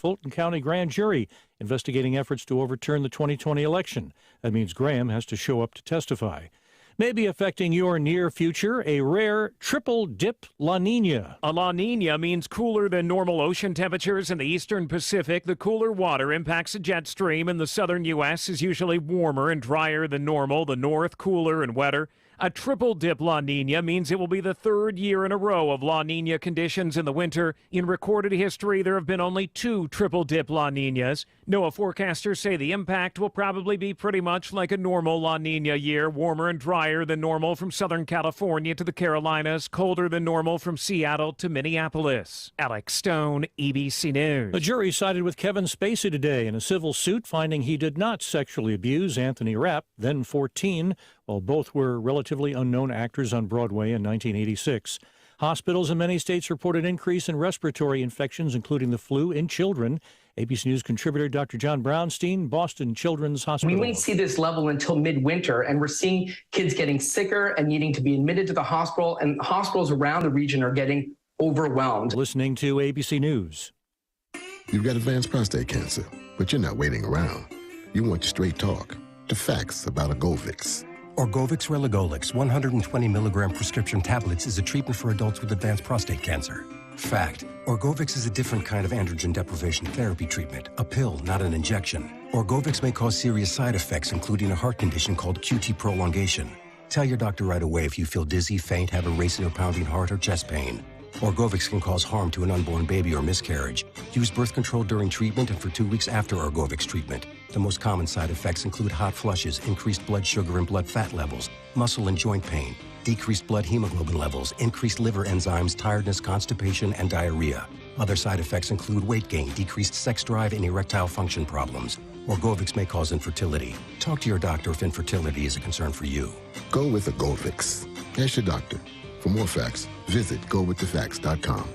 Fulton County grand jury investigating efforts to overturn the 2020 election. That means Graham has to show up to testify. Maybe affecting your near future, a rare triple-dip La Nina. A La Nina means cooler than normal ocean temperatures in the eastern Pacific. The cooler water impacts a jet stream, and the southern U.S. is usually warmer and drier than normal. The north, cooler and wetter. A triple-dip La Nina means it will be the third year in a row of La Nina conditions in the winter. In recorded history, there have been only 2 triple-dip La Ninas. NOAA forecasters say the impact will probably be pretty much like a normal La Nina year, warmer and drier than normal from Southern California to the Carolinas, colder than normal from Seattle to Minneapolis. Alex Stone, ABC News. The jury sided with Kevin Spacey today in a civil suit finding he did not sexually abuse Anthony Rapp, then 14, while both were relatively unknown actors on Broadway in 1986. Hospitals in many states reported increase in respiratory infections, including the flu, in children. ABC News contributor Dr. John Brownstein, Boston Children's Hospital. We won't see this level until midwinter, and we're seeing kids getting sicker and needing to be admitted to the hospital, and hospitals around the region are getting overwhelmed. Listening to ABC News. You've got advanced prostate cancer, but you're not waiting around. You want straight talk, the facts about Orgovix. Orgovix Relagolix 120 milligram prescription tablets is a treatment for adults with advanced prostate cancer. Fact: Orgovix is a different kind of androgen deprivation therapy treatment, a pill, not an injection. Orgovix may cause serious side effects, including a heart condition called QT prolongation. Tell your doctor right away if you feel dizzy, faint, have a racing or pounding heart, or chest pain. Orgovix can cause harm to an unborn baby or miscarriage. Use birth control during treatment and for 2 weeks after Orgovix treatment. The most common side effects include hot flushes, increased blood sugar and blood fat levels, muscle and joint pain, decreased blood hemoglobin levels, increased liver enzymes, tiredness, constipation, and diarrhea. Other side effects include weight gain, decreased sex drive, and erectile function problems. Orgovix may cause infertility. Talk to your doctor if infertility is a concern for you. Go with Orgovix. Ask your doctor. For more facts, visit gowiththefacts.com.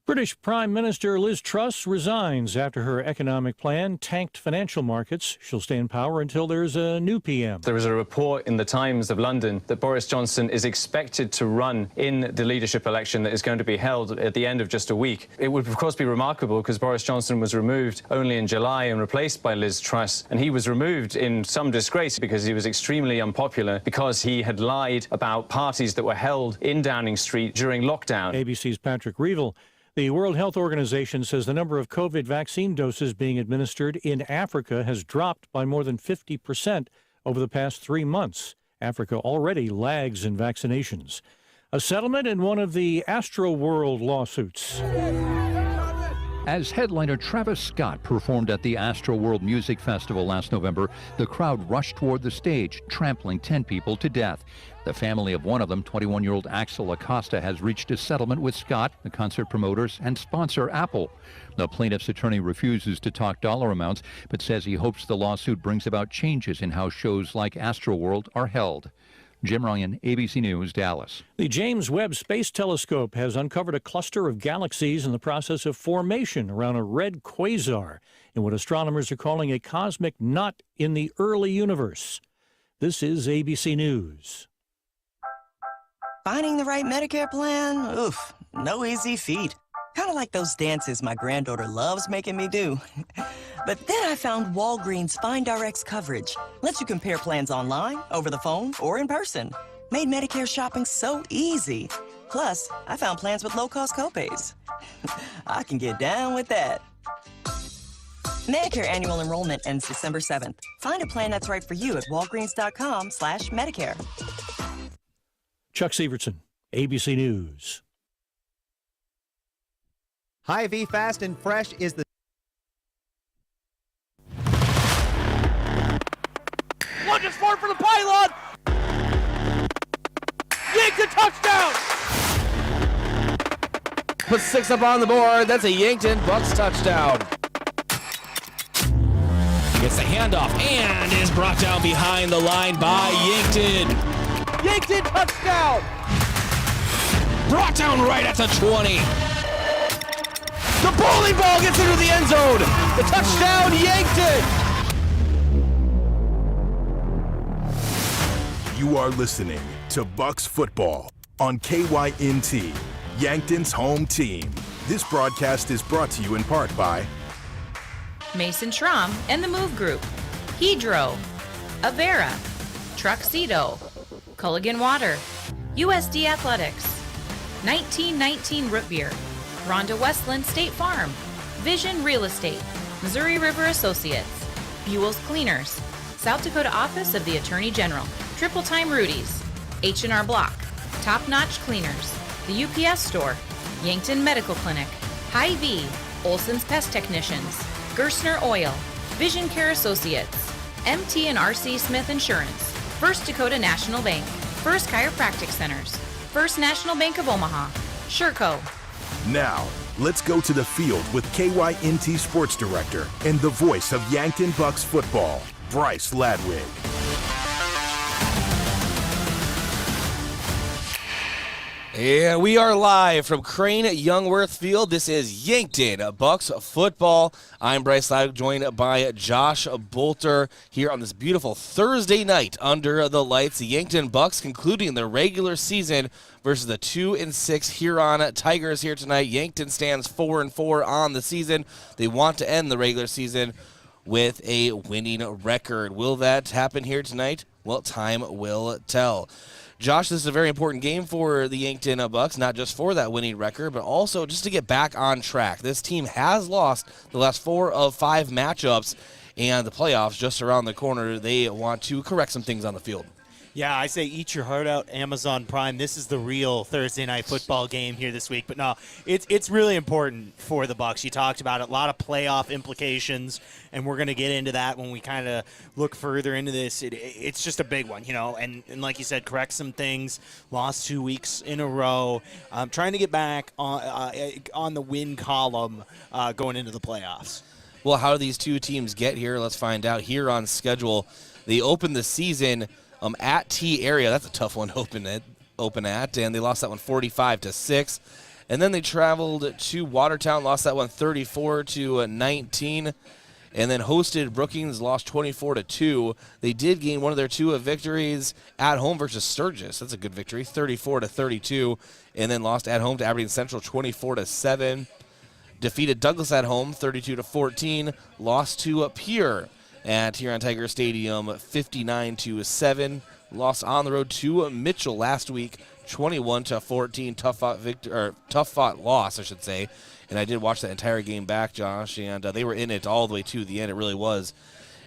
British Prime Minister Liz Truss resigns after her economic plan tanked financial markets. She'll stay in power until there's a new PM. There is a report in the Times of London that Boris Johnson is expected to run in the leadership election that is going to be held at the end of just a week. It would, of course, be remarkable because Boris Johnson was removed only in July and replaced by Liz Truss, and he was removed in some disgrace because he was extremely unpopular because he had lied about parties that were held in Downing Street during lockdown. ABC's Patrick Reevell. The World Health Organization says the number of COVID vaccine doses being administered in Africa has dropped by more than 50% over the past 3 months. Africa already lags in vaccinations. A settlement in one of the Astroworld lawsuits. As headliner Travis Scott performed at the Astroworld Music Festival last November, the crowd rushed toward the stage, trampling 10 people to death. The family of one of them, 21-year-old Axel Acosta, has reached a settlement with Scott, the concert promoters, and sponsor Apple. The plaintiff's attorney refuses to talk dollar amounts, but says he hopes the lawsuit brings about changes in how shows like Astroworld are held. Jim Ryan, ABC News, Dallas. The James Webb Space Telescope has uncovered a cluster of galaxies in the process of formation around a red quasar in what astronomers are calling a cosmic knot in the early universe. This is ABC News. Finding the right Medicare plan? Oof, no easy feat. Kind of like those dances my granddaughter loves making me do. But then I found Walgreens FindRx coverage. Lets you compare plans online, over the phone, or in person. Made Medicare shopping so easy. Plus, I found plans with low-cost copays. I can get down with that. Medicare annual enrollment ends December 7th. Find a plan that's right for you at walgreens.com/Medicare. Chuck Severson, ABC News. Hy-Vee Fast and Fresh is the Lunges forward for the pylon. Yankton touchdown. Put 6 up on the board. That's a Yankton Bucks touchdown. Gets the handoff and is brought down behind the line by Yankton. Yankton touchdown. Brought down right at the 20. The bowling ball gets into the end zone. The touchdown, Yankton. You are listening to Bucks Football on KYNT, Yankton's home team. This broadcast is brought to you in part by Mason Schramm and the Move Group, Hedro, Avera, Truxedo, Culligan Water, USD Athletics, 1919 Root Beer, Rhonda Westland State Farm, Vision Real Estate, Missouri River Associates, Buell's Cleaners, South Dakota Office of the Attorney General, Triple Time Rudy's, H&R Block, Top Notch Cleaners, the UPS Store, Yankton Medical Clinic, Hy-Vee, Olson's Pest Technicians, Gerstner Oil, Vision Care Associates, MT and RC Smith Insurance, First Dakota National Bank, First Chiropractic Centers, First National Bank of Omaha, Sherco. Now, let's go to the field with KYNT Sports Director and the voice of Yankton Bucks football, Bryce Ladwig. And we are live from Crane at Youngworth-Field. This is Yankton Bucks football. I'm Bryce Ladwig, joined by Josh Bolter here on this beautiful Thursday night under the lights. The Yankton Bucks concluding their regular season versus the 2-6 Huron Tigers here tonight. Yankton stands 4-4 on the season. They want to end the regular season with a winning record. Will that happen here tonight? Well, time will tell. Josh, this is a very important game for the Yankton Bucks, not just for that winning record, but also just to get back on track. This team has lost the last 4 of 5 matchups, and the playoffs just around the corner. They want to correct some things on the field. Yeah, I say eat your heart out, Amazon Prime. This is the real Thursday night football game here this week. But no, it's really important for the Bucks. You talked about it, a lot of playoff implications, and we're going to get into that when we kind of look further into this. It's just a big one, you know, and like you said, correct some things. Lost 2 weeks in a row. Trying to get back on the win column going into the playoffs. Well, how do these two teams get here? Let's find out. Here on schedule, they open the season at T area. That's a tough one to open at, and they lost that one 45-6. And then they traveled to Watertown, lost that one 34-19, and then hosted Brookings, lost 24-2. They did gain one of their 2 victories at home versus Sturgis. That's a good victory, 34-32, and then lost at home to Aberdeen Central 24-7. Defeated Douglas at home 32-14, lost to Pierre at Huron Tiger Stadium 59-7. Lost on the road to Mitchell last week 21-14. Tough fought loss, I should say. And I did watch that entire game back, Josh, and they were in it all the way to the end. It really was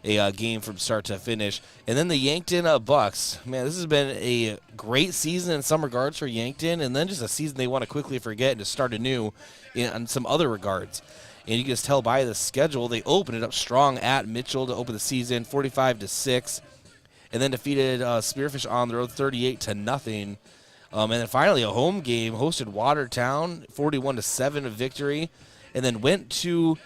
a game from start to finish. And then the Yankton Bucks. Man, this has been a great season in some regards for Yankton, and then just a season they want to quickly forget and to start anew in some other regards. And you can just tell by the schedule, they opened it up strong at Mitchell to open the season, 45-6, and then defeated Spearfish on the road, 38-0. And then finally a home game, hosted Watertown, 41-7 victory, and then went to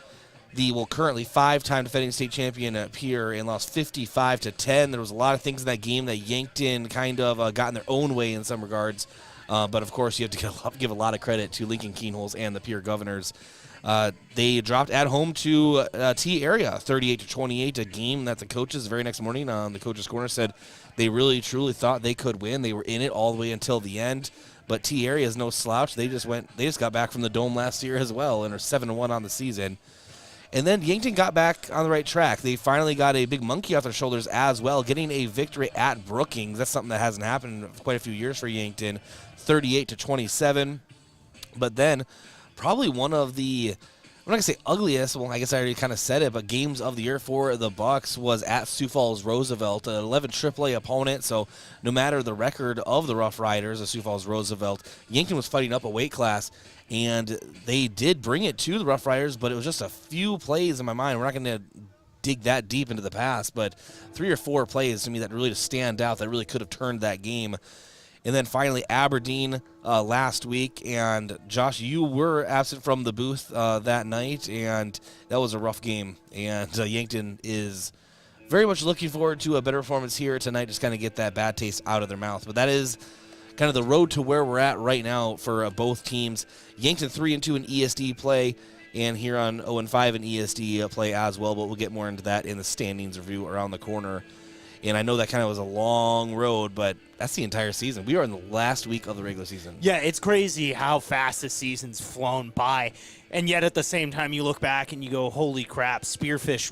the currently 5-time defending state champion Pierre and lost 55-10. There was a lot of things in that game that Yankton kind of got in their own way in some regards. But of course, you have to give a lot of credit to Lincoln Keenholz and the Pierre Governors. They dropped at home to T area, 38-28, a game that the coaches the very next morning on the coaches' corner said they really truly thought they could win. They were in it all the way until the end. But T area is no slouch. They just got back from the Dome last year as well and are 7-1 on the season. And then Yankton got back on the right track. They finally got a big monkey off their shoulders as well, getting a victory at Brookings. That's something that hasn't happened in quite a few years for Yankton, 38-27. But then probably one of the, I'm not going to say ugliest, well, I guess I already kind of said it, but games of the year for the Bucks was at Sioux Falls Roosevelt, an 11 AAA opponent. So no matter the record of the Rough Riders of Sioux Falls Roosevelt, Yankton was fighting up a weight class, and they did bring it to the Rough Riders, but it was just a few plays in my mind. We're not going to dig that deep into the past, but 3 or 4 plays to me that really just stand out that really could have turned that game. And then finally Aberdeen last week, and Josh, you were absent from the booth that night, and that was a rough game. And Yankton is very much looking forward to a better performance here tonight, just kind of get that bad taste out of their mouth. But that is kind of the road to where we're at right now for both teams. Yankton 3-2 in ESD play, and Huron 0-5 in ESD play as well, but we'll get more into that in the standings review around the corner. And I know that kind of was a long road, but that's the entire season. We are in the last week of the regular season. Yeah, it's crazy how fast the season's flown by. And yet at the same time, you look back and you go, holy crap, Spearfish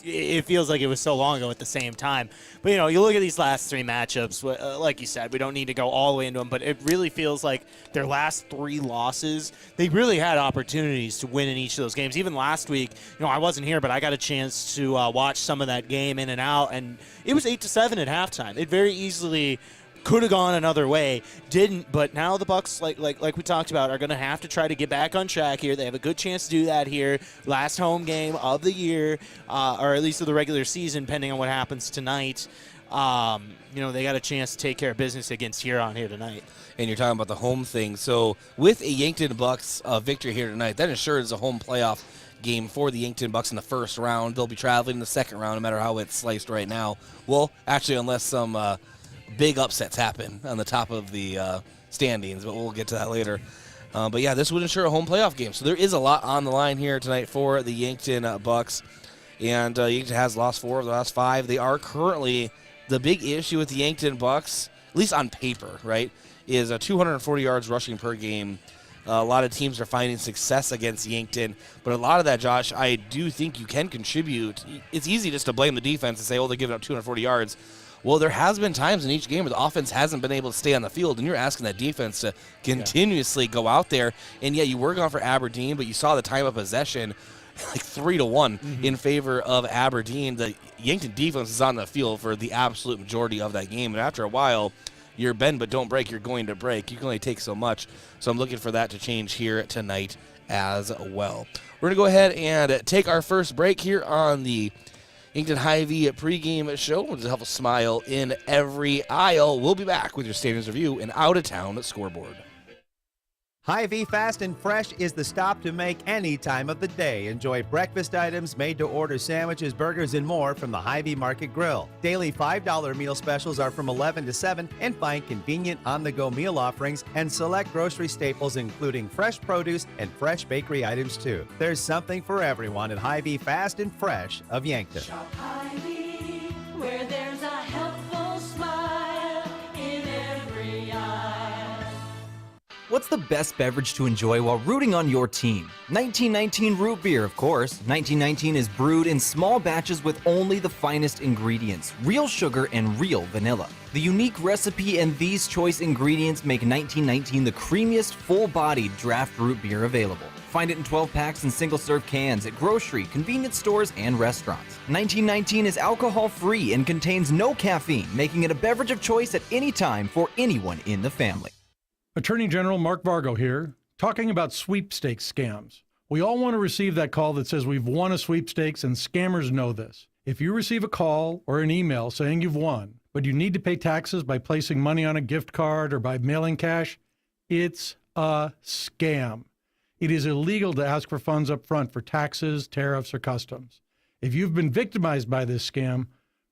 it feels like it was so long ago at the same time. But, you look at these last 3 matchups, like you said, we don't need to go all the way into them, but it really feels like their last 3 losses, they really had opportunities to win in each of those games. Even last week, I wasn't here, but I got a chance to watch some of that game in and out, and it was 8-7 at halftime. It very easily could have gone another way, didn't, but now the Bucks, like we talked about, are going to have to try to get back on track here. They have a good chance to do that here. Last home game of the year, or at least of the regular season, depending on what happens tonight. They got a chance to take care of business against Huron here tonight. And you're talking about the home thing. So with a Yankton Bucks victory here tonight, that ensures a home playoff game for the Yankton Bucks in the first round. They'll be traveling in the second round, no matter how it's sliced right now. Well, actually, unless some big upsets happen on the top of the standings, but we'll get to that later. But yeah, this would ensure a home playoff game. So there is a lot on the line here tonight for the Yankton Bucks. And Yankton has lost 4 of the last 5. They are currently the big issue with the Yankton Bucks, at least on paper, right, is 240 yards rushing per game. A lot of teams are finding success against Yankton, but a lot of that, Josh, I do think you can contribute. It's easy just to blame the defense and say, oh, they're giving up 240 yards. Well, there has been times in each game where the offense hasn't been able to stay on the field, and you're asking that defense to continuously go out there. And, yeah, you were gone for Aberdeen, but you saw the time of possession, like 3-1 in favor of Aberdeen. The Yankton defense is on the field for the absolute majority of that game. And after a while, you're bend but don't break. You're going to break. You can only take so much. So I'm looking for that to change here tonight as well. We're going to go ahead and take our first break here on the Yankton Hy-Vee pregame show. We'll just have a smile in every aisle. We'll be back with your Stadiums Review and out-of-town scoreboard. Hy-Vee Fast and Fresh is the stop to make any time of the day. Enjoy breakfast items, made-to-order sandwiches, burgers, and more from the Hy-Vee Market Grill. Daily $5 meal specials are from 11 to 7, and find convenient on-the-go meal offerings and select grocery staples, including fresh produce and fresh bakery items, too. There's something for everyone at Hy-Vee Fast and Fresh of Yankton. Shop Hy-Vee, where there's a helpful smile in every aisle. What's the best beverage to enjoy while rooting on your team? 1919 root beer, of course. 1919 is brewed in small batches with only the finest ingredients, real sugar and real vanilla. The unique recipe and these choice ingredients make 1919 the creamiest, full-bodied draft root beer available. Find it in 12 packs and single-serve cans at grocery, convenience stores, and restaurants. 1919 is alcohol-free and contains no caffeine, making it a beverage of choice at any time for anyone in the family. Attorney General Mark Vargo here, talking about sweepstakes scams. We all want to receive that call that says we've won a sweepstakes, and scammers know this. If you receive a call or an email saying you've won, but you need to pay taxes by placing money on a gift card or by mailing cash, it's a scam. It is illegal to ask for funds up front for taxes, tariffs, or customs. If you've been victimized by this scam,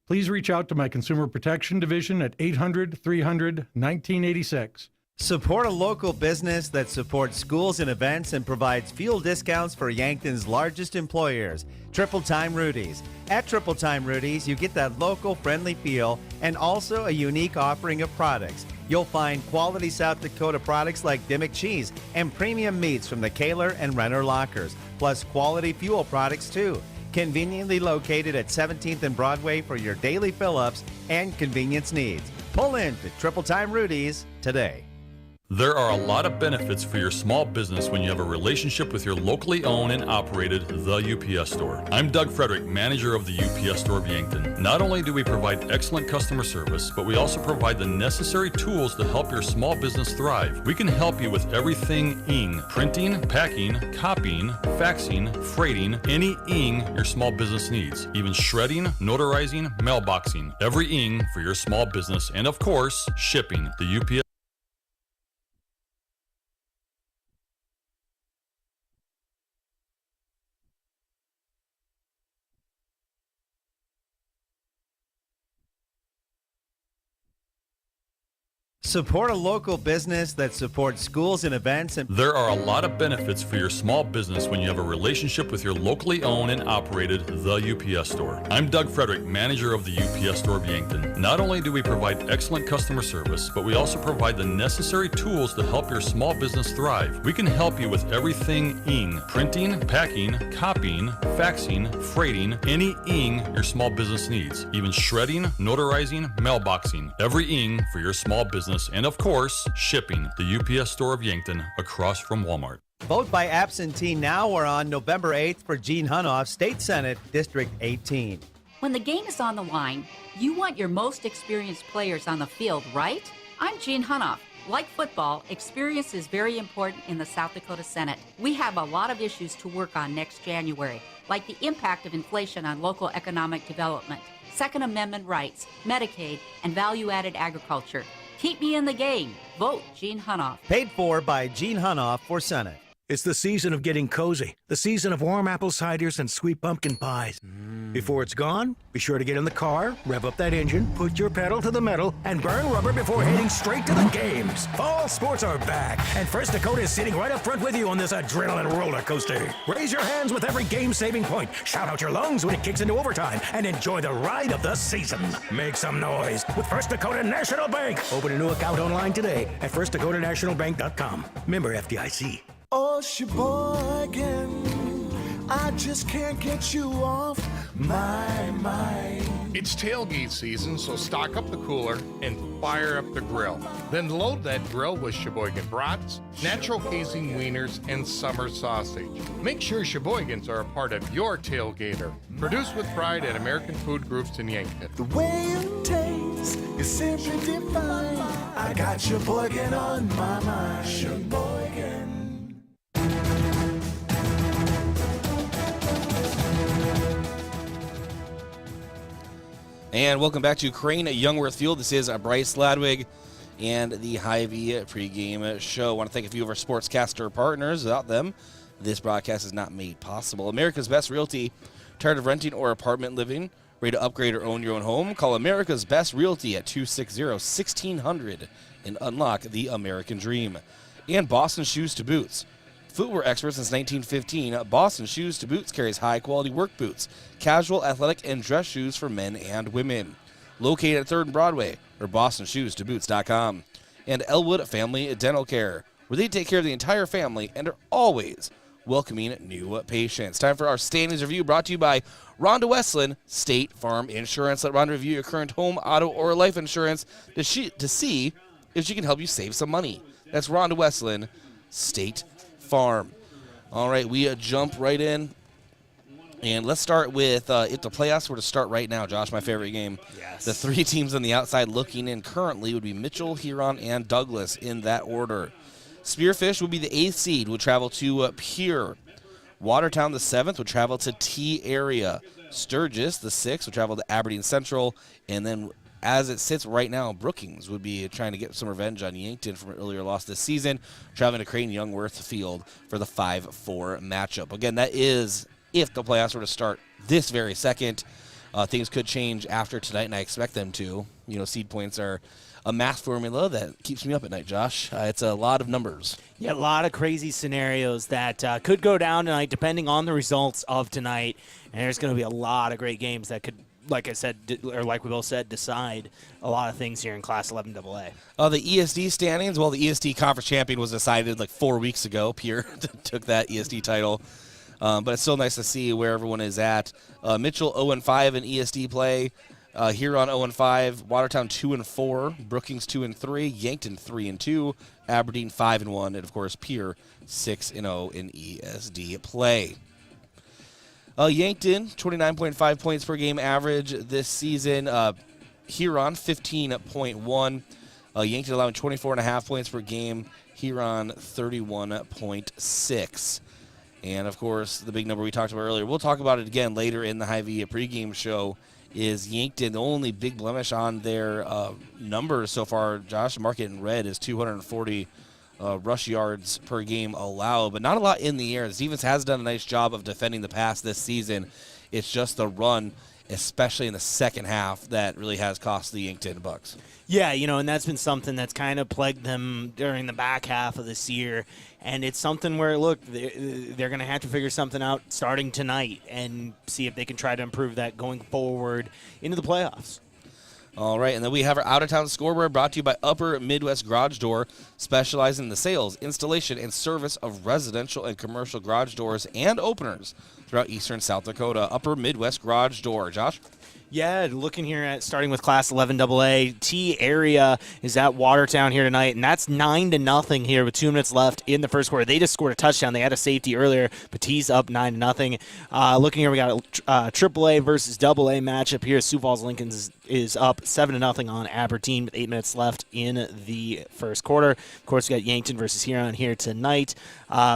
please reach out to my Consumer Protection Division at 800-300-1986. Support a local business that supports schools and events and provides fuel discounts for Yankton's largest employers, Triple Time Rudy's. At Triple Time Rudy's, you get that local friendly feel and also a unique offering of products. You'll find quality South Dakota products like Dimmick cheese and premium meats from the Kaler and Renner lockers, plus quality fuel products too. Conveniently located at 17th and Broadway for your daily fill-ups and convenience needs. Pull in to Triple Time Rudy's today. There are a lot of benefits for your small business when you have a relationship with your locally owned and operated The UPS Store. I'm Doug Frederick, manager of the UPS Store of Yankton. Not only do we provide excellent customer service, but we also provide the necessary tools to help your small business thrive. We can help you with everything ing, printing, packing, copying, faxing, freighting, any ing your small business needs, even shredding, notarizing, mailboxing, every ing for your small business, and of course, shipping. The UPS Support a local business that supports schools and events. And There are a lot of benefits for your small business when you have a relationship with your locally owned and operated The UPS Store. I'm Doug Frederick, manager of the UPS Store of Yankton. Not only do we provide excellent customer service, but we also provide the necessary tools to help your small business thrive. We can help you with everything ing, printing, packing, copying, faxing, freighting, any ing your small business needs, even shredding, notarizing, mailboxing, every ing for your small business, and of course, shipping. The UPS Store of Yankton, across from Walmart. vote by absentee now or on November 8th for Gene Hunoff, State Senate, District 18. When the game is on the line, you want your most experienced players on the field, right? I'm Gene Hunoff. Like football, experience is very important in the South Dakota Senate. We have a lot of issues to work on next January, like the impact of inflation on local economic development, Second Amendment rights, Medicaid, and value-added agriculture. Keep me in the game. Vote Gene Hunoff. Paid for by Gene Hunoff for Senate. It's the season of getting cozy, the season of warm apple ciders and sweet pumpkin pies. Before it's gone, be sure to get in the car, rev up that engine, put your pedal to the metal, and burn rubber before heading straight to the games. Fall sports are back, and First Dakota is sitting right up front with you on this adrenaline roller coaster. Raise your hands with every game-saving point, shout out your lungs when it kicks into overtime, and enjoy the ride of the season. Make some noise with First Dakota National Bank. Open a new account online today at firstdakotanationalbank.com. Member FDIC. Oh, Sheboygan, I just can't get you off my mind. It's tailgate season, so stock up the cooler and fire up the grill. Then load that grill with Sheboygan brats, natural casing wieners, and summer sausage. Make sure Sheboygans are a part of your tailgater. Produced with pride at American Food Groups in Yankton. The way you taste is simply divine. I got Sheboygan on my mind. Sheboygan. And welcome back to Crane at Youngworth-Field. This is Bryce, Ladwig, and the Hy-Vee pregame show. I want to thank a few of our Sportscaster partners. Without them, this broadcast is not made possible. America's Best Realty. Tired of renting or apartment living? Ready to upgrade or own your own home? Call America's Best Realty at 260-1600 and unlock the American dream. And Boston Shoes to Boots. Footwear expert since 1915, Boston Shoes to Boots carries high-quality work boots, casual, athletic, and dress shoes for men and women. Located at 3rd and Broadway, or bostonshoestoboots.com. And Elwood Family Dental Care, where they take care of the entire family and are always welcoming new patients. Time for our standings review, brought to you by Rhonda Westland, State Farm Insurance. Let Rhonda review your current home, auto, or life insurance to see if she can help you save some money. That's Rhonda Westland, State Farm. All right, we jump right in, and let's start with if the playoffs were to start right now, Josh, my favorite game. Yes. The three teams on the outside looking in currently would be Mitchell, Huron, and Douglas in that order. Spearfish would be the 8th seed, would travel to Pierre. Watertown, the 7th, would travel to T area. Sturgis, the 6th, would travel to Aberdeen Central, and then as it sits right now, Brookings would be trying to get some revenge on Yankton from an earlier loss this season, traveling to Crane Youngworth-Field for the 5-4 matchup. Again, that is if the playoffs were to start this very second. Things could change after tonight, and I expect them to. You know, seed points are a math formula that keeps me up at night, Josh. It's a lot of numbers. Yeah, a lot of crazy scenarios that could go down tonight depending on the results of tonight. And there's going to be a lot of great games that could, like I said, or like we both said, decide a lot of things here in Class 11AA. The ESD standings, well, the ESD conference champion was decided like 4 weeks ago. Pierre took that ESD title. But it's still nice to see where everyone is at. Mitchell 0-5 in ESD play. Huron 0-5. Watertown 2-4. Brookings 2-3. Yankton 3-2. Aberdeen 5-1. And, of course, Pierre 6-0 in ESD play. Yankton, 29.5 points per game average this season. Huron, 15.1. Yankton allowing 24.5 points per game. Huron, 31.6. And, of course, the big number we talked about earlier, we'll talk about it again later in the Hy-Vee pregame show, is Yankton. The only big blemish on their numbers so far, Josh, mark it in red, is 240 rush yards per game allowed, but not a lot in the air. The defense has done a nice job of defending the pass this season. It's just the run. especially in the second half, that really has cost the Yankton Bucks. Yeah, and that's been something that's kind of plagued them during the back half of this year. And it's something where, look, they're going to have to figure something out starting tonight and see if they can try to improve that going forward into the playoffs. All right, and then we have our out-of-town scoreboard brought to you by Upper Midwest Garage Door, specializing in the sales, installation, and service of residential and commercial garage doors and openers throughout eastern South Dakota. Upper Midwest Garage Door. Josh? Yeah, looking here at starting with Class 11 AA, T area is at Watertown here tonight, and that's 9-0 here with 2 minutes left in the first quarter. They just scored a touchdown. They had a safety earlier, but T's up 9-0. Looking here, we got a AAA versus AA matchup here. Sioux Falls Lincoln is up 7-0 on Aberdeen with 8 minutes left in the first quarter. Of course, we got Yankton versus Huron here tonight.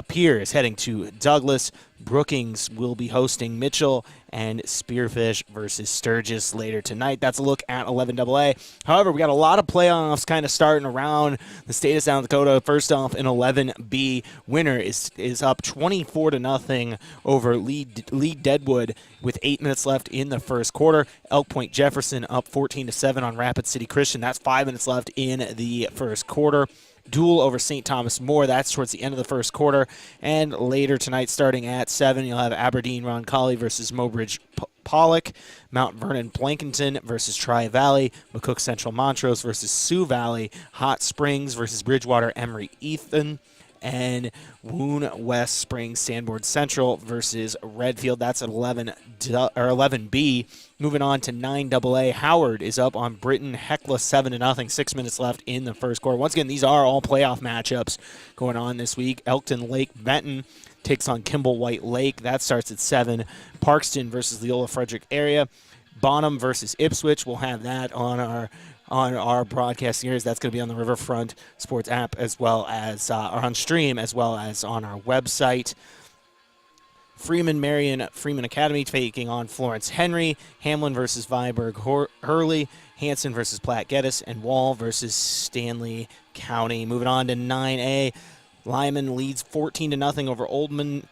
Pierre is heading to Douglas. Brookings will be hosting Mitchell, and Spearfish versus Sturgis later tonight. That's a look at 11 AA. However, we got a lot of playoffs kind of starting around the state of South Dakota. First off, in 11B, winner is up 24-0 over Lee Deadwood with 8 minutes left in the first quarter. Elk Point Jefferson up 14-7 on Rapid City Christian. That's 5 minutes left in the first quarter. Duel over St. Thomas More. That's towards the end of the first quarter. And later tonight, starting at 7, you'll have Aberdeen Roncalli versus Mobridge Pollock, Mount Vernon Blankenton versus Tri-Valley, McCook Central Montrose versus Sioux Valley, Hot Springs versus Bridgewater Emory Ethan, and Woon West Springs Sanborn Central versus Redfield. That's at 11B. Moving on to 9AA, Howard is up on Britton Hecla 7-0. 6 minutes left in the first quarter. Once again, these are all playoff matchups going on this week. Elkton Lake Benton takes on Kimball White Lake. That starts at 7. Parkston versus Leola Frederick area. Bonham versus Ipswich. We'll have that on our broadcast series. That's going to be on the Riverfront Sports app as well as on stream as well as on our website. Freeman Marion Freeman Academy taking on Florence Henry. Hamlin versus Viborg Hurley. Hanson versus Platte Geddes. And Wall versus Stanley County. Moving on to 9A. Lyman leads 14-0 over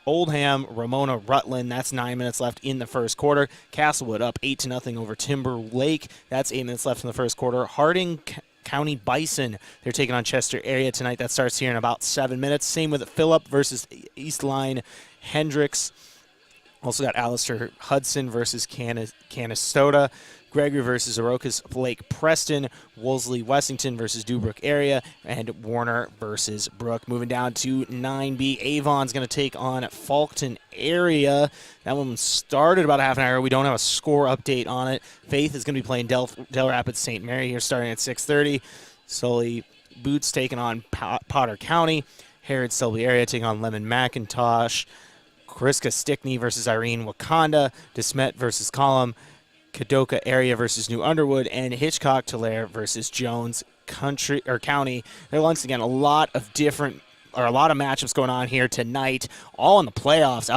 Oldham, Ramona Rutland. That's 9 minutes left in the first quarter. Castlewood up 8-0 over Timber Lake. That's 8 minutes left in the first quarter. Harding County Bison, they're taking on Chester area tonight. That starts here in about 7 minutes. Same with Phillip versus Eastline Hendricks. Also got Alistair Hudson versus Canastota. Gregory versus Orokas Lake Preston, Wolseley Wessington versus Dubrook area, and Warner versus Brook. Moving down to 9B, Avon's going to take on Faulkton area. That one started about a half an hour. We don't have a score update on it. Faith is going to be playing Del Rapids St. Mary here starting at 6:30. Sully Boots taking on Potter County. Harrod Selby area taking on Lemon McIntosh. Cariska Stickney versus Irene Wakanda. DeSmet versus Column. Kadoka area versus New Underwood, and Hitchcock Tulare versus Jones County. There are once again a lot of matchups going on here tonight, all in the playoffs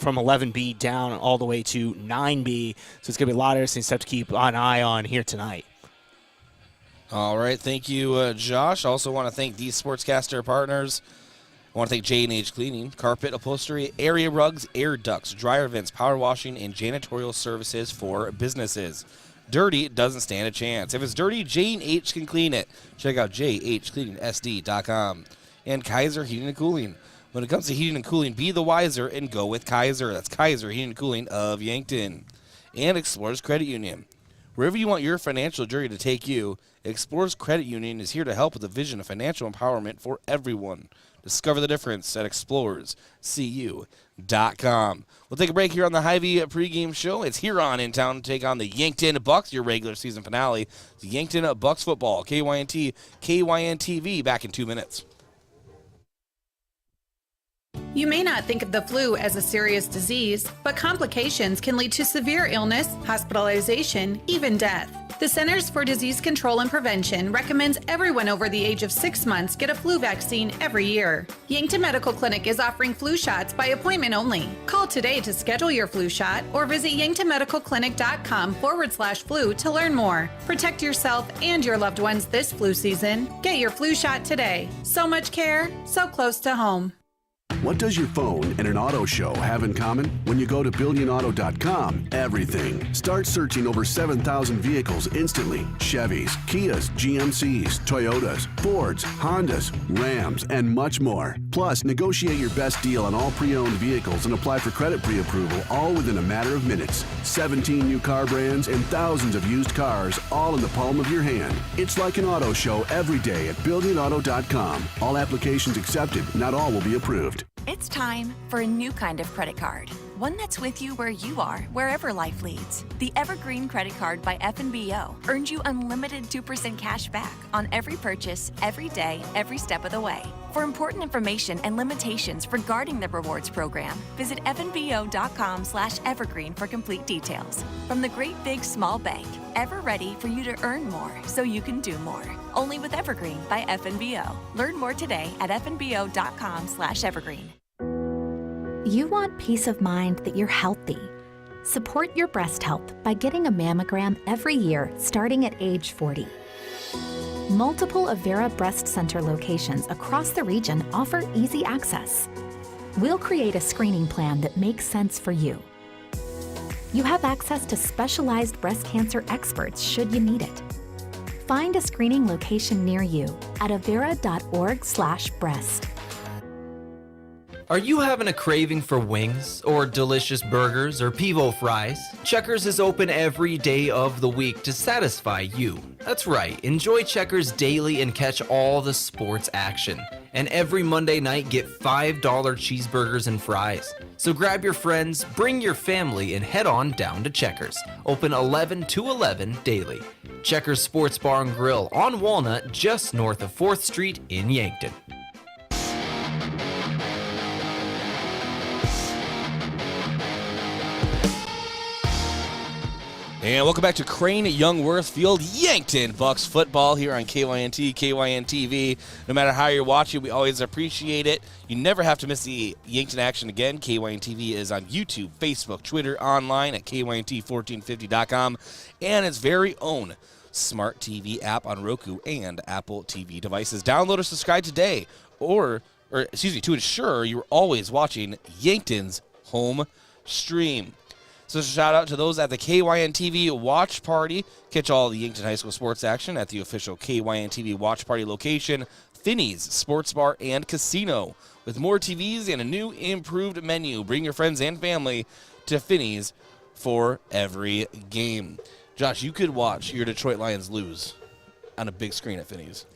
from 11B down all the way to 9B. So it's going to be a lot of interesting stuff to keep an eye on here tonight. All right, thank you, Josh. Also want to thank these Sportscaster partners. I want to thank J&H Cleaning, Carpet Upholstery, Area Rugs, Air Ducts, Dryer Vents, Power Washing, and Janitorial Services for businesses. Dirty doesn't stand a chance. If it's dirty, J&H can clean it. Check out jhcleaningsd.com. And Kaiser Heating and Cooling. When it comes to heating and cooling, be the wiser and go with Kaiser. That's Kaiser Heating and Cooling of Yankton. And Explorers Credit Union. Wherever you want your financial journey to take you, Explorers Credit Union is here to help with the vision of financial empowerment for everyone. Discover the difference at explorerscu.com. We'll take a break here on the Hy-Vee pregame show. It's Huron in town to take on the Yankton Bucks, your regular season finale. The Yankton Bucks football, KYNTV, back in 2 minutes. You may not think of the flu as a serious disease, but complications can lead to severe illness, hospitalization, even death. The Centers for Disease Control and Prevention recommends everyone over the age of 6 months get a flu vaccine every year. Yankton Medical Clinic is offering flu shots by appointment only. Call today to schedule your flu shot or visit yanktonmedicalclinic.com/flu to learn more. Protect yourself and your loved ones this flu season. Get your flu shot today. So much care, so close to home. What does your phone and an auto show have in common? When you go to BillionAuto.com, everything. Start searching over 7,000 vehicles instantly. Chevys, Kias, GMCs, Toyotas, Fords, Hondas, Rams, and much more. Plus, negotiate your best deal on all pre-owned vehicles and apply for credit pre-approval all within a matter of minutes. 17 new car brands and thousands of used cars all in the palm of your hand. It's like an auto show every day at BillionAuto.com. All applications accepted. Not all will be approved. It's time for a new kind of credit card. One that's with you where you are, wherever life leads. The Evergreen Credit Card by F&BO earns you unlimited 2% cash back on every purchase, every day, every step of the way. For important information and limitations regarding the rewards program, visit fnbo.com/evergreen for complete details. From the great big small bank, ever ready for you to earn more so you can do more. Only with Evergreen by F&BO. Learn more today at fnbo.com/evergreen. You want peace of mind that you're healthy. Support your breast health by getting a mammogram every year starting at age 40. Multiple Avera Breast Center locations across the region offer easy access. We'll create a screening plan that makes sense for you. You have access to specialized breast cancer experts should you need it. Find a screening location near you at avera.org/breast. Are you having a craving for wings or delicious burgers or pivo fries? Checkers is open every day of the week to satisfy you. That's right, enjoy Checkers daily and catch all the sports action. And every Monday night, get $5 cheeseburgers and fries. So grab your friends, bring your family, and head on down to Checkers. Open 11 to 11 daily. Checkers Sports Bar and Grill on Walnut, just north of 4th Street in Yankton. And welcome back to Crane Youngworth-Field, Yankton Bucks football here on KYNT, KYNTV. No matter how you're watching, we always appreciate it. You never have to miss the Yankton action again. KYNTV is on YouTube, Facebook, Twitter, online at KYNT1450.com, and its very own smart TV app on Roku and Apple TV devices. Download or subscribe today, to ensure you're always watching Yankton's home stream. So shout out to those at the KYNTV Watch Party. Catch all the Yankton High School sports action at the official KYNTV Watch Party location, Finney's Sports Bar and Casino. With more TVs and a new improved menu, bring your friends and family to Finney's for every game. Josh, you could watch your Detroit Lions lose on a big screen at Finney's.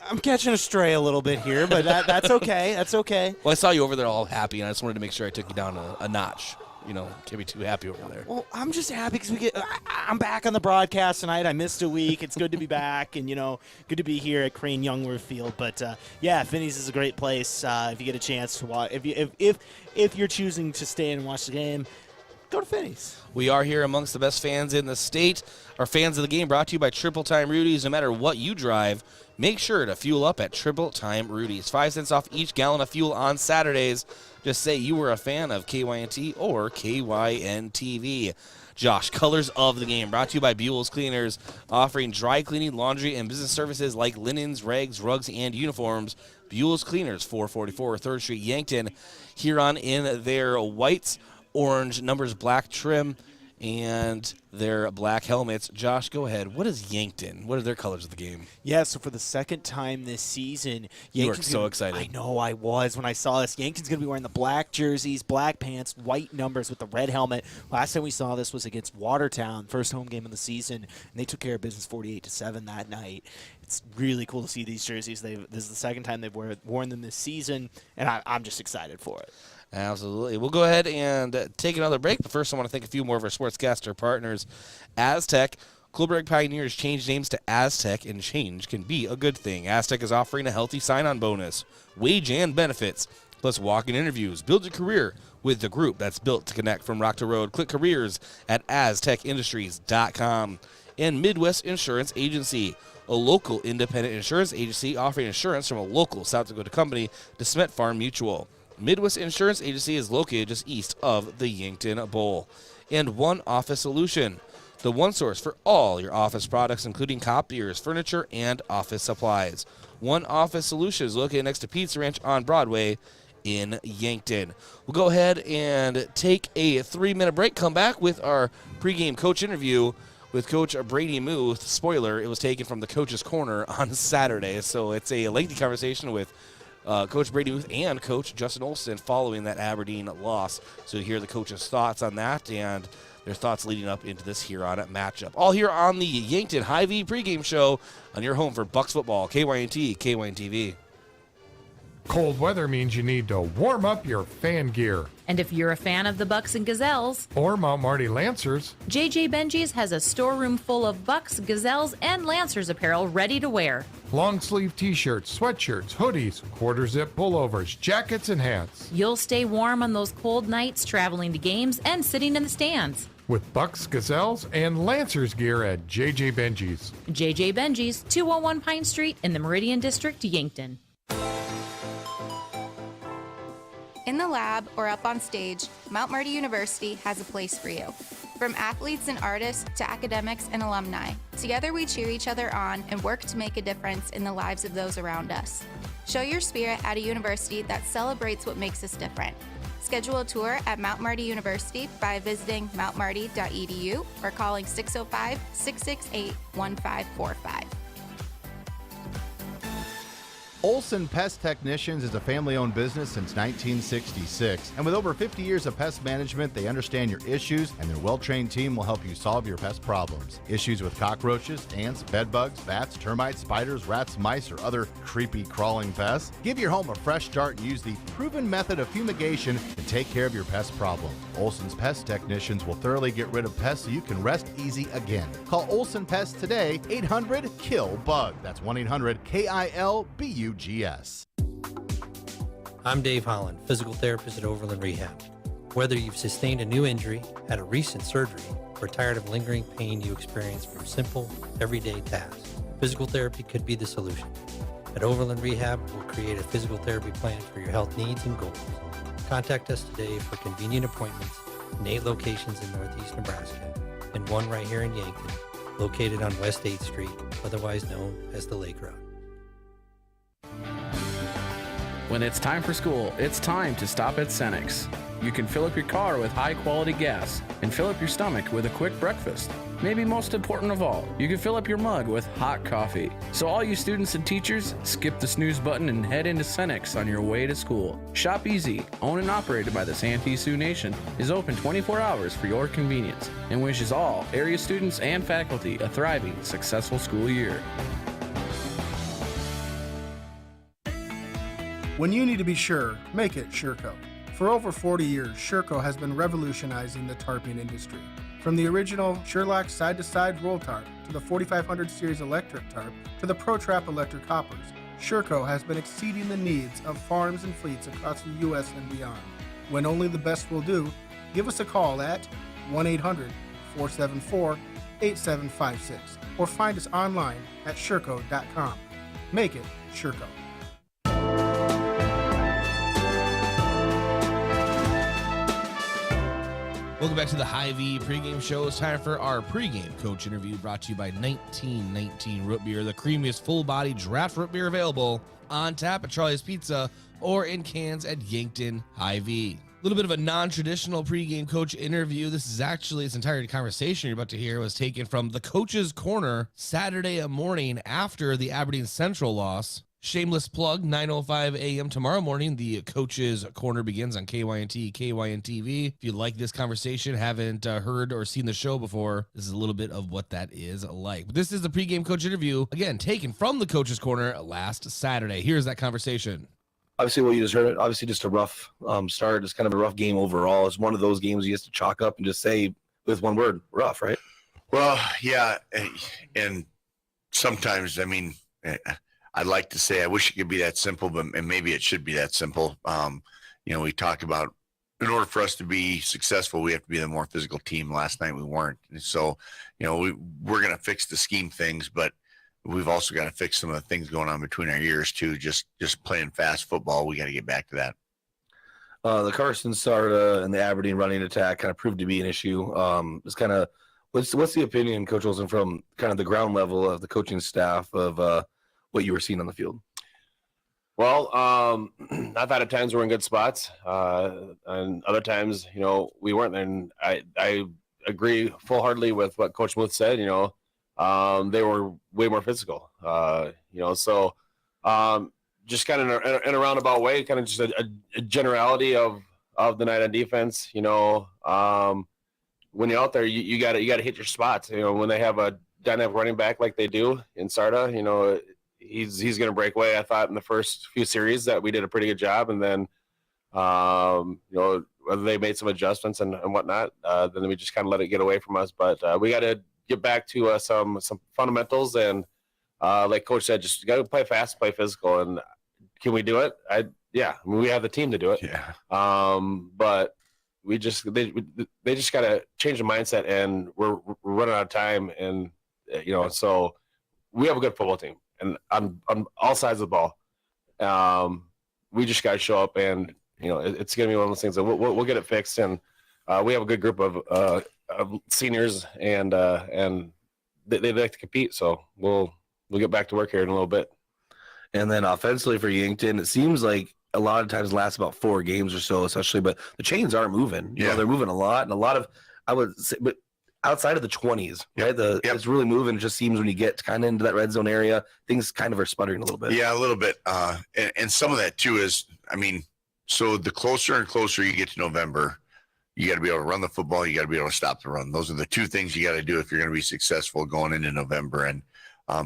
I'm catching a stray a little bit here, but that's okay. That's okay. Well, I saw you over there all happy, and I just wanted to make sure I took you down a notch. You know, can't be too happy over there. Well, I'm just happy because I'm back on the broadcast tonight. I missed a week. It's good to be back, and good to be here at Crane Youngworth-Field. But yeah, Finney's is a great place. If you get a chance to watch, if you're choosing to stay and watch the game, go to Finney's. We are here amongst the best fans in the state. Our fans of the game brought to you by Triple Time Rudy's. No matter what you drive, make sure to fuel up at Triple Time Rudy's. 5 cents off each gallon of fuel on Saturdays. Just say you were a fan of KYNT or KYNTV. Josh, colors of the game brought to you by Buell's Cleaners, offering dry cleaning, laundry, and business services like linens, rags, rugs, and uniforms. Buell's Cleaners, 444 3rd Street, Yankton. Huron in their whites, orange numbers, black trim, and their black helmets. Josh, go ahead. What is Yankton? What are their colors of the game? Yeah, so for the second time this season, you were so excited. I know I was when I saw this. Yankton's going to be wearing the black jerseys, black pants, white numbers with the red helmet. Last time we saw this was against Watertown, first home game of the season, and they took care of business 48-7 that night. It's really cool to see these jerseys. This is the second time they've worn them this season, and I'm just excited for it. Absolutely. We'll go ahead and take another break, but first I want to thank a few more of our Sportscaster partners. Aztec. Coolberg Pioneers changed names to Aztec, and change can be a good thing. Aztec is offering a healthy sign-on bonus, wage and benefits, plus walk-in interviews. Build your career with the group that's built to connect from rock to road. Click careers at aztecindustries.com. And Midwest Insurance Agency, a local independent insurance agency offering insurance from a local South Dakota company, DeSmet Farm Mutual. Midwest Insurance Agency is located just east of the Yankton Bowl. And One Office Solution, the one source for all your office products, including copiers, furniture, and office supplies. One Office Solution is located next to Pizza Ranch on Broadway in Yankton. We'll go ahead and take a 3-minute break, come back with our pregame coach interview with Coach Brady Muth. Spoiler, it was taken from the Coach's Corner on Saturday, so it's a lengthy conversation with Coach Brady Muth and Coach Justin Olson following that Aberdeen loss. So you hear the coach's thoughts on that and their thoughts leading up into this Huron matchup. All here on the Yankton Hy-Vee pregame show on your home for Bucks football, KYNT, KYNTV. Cold weather means you need to warm up your fan gear. And if you're a fan of the Bucks and Gazelles, Or Mount Marty Lancers. JJ Benji's has a storeroom full of Bucks, Gazelles, and Lancers apparel ready to wear. Long sleeve t-shirts, sweatshirts, hoodies, quarter zip pullovers, jackets, and hats. You'll stay warm on those cold nights traveling to games and sitting in the stands. With Bucks, Gazelles, and Lancers gear at JJ Benji's. JJ Benji's, 201 Pine Street in the Meridian District, Yankton. In the lab or up on stage, Mount Marty University has a place for you. From athletes and artists to academics and alumni, together we cheer each other on and work to make a difference in the lives of those around us. Show your spirit at a university that celebrates what makes us different. Schedule a tour at Mount Marty University by visiting mountmarty.edu or calling 605-668-1545. Olson Pest Technicians is a family-owned business since 1966, and with over 50 years of pest management, they understand your issues, and their well-trained team will help you solve your pest problems. Issues with cockroaches, ants, bedbugs, bats, termites, spiders, rats, mice, or other creepy crawling pests? Give your home a fresh start and use the proven method of fumigation to take care of your pest problem. Olson's Pest Technicians will thoroughly get rid of pests so you can rest easy again. Call Olson Pest today, 800-KILL-BUG. That's 1-800-KILBUGS. I'm Dave Holland, physical therapist at Overland Rehab. Whether you've sustained a new injury, had a recent surgery, or tired of lingering pain you experience from simple, everyday tasks, physical therapy could be the solution. At Overland Rehab, we'll create a physical therapy plan for your health needs and goals. Contact us today for convenient appointments in 8 locations in Northeast Nebraska and 1 right here in Yankton, located on West 8th Street, otherwise known as the Lake Road. When it's time for school, it's time to stop at Cenex. You can fill up your car with high-quality gas and fill up your stomach with a quick breakfast. Maybe most important of all, you can fill up your mug with hot coffee. So all you students and teachers, skip the snooze button and head into Cenex on your way to school. Shop Easy, owned and operated by the Santee Sioux Nation, is open 24 hours for your convenience and wishes all area students and faculty a thriving, successful school year. When you need to be sure, make it Sureco. For over 40 years, Sureco has been revolutionizing the tarping industry. From the original Sherlock side-to-side roll tarp to the 4500 series electric tarp to the ProTrap electric hoppers, Sureco has been exceeding the needs of farms and fleets across the U.S. and beyond. When only the best will do, give us a call at 1-800-474-8756 or find us online at Sureco.com. Make it Sureco. Welcome back to the Hy-Vee pregame show. It's time for our pregame coach interview brought to you by 1919 Root Beer, the creamiest full-body draft root beer available on tap at Charlie's Pizza or in cans at Yankton Hy-Vee. A little bit of a non-traditional pregame coach interview. This is actually, this entire conversation you're about to hear was taken from the Coach's Corner Saturday morning after the Aberdeen Central loss. Shameless plug, 9:05 a.m. tomorrow morning, the Coach's Corner begins on KYNT, KYNTV. If you like this conversation, haven't heard or seen the show before, this is a little bit of what that is like. But this is the pregame coach interview, again, taken from the Coach's Corner last Saturday. Here's that conversation. Obviously, what you just heard, obviously just a rough start. It's kind of a rough game overall. It's one of those games you have to chalk up and just say with one word, rough, right? Well, yeah, and sometimes, I mean, I'd like to say I wish it could be that simple, but maybe it should be that simple. You know, we talk about in order for us to be successful, we have to be the more physical team. Last night we weren't. And so, you know, we're going to fix the scheme things, but we've also got to fix some of the things going on between our ears too. Just playing fast football. We got to get back to that. The Carson start and the Aberdeen running attack kind of proved to be an issue. It's kind of what's the opinion, Coach Olson, from kind of the ground level of the coaching staff of what you were seeing on the field? Well, I've had at times we're in good spots, and other times, we weren't. And I agree full-heartedly with what Coach Muth said. They were way more physical. So just kind of in a roundabout way, kind of just a generality of the night on defense. When you're out there, you got to hit your spots. When they have a dynamic running back like they do in Sarda, he's going to break away. I thought in the first few series that we did a pretty good job, and then whether they made some adjustments and whatnot, then we just kind of let it get away from us. But we got to get back to some fundamentals, and like Coach said, just got to play fast, play physical. And can we do it? We have the team to do it. Yeah. But they just got to change the mindset, and we're running out of time, and so we have a good football team, and on all sides of the ball. We just got to show up, and it's going to be one of those things that we'll get it fixed, and we have a good group of seniors, and they like to compete, so we'll get back to work here in a little bit. And then offensively for Yankton, it seems like a lot of times lasts about 4 games or so, especially, but the chains are moving. They're moving a lot, and a lot of, I would say, but outside of the 20s, right? It's really moving. It just seems when you get kind of into that red zone area, things kind of are sputtering a little bit. Yeah, a little bit. And some of that too is, so the closer and closer you get to November, you got to be able to run the football. You got to be able to stop the run. Those are the 2 things you got to do if you're going to be successful going into November. And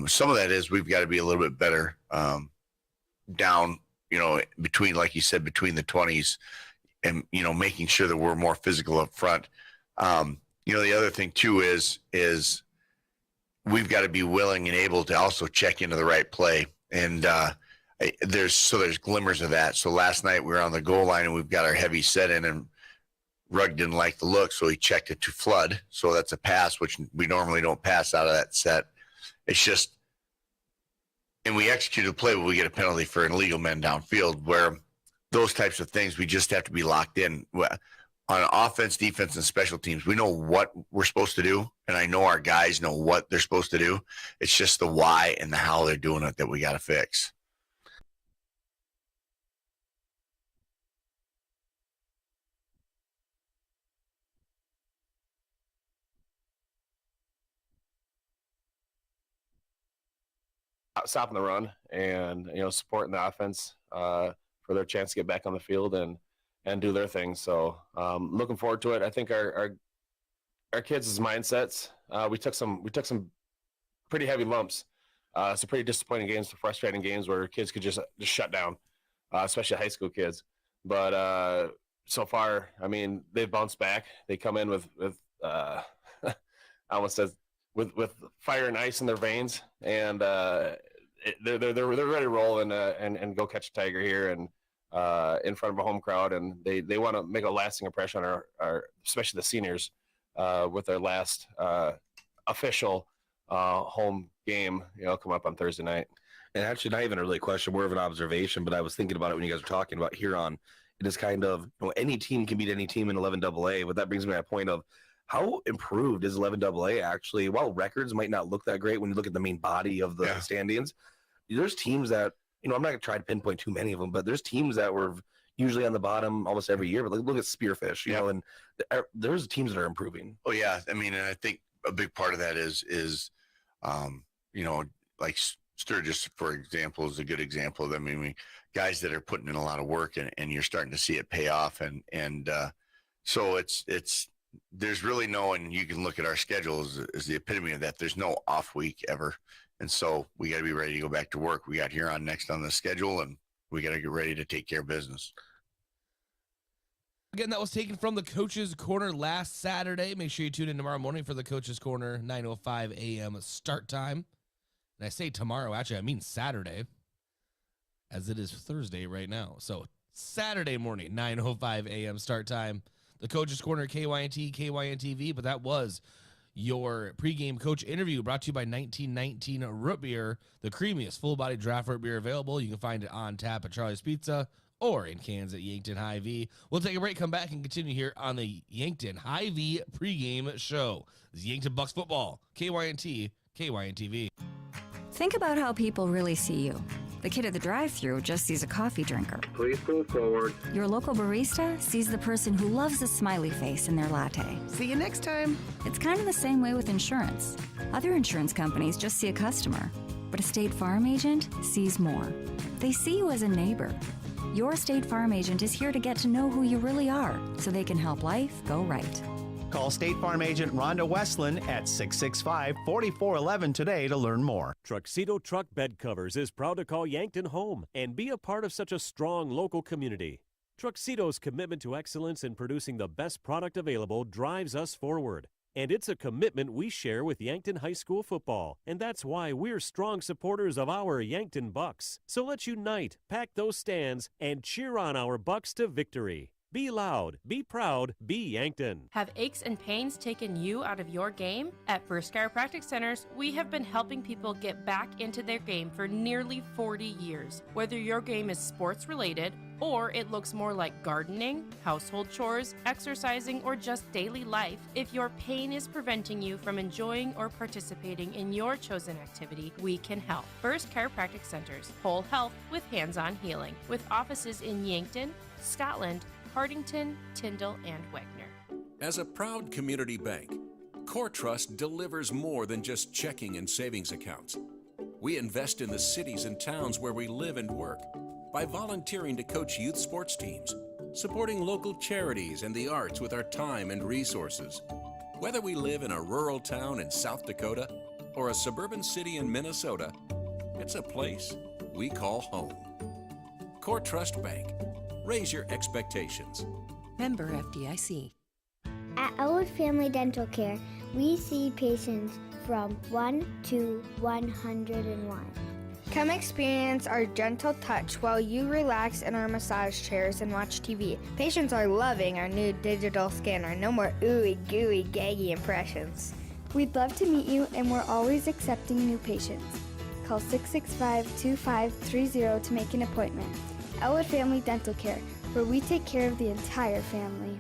some of that is we've got to be a little bit better down, between, like you said, between the 20s, and making sure that we're more physical up front. The other thing too is we've got to be willing and able to also check into the right play. And there's glimmers of that. So last night we were on the goal line and we've got our heavy set in, and Rugg didn't like the look, so he checked it to Flood. So that's a pass, which we normally don't pass out of that set. It's just, and we executed the play, but we get a penalty for an illegal men downfield, where those types of things, we just have to be locked in. On offense, defense, and special teams, we know what we're supposed to do, and I know our guys know what they're supposed to do. It's just the why and the how they're doing it that we got to fix. Stopping the run and supporting the offense for their chance to get back on the field and do their thing. So looking forward to it. I think our kids' mindsets. We took some pretty heavy lumps. Some pretty disappointing games, frustrating games where kids could just shut down, especially high school kids. But so far, they've bounced back. They come in with I almost says with fire and ice in their veins, and they're ready to roll and go catch a tiger here and in front of a home crowd, and they want to make a lasting impression on our especially the seniors with their last official home game come up on Thursday night. And actually, not even a really question, more of an observation, but I was thinking about it when you guys were talking about Huron. It is kind of, any team can beat any team in 11AA, but that brings me to that point of how improved is 11AA actually? While records might not look that great when you look at the main body of the standings, there's teams that, I'm not going to try to pinpoint too many of them, but there's teams that were usually on the bottom almost every year. But look at Spearfish, and there's teams that are improving. Oh, yeah. And I think a big part of that is like Sturgis, for example, is a good example of them. Guys that are putting in a lot of work, and you're starting to see it pay off. And so it's there's really no, and you can look at our schedule as the epitome of that. There's no off week ever. And so we got to be ready to go back to work. We got Huron next on the schedule, and we got to get ready to take care of business. Again, that was taken from the Coach's Corner last Saturday. Make sure you tune in tomorrow morning for the Coach's Corner, 9:05 a.m. start time. And I say tomorrow, actually, I mean Saturday, as it is Thursday right now. So Saturday morning, 9:05 a.m. start time. The Coach's Corner, KYNT, KYNTV, but that was your pregame coach interview brought to you by 1919 Root Beer, the creamiest full-body draft root beer available. You can find it on tap at Charlie's Pizza or in cans at Yankton Hy-V. We'll take a break, come back, and continue here on the Yankton Hy-V pregame show. This is Yankton Bucks football, KYNT, KYNTV. Think about how people really see you. The kid at the drive-thru just sees a coffee drinker. Please go forward. Your local barista sees the person who loves a smiley face in their latte. See you next time. It's kind of the same way with insurance. Other insurance companies just see a customer, but a State Farm agent sees more. They see you as a neighbor. Your State Farm agent is here to get to know who you really are, so they can help life go right. Call State Farm agent Rhonda Westland at 665-4411 today to learn more. Truxedo Truck Bed Covers is proud to call Yankton home and be a part of such a strong local community. Truxedo's commitment to excellence in producing the best product available drives us forward. And it's a commitment we share with Yankton High School football. And that's why we're strong supporters of our Yankton Bucks. So let's unite, pack those stands, and cheer on our Bucks to victory. Be loud, be proud, be Yankton. Have aches and pains taken you out of your game? At First Chiropractic Centers, we have been helping people get back into their game for nearly 40 years. Whether your game is sports related, or it looks more like gardening, household chores, exercising, or just daily life, if your pain is preventing you from enjoying or participating in your chosen activity, we can help. First Chiropractic Centers, whole health with hands-on healing, with offices in Yankton, Scotland, Hardington, Tyndall, and Wagner. As a proud community bank, Core Trust delivers more than just checking and savings accounts. We invest in the cities and towns where we live and work by volunteering to coach youth sports teams, supporting local charities and the arts with our time and resources. Whether we live in a rural town in South Dakota or a suburban city in Minnesota, it's a place we call home. Core Trust Bank. Raise your expectations. Member FDIC. At Elwood Family Dental Care, we see patients from 1 to 101. Come experience our gentle touch while you relax in our massage chairs and watch TV. Patients are loving our new digital scanner. No more ooey gooey gaggy impressions. We'd love to meet you, and we're always accepting new patients. Call 665-2530 to make an appointment. Elwood Family Dental Care, where we take care of the entire family.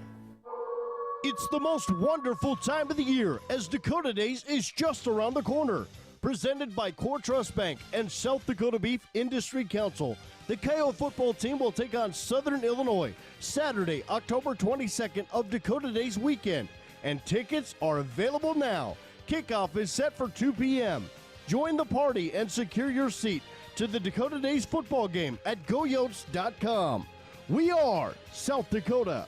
It's the most wonderful time of the year, as Dakota Days is just around the corner. Presented by Core Trust Bank and South Dakota Beef Industry Council, the Coyote football team will take on Southern Illinois Saturday, October 22nd of Dakota Days weekend, and tickets are available now. Kickoff is set for 2 p.m. Join the party and secure your seat to the Dakota Days football game at goyotes.com. We are South Dakota.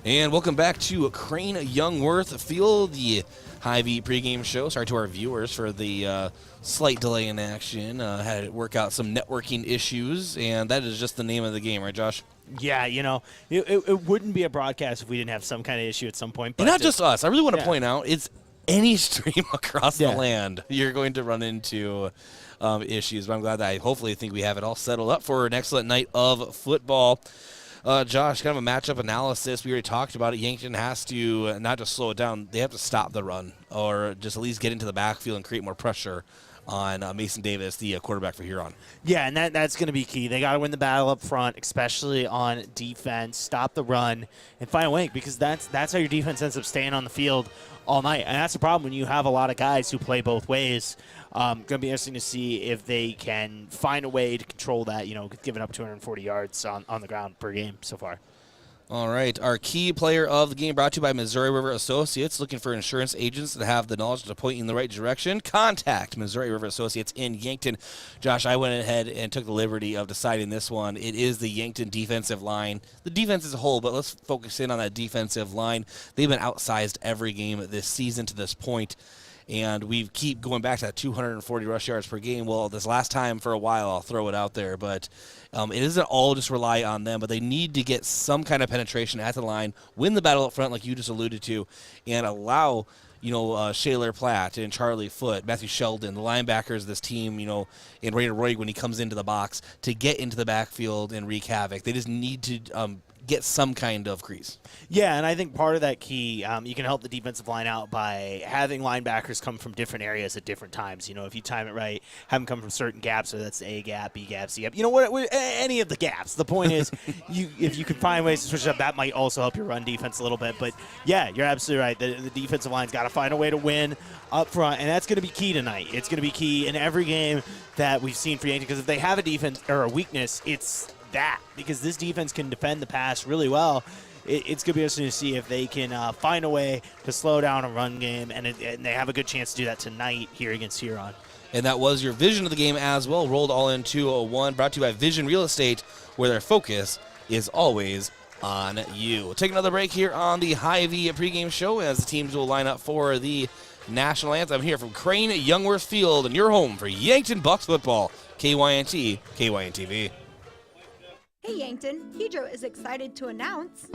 And welcome back to Crane Youngworth-Field, the Hy-Vee pregame show. Sorry to our viewers for the slight delay in action. Had to work out some networking issues, and that is just the name of the game, right, Josh? Yeah, you know, it wouldn't be a broadcast if we didn't have some kind of issue at some point. But and not just us. I really want to point out, it's any stream across the land. You're going to run into issues, but I'm glad that I hopefully think we have it all settled up for an excellent night of football. Josh, kind of a matchup analysis. We already talked about it. Yankton has to not just slow it down, they have to stop the run or just at least get into the backfield and create more pressure on Mason Davis, the quarterback for Huron. Yeah, and that's going to be key. They got to win the battle up front, especially on defense, stop the run, and find a way, because that's how your defense ends up staying on the field all night. And that's the problem when you have a lot of guys who play both ways. Going to be interesting to see if they can find a way to control that, you know, giving up 240 yards on the ground per game so far. All right, our key player of the game brought to you by Missouri River Associates. Looking for insurance agents that have the knowledge to point you in the right direction? Contact Missouri River Associates in Yankton. Josh, I went ahead and took the liberty of deciding this one. It is the Yankton defensive line. The defense as a whole, but let's focus in on that defensive line. They've been outsized every game this season to this point. And we keep going back to that 240 rush yards per game. Well, this last time for a while, I'll throw it out there. But it isn't all just rely on them. But they need to get some kind of penetration at the line, win the battle up front like you just alluded to, and allow, Shaler Platt and Charlie Foote, Matthew Sheldon, the linebackers of this team, and Raider Roy when he comes into the box, to get into the backfield and wreak havoc. They just need to get some kind of crease. Yeah, and I think part of that key, you can help the defensive line out by having linebackers come from different areas at different times. You know, if you time it right, have them come from certain gaps, so that's A gap, B gap, C gap. You know, what any of the gaps. The point is, if you can find ways to switch it up, that might also help your run defense a little bit. But, yeah, you're absolutely right. The defensive line's got to find a way to win up front, and that's going to be key tonight. It's going to be key in every game that we've seen for Yankton, because if they have a defense or a weakness, it's that, because this defense can defend the pass really well. It's going to be interesting to see if they can find a way to slow down a run game, and they have a good chance to do that tonight here against Huron. And that was your vision of the game as well. Rolled all in 201, brought to you by Vision Real Estate, where their focus is always on you. We'll take another break here on the Hy-Vee pregame show as the teams will line up for the national anthem here from Crane Youngworth-Field, and your home for Yankton Bucks football. KYNT, KYNTV. Hey Yankton, Hydro is excited to announce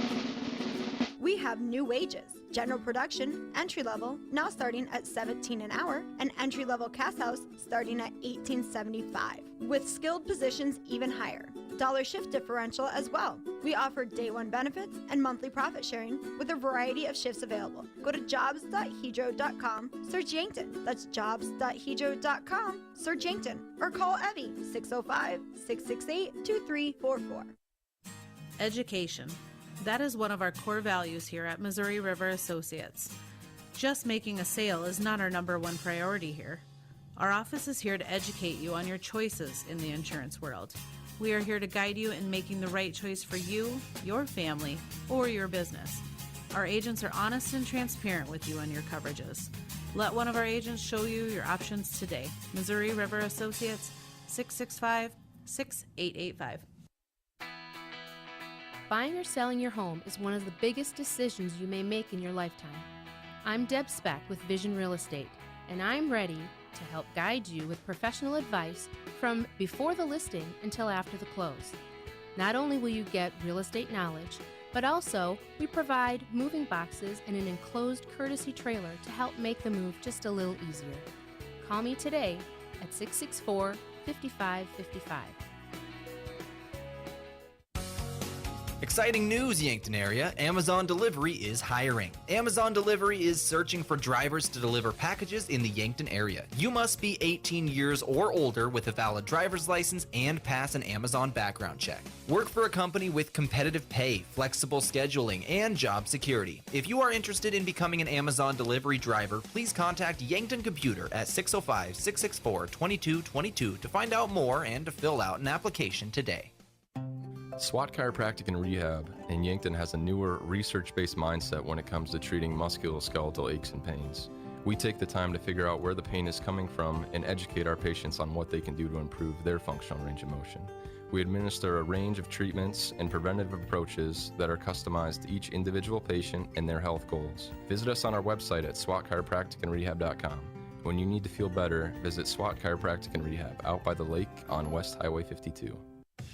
we have new wages. General production, entry level, now starting at $17 an hour, and entry level cast house starting at $18.75, with skilled positions even higher. Dollar shift differential as well. We offer day one benefits and monthly profit sharing with a variety of shifts available. Go to jobs.hydro.com, search Yankton. That's jobs.hydro.com, search Yankton, or call Evie 605-668-2344. Education. That is one of our core values here at Missouri River Associates. Just making a sale is not our number one priority here. Our office is here to educate you on your choices in the insurance world. We are here to guide you in making the right choice for you, your family, or your business. Our agents are honest and transparent with you on your coverages. Let one of our agents show you your options today. Missouri River Associates, 665-6885. Buying or selling your home is one of the biggest decisions you may make in your lifetime. I'm Deb Speck with Vision Real Estate, and I'm ready to help guide you with professional advice from before the listing until after the close. Not only will you get real estate knowledge, but also we provide moving boxes and an enclosed courtesy trailer to help make the move just a little easier. Call me today at 664-5555. Exciting news, Yankton area. Amazon Delivery is hiring. Amazon Delivery is searching for drivers to deliver packages in the Yankton area. You must be 18 years or older with a valid driver's license and pass an Amazon background check. Work for a company with competitive pay, flexible scheduling, and job security. If you are interested in becoming an Amazon Delivery driver, please contact Yankton Computer at 605-664-2222 to find out more and to fill out an application today. SWAT Chiropractic and Rehab in Yankton has a newer, research-based mindset when it comes to treating musculoskeletal aches and pains. We take the time to figure out where the pain is coming from and educate our patients on what they can do to improve their functional range of motion. We administer a range of treatments and preventative approaches that are customized to each individual patient and their health goals. Visit us on our website at swatchiropracticandrehab.com. When you need to feel better, visit SWAT Chiropractic and Rehab out by the lake on West Highway 52.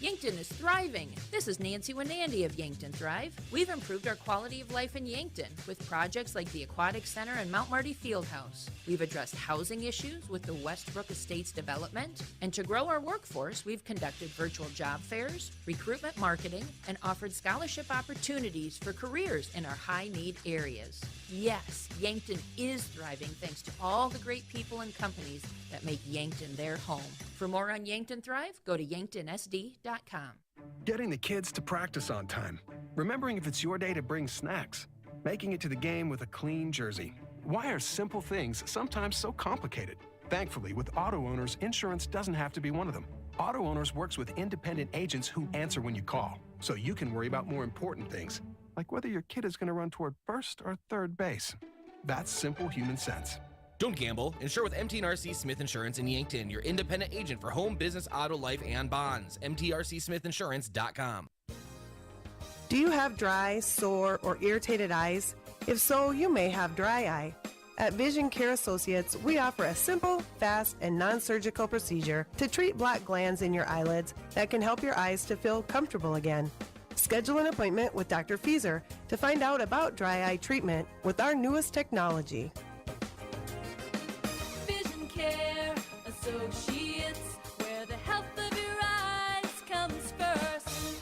Yankton is thriving. This is Nancy Winandy of Yankton Thrive. We've improved our quality of life in Yankton with projects like the Aquatic Center and Mount Marty Fieldhouse. We've addressed housing issues with the Westbrook Estates development. And to grow our workforce, we've conducted virtual job fairs, recruitment marketing, and offered scholarship opportunities for careers in our high-need areas. Yes, Yankton is thriving thanks to all the great people and companies that make Yankton their home. For more on Yankton Thrive, go to yanktonsd.com. Getting the kids to practice on time. Remembering if it's your day to bring snacks. Making it to the game with a clean jersey. Why are simple things sometimes so complicated? Thankfully, with auto owners, insurance doesn't have to be one of them. Auto Owners works with independent agents who answer when you call, so you can worry about more important things, like whether your kid is going to run toward first or third base. That's simple human sense. Don't gamble. Insure with MT&RC Smith Insurance in Yankton, your independent agent for home, business, auto, life, and bonds. MTRCSmithInsurance.com. Do you have dry, sore, or irritated eyes? If so, you may have dry eye. At Vision Care Associates, we offer a simple, fast, and non-surgical procedure to treat black glands in your eyelids that can help your eyes to feel comfortable again. Schedule an appointment with Dr. Fieser to find out about dry eye treatment with our newest technology. Vision Care Associates, where the health of your eyes comes first.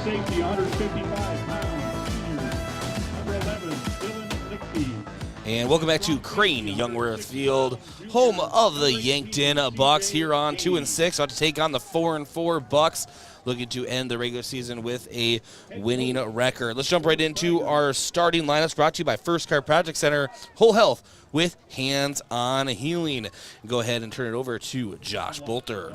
safety, 155 pounds, senior, number 11, Dylan Lichty. And welcome back to Crane, Youngworth-Field, home of the Yankton Bucks. Huron 2-6, about to take on the 4-4 Bucks, looking to end the regular season with a winning record. Let's jump right into our starting lineups, brought to you by First Chiropractic Center, Whole Health with Hands-On Healing. Go ahead and turn it over to Josh Bolter.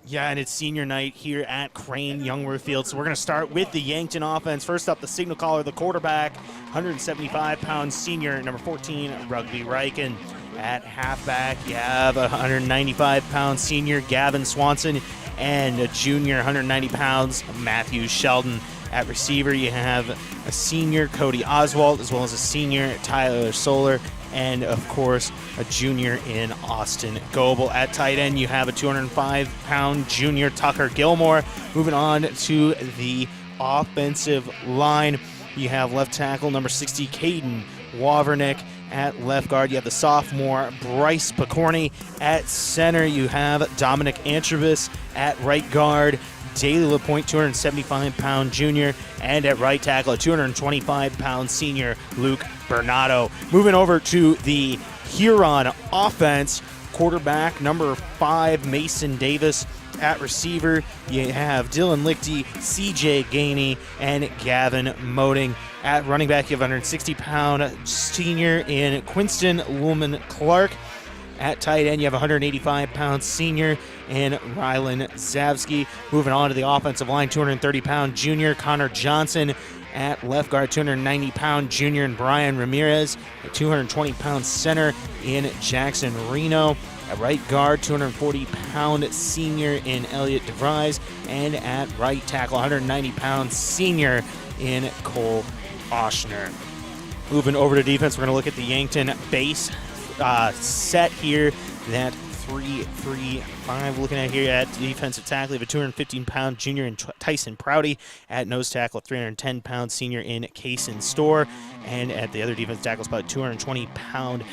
Yeah, and it's senior night here at Crane Youngworth-Field. So we're going to start with the Yankton offense. First up, the signal caller, the quarterback, 175-pound senior, number 14, Rugby Riken. At halfback, you have a 195-pound senior, Gavin Swanson, and a junior, 190 pounds, Matthew Sheldon. At receiver, you have a senior, Cody Oswald, as well as a senior, Tyler Solar, and, of course, a junior in Austin Goebel. At tight end, you have a 205-pound junior, Tucker Gilmore. Moving on to the offensive line, you have left tackle number 60, Caden Wavernick. At left guard, you have the sophomore, Bryce Picorni. At center, you have Dominic Antrobus. At right guard, Daly LaPointe, 275-pound junior. And at right tackle, a 225-pound senior, Luke Bernardo. Moving over to the Huron offense, quarterback number 5, Mason Davis. At receiver, you have Dylan Lichty, CJ Gainey, and Gavin Moding. At running back, you have 160-pound senior in Quinston Woolman Clark. At tight end, you have 185-pound senior in Rylan Zavsky. Moving on to the offensive line, 230-pound junior Connor Johnson. At left guard, 290-pound junior in Brian Ramirez. A 220-pound center in Jackson Reno. At right guard, 240-pound senior in Elliot DeVries. And at right tackle, 190-pound senior in Cole Oshner. Moving over to defense, we're going to look at the Yankton base set here. That 3-3-5. Looking at here at defensive tackle, we have a 215-pound junior in Tyson Prouty. At nose tackle, a 310-pound senior in Kaysen Storr. And at the other defensive tackle spot, 220-pound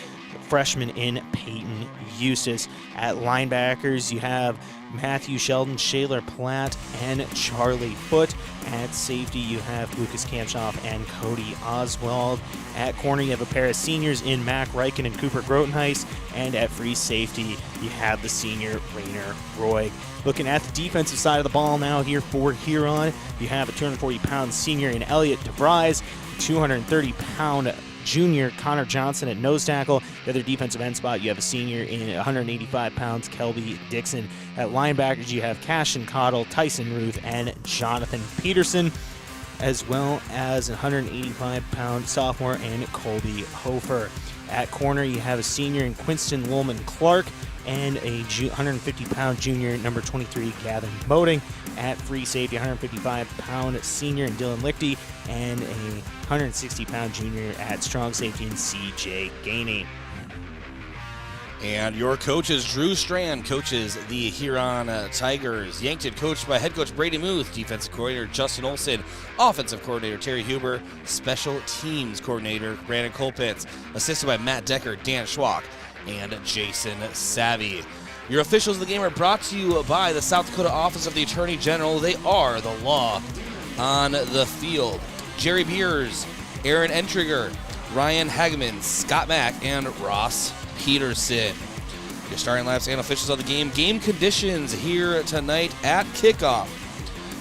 freshman in Peyton Eustace. At linebackers, you have Matthew Sheldon, Shaler Platt, and Charlie Foote. At safety, you have Lucas Kamshoff and Cody Oswald. At corner, you have a pair of seniors in Mac Riken and Cooper Grotenheis. And at free safety, you have the senior Rainer Roy. Looking at the defensive side of the ball now here for Huron, you have a 240-pound senior in Elliot DeVries, 230-pound junior Connor Johnson at nose tackle. The other defensive end spot, you have a senior in 185 pounds, Kelby Dixon. At linebackers, you have Cashin Cottle, Tyson Ruth, and Jonathan Peterson, as well as a 185-pound sophomore and Colby Hofer. At corner, you have a senior in Quinston Woolman Clark and a 150-pound junior, number 23, Gavin Moding. At free safety, 155-pound senior in Dylan Lichty and a 160-pound junior at strong safety in C.J. Gainey. And your coaches, Drew Strand coaches the Huron Tigers. Yankton coached by head coach Brady Muth, defensive coordinator Justin Olson, offensive coordinator Terry Huber, special teams coordinator Brandon Colpitz, assisted by Matt Decker, Dan Schwach, and Jason Savvy. Your officials of the game are brought to you by the South Dakota Office of the Attorney General. They are the law on the field. Jerry Beers, Aaron Entriger, Ryan Hageman, Scott Mack, and Ross Peterson. Your starting lineups and officials of the game. Game conditions here tonight at kickoff.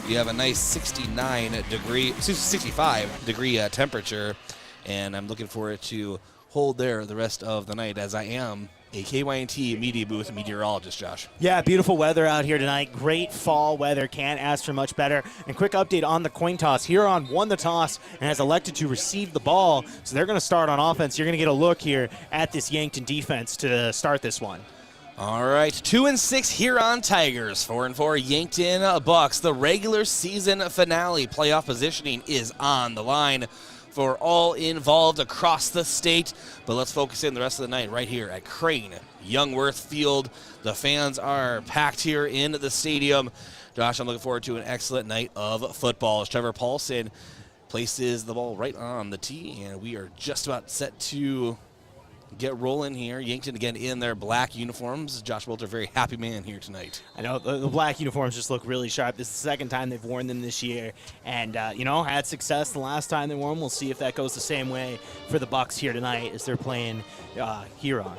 You have a nice 65 degree temperature, and I'm looking for it to hold there the rest of the night, as I am a KYNT media booth meteorologist, Josh. Yeah, beautiful weather out here tonight. Great fall weather. Can't ask for much better. And quick update on the coin toss. Huron won the toss and has elected to receive the ball, so they're going to start on offense. You're going to get a look here at this Yankton defense to start this one. All right, 2-6 Huron Tigers, 4-4 Yankton Bucks. The regular season finale playoff positioning is on the line for all involved across the state. But let's focus in the rest of the night right here at Crane Youngworth-Field. The fans are packed here in the stadium. Josh, I'm looking forward to an excellent night of football as Trevor Paulson places the ball right on the tee, and we are just about set to get rolling here. Yankton again in their black uniforms. Josh Bolter, very happy man here tonight. I know the black uniforms just look really sharp. This is the second time they've worn them this year, and had success the last time they wore them. We'll see if that goes the same way for the Bucks here tonight as they're playing Huron.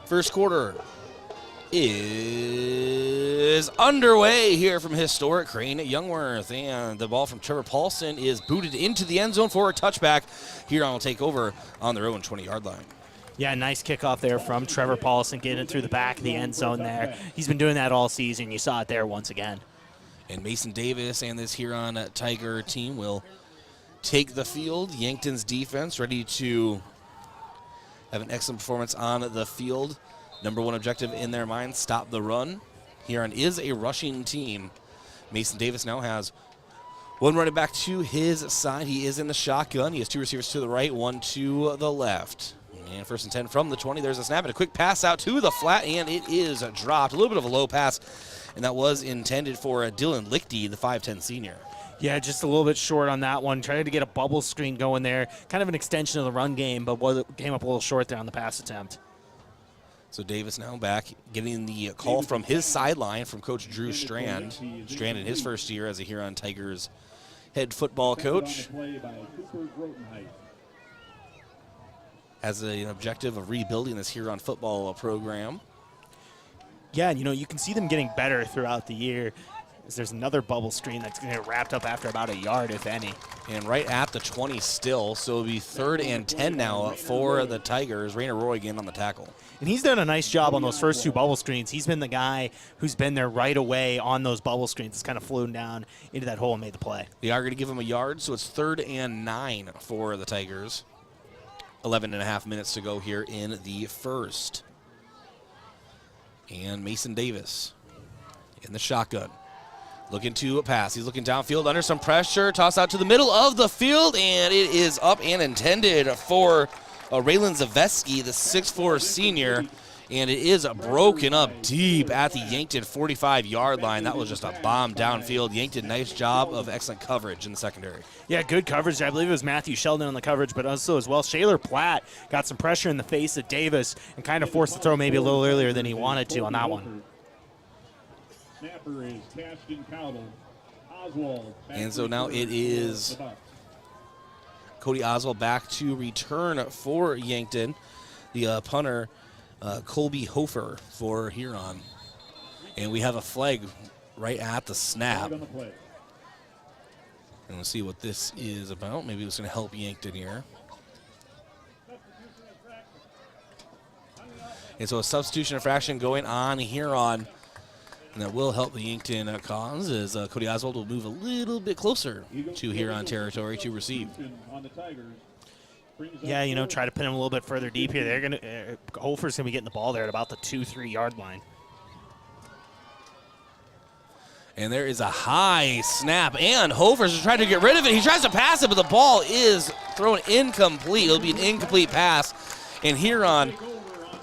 First quarter is underway here from historic Crane at Youngworth, and the ball from Trevor Paulson is booted into the end zone for a touchback. Huron will take over on their own 20-yard line. Yeah, nice kickoff there from Trevor Paulson, getting it through the back of the end zone there. He's been doing that all season. You saw it there once again. And Mason Davis and this Huron Tiger team will take the field. Yankton's defense ready to have an excellent performance on the field. Number one objective in their mind, stop the run. Huron is a rushing team. Mason Davis now has one running back to his side. He is in the shotgun. He has two receivers to the right, one to the left. And 1st and 10 from the 20. There's a snap and a quick pass out to the flat, and it is dropped. A little bit of a low pass, and that was intended for Dylan Lichty, the 5'10 senior. Yeah, just a little bit short on that one. Tried to get a bubble screen going there. Kind of an extension of the run game, but came up a little short there on the pass attempt. So Davis now back, getting the call from his sideline from Coach Drew Strand. Strand in his first year as a Huron Tigers head football coach. Has an objective of rebuilding this Huron football program. Yeah, and you can see them getting better throughout the year. There's another bubble screen that's going to get wrapped up after about a yard, if any. And right at the 20 still, so it'll be 3rd and 10 now for the Tigers. Rainer Roy again on the tackle. And he's done a nice job on those first two bubble screens. He's been the guy who's been there right away on those bubble screens. It's kind of flown down into that hole and made the play. They are going to give him a yard, so it's 3rd and 9 for the Tigers. 11 and a half minutes to go here in the first. And Mason Davis in the shotgun. Looking to pass. He's looking downfield under some pressure. Toss out to the middle of the field, and it is up and intended for Raylan Zaveski, the 6'4 senior. And it is broken up deep at the Yankton 45-yard line. That was just a bomb downfield. Yankton, nice job of excellent coverage in the secondary. Yeah, good coverage. I believe it was Matthew Sheldon on the coverage, but also as well, Shaler Platt got some pressure in the face of Davis and kind of forced the throw maybe a little earlier than he wanted to on that one. Snapper is Cashton Cowdle. Oswald. And so now it is Cody Oswald back to return for Yankton. The punter, Colby Hofer for Huron. And we have a flag right at the snap. And we'll see what this is about. Maybe it's going to help Yankton here. And so a substitution infraction going on Huron. And that will help the Yankton cause as Cody Oswald will move a little bit closer to Huron territory to receive. Yeah, try to pin him a little bit further deep here. They're gonna Hofer's gonna be getting the ball there at about the 2-3 yard line. And there is a high snap, and Hofer's trying to get rid of it. He tries to pass it, but the ball is thrown incomplete. It'll be an incomplete pass, and Huron,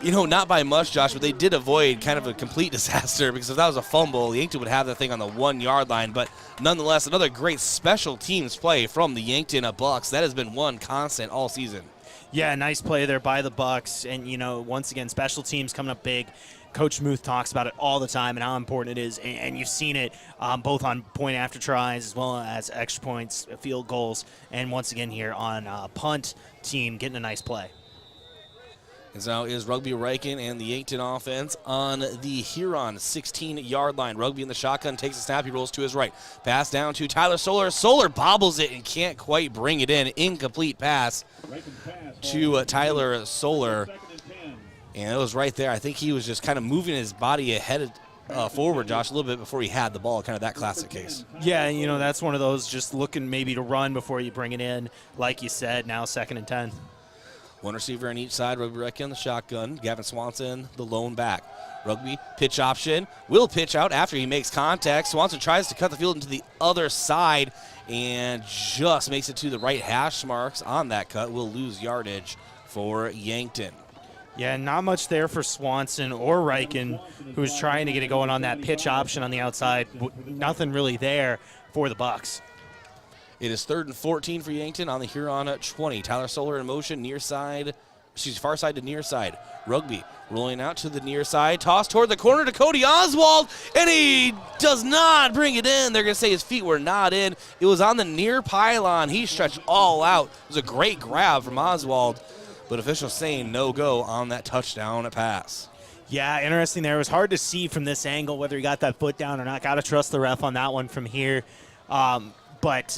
not by much, Josh, but they did avoid kind of a complete disaster because if that was a fumble, Yankton would have that thing on the 1 yard line. But nonetheless, another great special teams play from the Yankton Bucks. That has been one constant all season. Yeah, nice play there by the Bucks. And, once again, special teams coming up big. Coach Muth talks about it all the time and how important it is. And you've seen it both on point after tries as well as extra points, field goals. And once again here on punt team getting a nice play. And now is Rugby Riken and the Yankton offense on the Huron 16-yard line. Rugby in the shotgun takes a snap. He rolls to his right. Pass down to Tyler Solar. Solar bobbles it and can't quite bring it in. Incomplete pass to Tyler Solar. And it was right there. I think he was just kind of moving his body ahead forward, Josh, a little bit before he had the ball. Kind of that classic case. Yeah, that's one of those just looking maybe to run before you bring it in. Like you said, now 2nd and 10. One receiver on each side. Rugby Riken on the shotgun. Gavin Swanson, the lone back. Rugby pitch option. Will pitch out after he makes contact. Swanson tries to cut the field into the other side and just makes it to the right hash marks on that cut. Will lose yardage for Yankton. Yeah, not much there for Swanson or Riken, who's trying to get it going on that pitch option on the outside. Nothing really there for the Bucks. It is 3rd and 14 for Yankton on the Huron 20. Tyler Solar in motion, near side far side to near side. Rugby rolling out to the near side. Toss toward the corner to Cody Oswald, and he does not bring it in. They're going to say his feet were not in. It was on the near pylon. He stretched all out. It was a great grab from Oswald, but officials saying no go on that touchdown pass. Yeah, interesting there. It was hard to see from this angle whether he got that foot down or not. Got to trust the ref on that one from here. But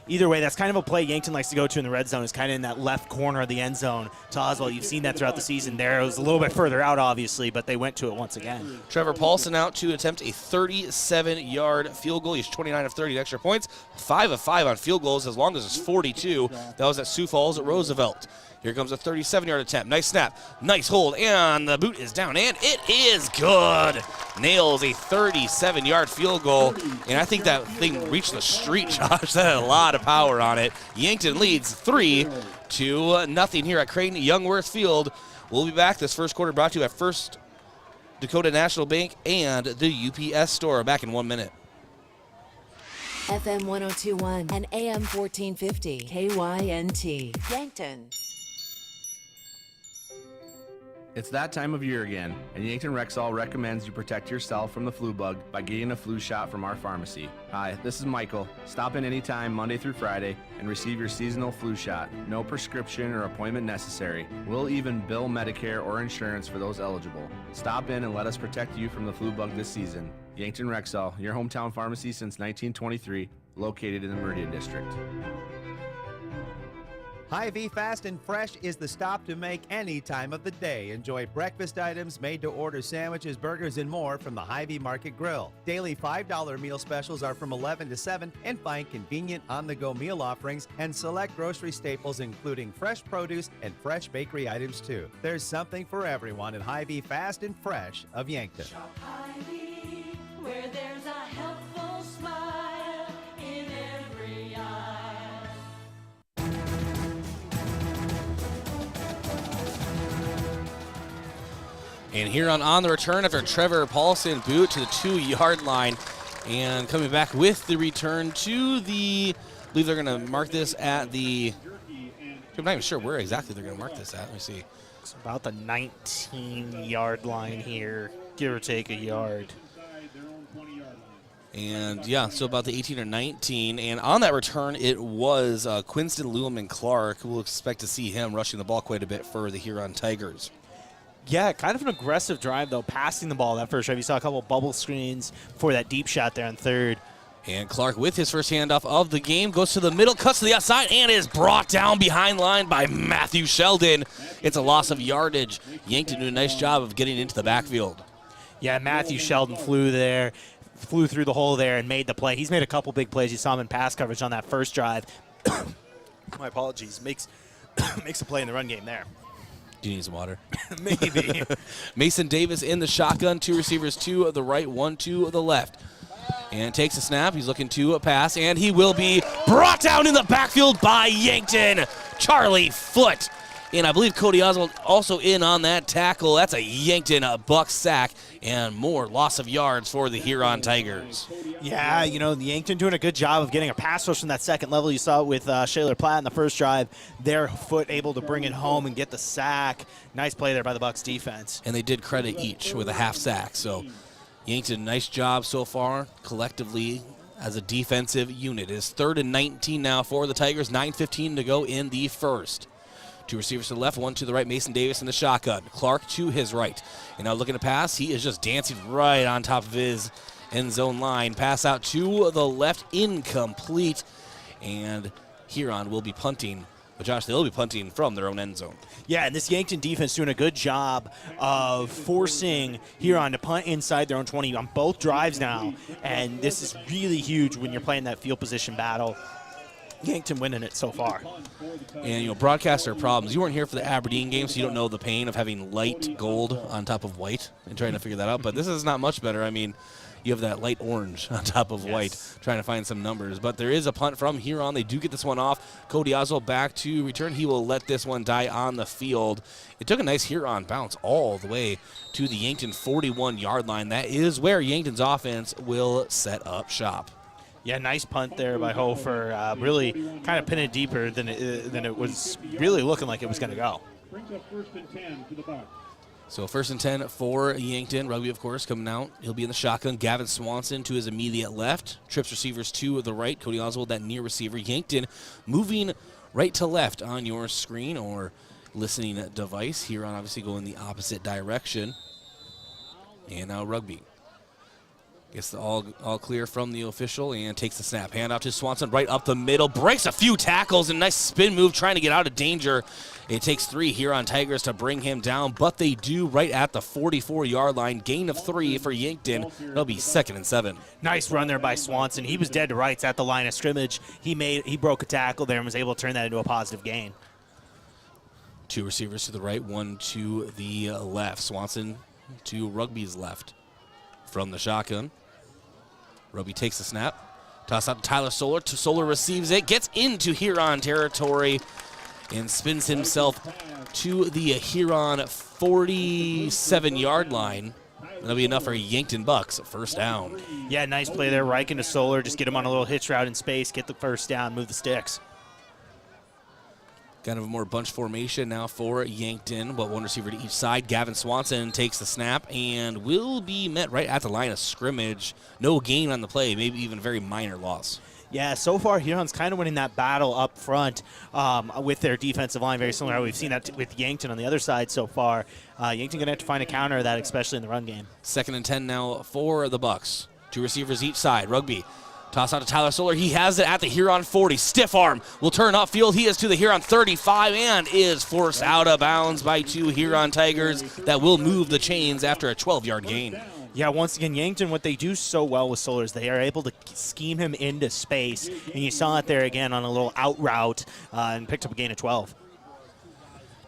either way, that's kind of a play Yankton likes to go to in the red zone. Is kind of in that left corner of the end zone to Oswald. You've seen that throughout the season there. It was a little bit further out, obviously, but they went to it once again. Trevor Paulson out to attempt a 37-yard field goal. He's 29 of 30 extra points, 5 of 5 on field goals as long as it's 42. That was at Sioux Falls at Roosevelt. Here comes a 37-yard attempt. Nice snap, nice hold, and the boot is down, and it is good. Nails a 37-yard field goal, and I think that thing reached the street, Josh. That had a lot of power on it. Yankton leads 3-0 here at Creighton Youngworth-Field. We'll be back. This first quarter brought to you at First Dakota National Bank and the UPS store. Back in 1 minute. FM 102.1 and AM 1450 KYNT Yankton. It's that time of year again, and Yankton Rexall recommends you protect yourself from the flu bug by getting a flu shot from our pharmacy. Hi, this is Michael. Stop in anytime Monday through Friday and receive your seasonal flu shot. No prescription or appointment necessary. We'll even bill Medicare or insurance for those eligible. Stop in and let us protect you from the flu bug this season. Yankton Rexall, your hometown pharmacy since 1923, located in the Meridian District. Hy-Vee Fast and Fresh is the stop to make any time of the day. Enjoy breakfast items, made-to-order sandwiches, burgers, and more from the Hy-Vee Market Grill. Daily $5 meal specials are from 11 to 7, and find convenient on-the-go meal offerings and select grocery staples, including fresh produce and fresh bakery items, too. There's something for everyone at Hy-Vee Fast and Fresh of Yankton. Shop Hy-Vee, where there's a helpful smile in every eye. And Huron on the return after Trevor Paulson boot to the 2-yard line. And coming back with the return to the, I believe they're going to mark this at the, I'm not even sure where exactly they're going to mark this at. Let me see. It's about the 19-yard line here, give or take a yard. And yeah, so about the 18 or 19. And on that return, it was Quinston Lewman Clark. We'll expect to see him rushing the ball quite a bit for the Huron Tigers. Yeah, kind of an aggressive drive, though, passing the ball that first drive. You saw a couple bubble screens for that deep shot there on third. And Clark with his first handoff of the game goes to the middle, cuts to the outside, and is brought down behind line by Matthew Sheldon. It's a loss of yardage. Yankton did a nice job of getting into the backfield. Yeah, Matthew Sheldon flew through the hole there and made the play. He's made a couple big plays. You saw him in pass coverage on that first drive. My apologies. Makes a play in the run game there. Do you need some water? Maybe. Mason Davis in the shotgun. 2 receivers, 2 of the right, 1 to the left. And takes a snap. He's looking to pass, and he will be brought down in the backfield by Yankton. Charlie Foote. And I believe Cody Oswald also in on that tackle. That's a Yankton buck sack and more loss of yards for the Huron Tigers. Yeah, the Yankton doing a good job of getting a pass rush from that second level. You saw it with Shaler Platt in the first drive. Their Foot able to bring it home and get the sack. Nice play there by the Bucks defense. And they did credit each with a half sack. So Yankton, nice job so far collectively as a defensive unit. It is 3rd and 19 now for the Tigers. 9:15 to go in the first. 2 receivers to the left, 1 to the right. Mason Davis in the shotgun. Clark to his right. And now looking to pass. He is just dancing right on top of his end zone line. Pass out to the left, incomplete. And Huron will be punting. But Josh, they'll be punting from their own end zone. Yeah, and this Yankton defense doing a good job of forcing Huron to punt inside their own 20 on both drives now. And this is really huge when you're playing that field position battle. Yankton winning it so far. And, broadcaster problems. You weren't here for the Aberdeen game, so you don't know the pain of having light gold on top of white and trying to figure that out. But this is not much better. I mean, you have that light orange on top of white, trying to find some numbers. But there is a punt from Huron. They do get this one off. Cody Oswald back to return. He will let this one die on the field. It took a nice Huron bounce all the way to the Yankton 41-yard line. That is where Yankton's offense will set up shop. Yeah, nice punt there by Hofer. Really kind of pinning it deeper than it was really looking like it was going to go. Brings up 1st and 10 to the box. So 1st and 10 for Yankton. Rugby, of course, coming out. He'll be in the shotgun. Gavin Swanson to his immediate left. Trips receivers to the right. Cody Oswald, that near receiver. Yankton moving right to left on your screen or listening device. Huron obviously going the opposite direction. And now Rugby. Gets the all clear from the official and takes the snap. Hand off to Swanson right up the middle. Breaks a few tackles and nice spin move trying to get out of danger. It takes 3 Huron Tigers to bring him down, but they do right at the 44-yard line. Gain of 3 for Yankton. That'll be 2nd and 7. Nice run there by Swanson. He was dead to rights at the line of scrimmage. He broke a tackle there and was able to turn that into a positive gain. 2 receivers to the right, 1 to the left. Swanson to Rugby's left. From the shotgun, Rugby takes the snap. Toss out to Tyler Solar. Solar receives it, gets into Huron territory, and spins himself to the Huron 47-yard line. That'll be enough for Yankton Bucks. 1st down. Yeah, nice play there. Right into Solar. Just get him on a little hitch route in space, get the 1st down, move the sticks. Kind of a more bunch formation now for Yankton, but 1 receiver to each side. Gavin Swanson takes the snap and will be met right at the line of scrimmage. No gain on the play, maybe even a very minor loss. Yeah, so far Huron's kind of winning that battle up front with their defensive line, very similar. We've seen that with Yankton on the other side so far. Yankton going to have to find a counter of that, especially in the run game. 2nd and 10 now for the Bucks. 2 receivers each side. Rugby. Toss out to Tyler Solar. He has it at the Huron 40. Stiff arm will turn upfield. He is to the Huron 35 and is forced out of bounds by 2 Huron Tigers that will move the chains after a 12-yard gain. Yeah, once again, Yankton, what they do so well with Solar is they are able to scheme him into space, and you saw it there again on a little out route and picked up a gain of 12.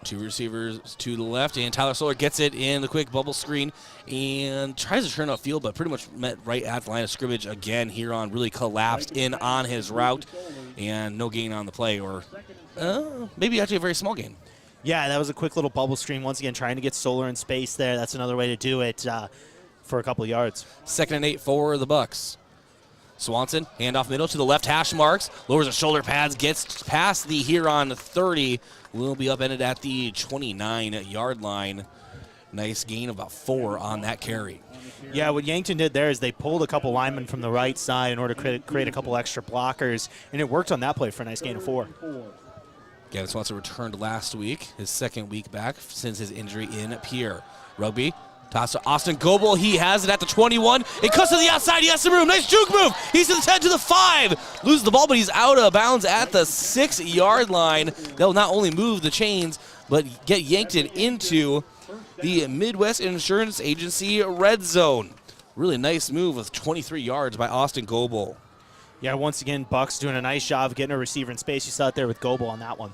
2 receivers to the left, and Tyler Solar gets it in the quick bubble screen and tries to turn upfield, but pretty much met right at the line of scrimmage again. Huron really collapsed in on his route, and no gain on the play, or maybe actually a very small gain. Yeah, that was a quick little bubble screen. Once again, trying to get Solar in space there. That's another way to do it for a couple of yards. 2nd and 8 for the Bucks. Swanson, handoff middle to the left hash marks, lowers the shoulder pads, gets past the Huron 30, will be upended at the 29-yard line. Nice gain of about 4 on that carry. Yeah, what Yankton did there is they pulled a couple linemen from the right side in order to create a couple extra blockers, and it worked on that play for a nice gain of 4. Gavin Swanson returned last week, his 2nd week back since his injury in Pierre. Rugby. Toss to Austin Goebel. He has it at the 21. It cuts to the outside. He has some room. Nice juke move. He's to the 10 to the 5. Loses the ball, but he's out of bounds at the 6-yard line. They'll not only move the chains, but get Yankton into the Midwest Insurance Agency red zone. Really nice move with 23 yards by Austin Goebel. Yeah, once again, Bucks doing a nice job of getting a receiver in space. You saw it there with Goebel on that one.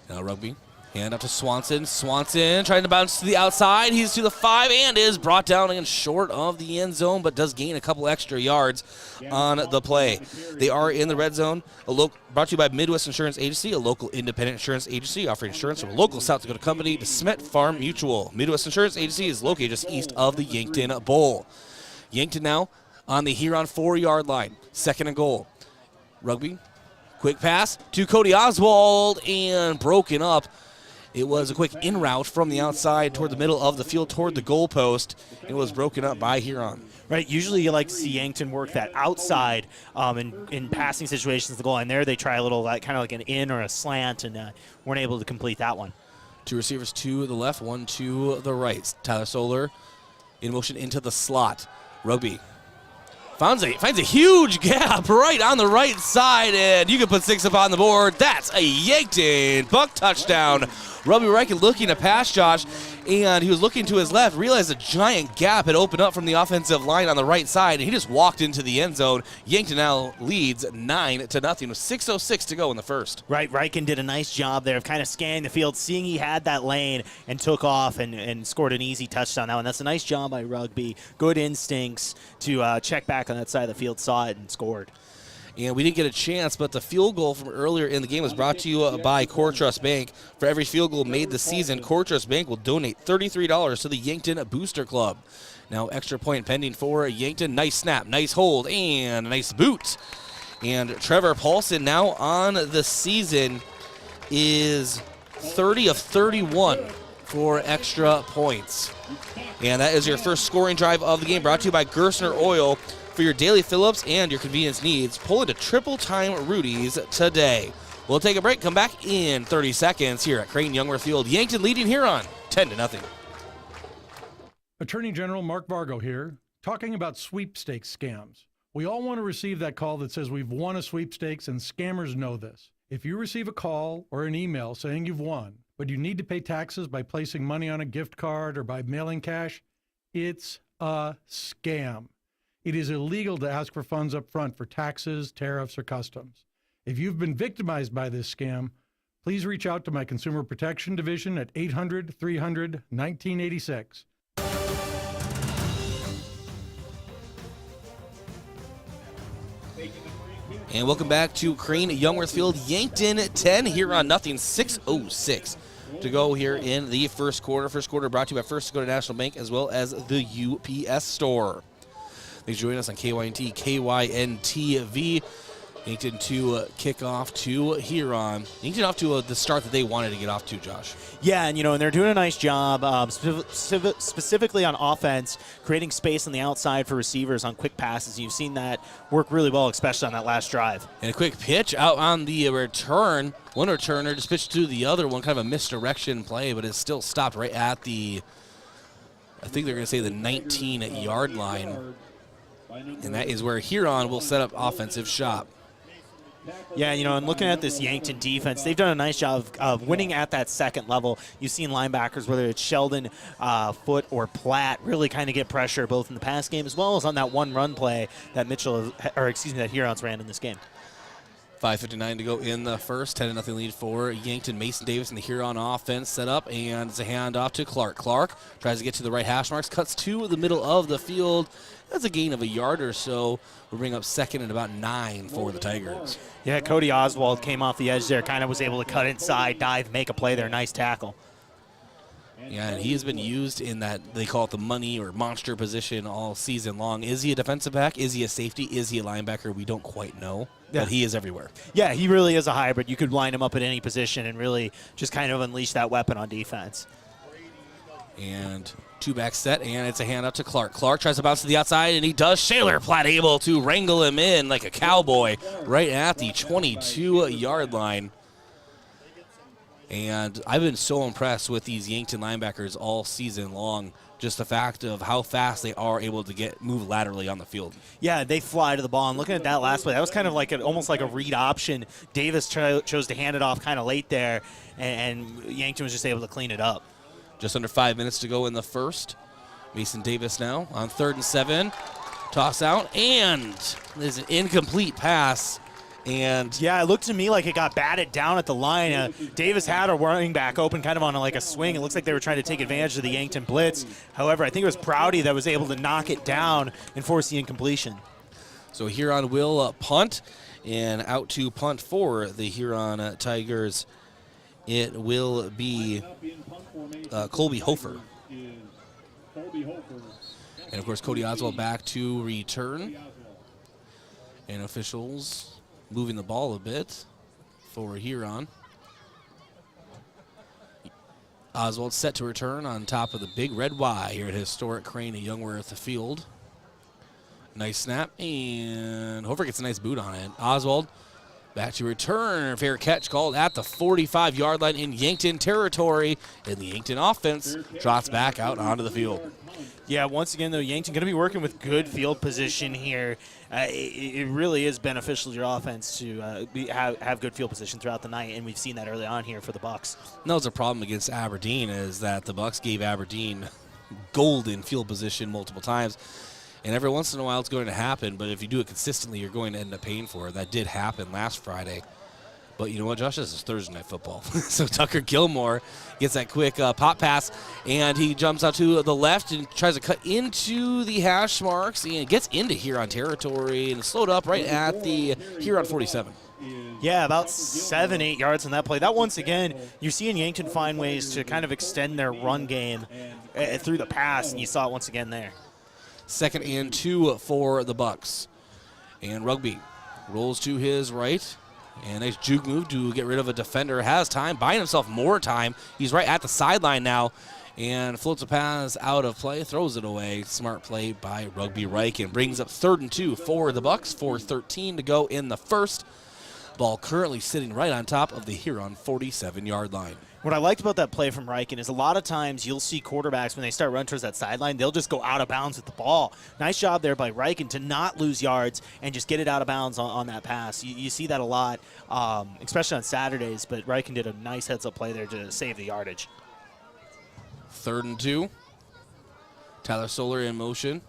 Now Rugby. Hand up to Swanson. Swanson trying to bounce to the outside. He's to the 5 and is brought down again short of the end zone, but does gain a couple extra yards on the play. They are in the red zone. Brought to you by Midwest Insurance Agency, a local independent insurance agency offering insurance from a local South Dakota company, Besmet Farm Mutual. Midwest Insurance Agency is located just east of the Yankton Bowl. Yankton now on the Huron 4-yard line. 2nd and goal. Rugby. Quick pass to Cody Oswald and broken up. It was a quick in route from the outside toward the middle of the field toward the goalpost. It was broken up by Huron. Right, usually you like to see Yankton work that outside in passing situations at the goal line. There they try a little kind of like an in or a slant and weren't able to complete that one. 2 receivers to the left, 1 to the right. Tyler Solar in motion into the slot. Rugby finds a huge gap right on the right side, and you can put 6 up on the board. That's a Yankton Buck touchdown. Rugby Reichen looking to pass Josh, and he was looking to his left, realized a giant gap had opened up from the offensive line on the right side, and he just walked into the end zone. Yankton now leads 9-0 with 6:06 to go in the first. Right, Reichen did a nice job there of kind of scanning the field, seeing he had that lane, and took off and scored an easy touchdown. That one, that's a nice job by Rugby. Good instincts to check back on that side of the field, saw it, and scored. And we didn't get a chance, but the field goal from earlier in the game was brought to you by Core Trust Bank. For every field goal made this season, Core Trust Bank will donate $33 to the Yankton Booster Club. Now, extra point pending for Yankton. Nice snap, nice hold, and a nice boot. And Trevor Paulson now on the season is 30 of 31 for extra points. And that is your first scoring drive of the game, brought to you by Gerstner Oil. For your daily fill-ups and your convenience needs, pull into Triple Time Rudy's today. We'll take a break, come back in 30 seconds here at Creighton Youngworth-Field. Yankton leading Huron 10-0. Attorney General Mark Vargo here, talking about sweepstakes scams. We all want to receive that call that says we've won a sweepstakes, and scammers know this. If you receive a call or an email saying you've won, but you need to pay taxes by placing money on a gift card or by mailing cash, it's a scam. It is illegal to ask for funds up front for taxes, tariffs, or customs. If you've been victimized by this scam, please reach out to my Consumer Protection Division at 800-300-1986. And welcome back to Creighton Youngworth-Field. Yankton 10, Huron nothing, 6:06 to go here in the first quarter. First quarter brought to you by First Dakota National Bank as well as the UPS Store. Thanks for joining us on KYNT, KYNTV. Yankton to kick off to Huron. Yankton off to the start that they wanted to get off to, Josh. Yeah, and they're doing a nice job, specifically on offense, creating space on the outside for receivers on quick passes. You've seen that work really well, especially on that last drive. And a quick pitch out on the return. One returner just pitched to the other one, kind of a misdirection play, but it's still stopped right at the, I think they're going to say the 19-yard line. And that is where Huron will set up offensive shop. Yeah, and looking at this Yankton defense, they've done a nice job of winning at that second level. You've seen linebackers, whether it's Sheldon, Foote, or Platt, really kind of get pressure both in the pass game as well as on that one run play that that Huron's ran in this game. 5:59 to go in the first. 10-0 lead for Yankton. Mason Davis and the Huron offense set up, and it's a handoff to Clark. Clark tries to get to the right hash marks, cuts to the middle of the field. That's a gain of a yard or so. We'll bring up second and about 9 for the Tigers. Yeah, Cody Oswald came off the edge there, kind of was able to cut inside, dive, make a play there. Nice tackle. Yeah, and he has been used in that, they call it the money or monster position all season long. Is he a defensive back? Is he a safety? Is he a linebacker? We don't quite know, but he is everywhere. Yeah, he really is a hybrid. You could line him up at any position and really just kind of unleash that weapon on defense. And two-back set, and it's a handout to Clark. Clark tries to bounce to the outside, and he does. Shaler Platt able to wrangle him in like a cowboy right at the 22-yard line. And I've been so impressed with these Yankton linebackers all season long, just the fact of how fast they are able to move laterally on the field. Yeah, they fly to the ball. And looking at that last play, that was kind of like almost like a read option. Davis chose to hand it off kind of late there, and Yankton was just able to clean it up. Just under 5 minutes to go in the first. Mason Davis now on 3rd and 7. Toss out, and there's an incomplete pass. And yeah, it looked to me like it got batted down at the line. Davis had a running back open kind of on like a swing. It looks like they were trying to take advantage of the Yankton blitz. However, I think it was Prouty that was able to knock it down and force the incompletion. So Huron will punt, and out to punt for the Huron Tigers. It will be Colby Hofer. And, of course, Cody Oswald back to return. And officials moving the ball a bit for Huron. Oswald set to return on top of the big red Y here at historic Creighton Youngworth-Field. Nice snap, and Hofer gets a nice boot on it. Oswald back to return. Fair catch called at the 45-yard line in Yankton territory. And the Yankton offense trots back out onto the field. Yeah, once again, though, Yankton going to be working with good field position here. It really is beneficial to your offense to have good field position throughout the night, and we've seen that early on here for the Bucks. And that was a problem against Aberdeen, is that the Bucks gave Aberdeen golden field position multiple times. And every once in a while it's going to happen, but if you do it consistently, you're going to end up paying for it. That did happen last Friday. But you know what, Josh? This is Thursday Night Football. So Tucker Gilmore gets that quick pop pass, and he jumps out to the left and tries to cut into the hash marks and gets into Huron territory and slowed up right at the Huron 47. Yeah, about 7-8 yards on that play. That, once again, you're seeing Yankton find ways to kind of extend their run game through the pass, and you saw it once again there. 2nd and 2 for the Bucks. And Rugby rolls to his right. And nice juke move to get rid of a defender. Has time, buying himself more time. He's right at the sideline now. And floats a pass out of play, throws it away. Smart play by Rugby Reich and brings up 3rd and 2 for the Bucks. 4:13 to go in the first. Ball currently sitting right on top of the Huron 47-yard line. What I liked about that play from Reichen is a lot of times you'll see quarterbacks when they start running towards that sideline, they'll just go out of bounds with the ball. Nice job there by Reichen to not lose yards and just get it out of bounds on that pass. You see that a lot, especially on Saturdays, but Reichen did a nice heads-up play there to save the yardage. 3rd and 2. Tyler Soler in motion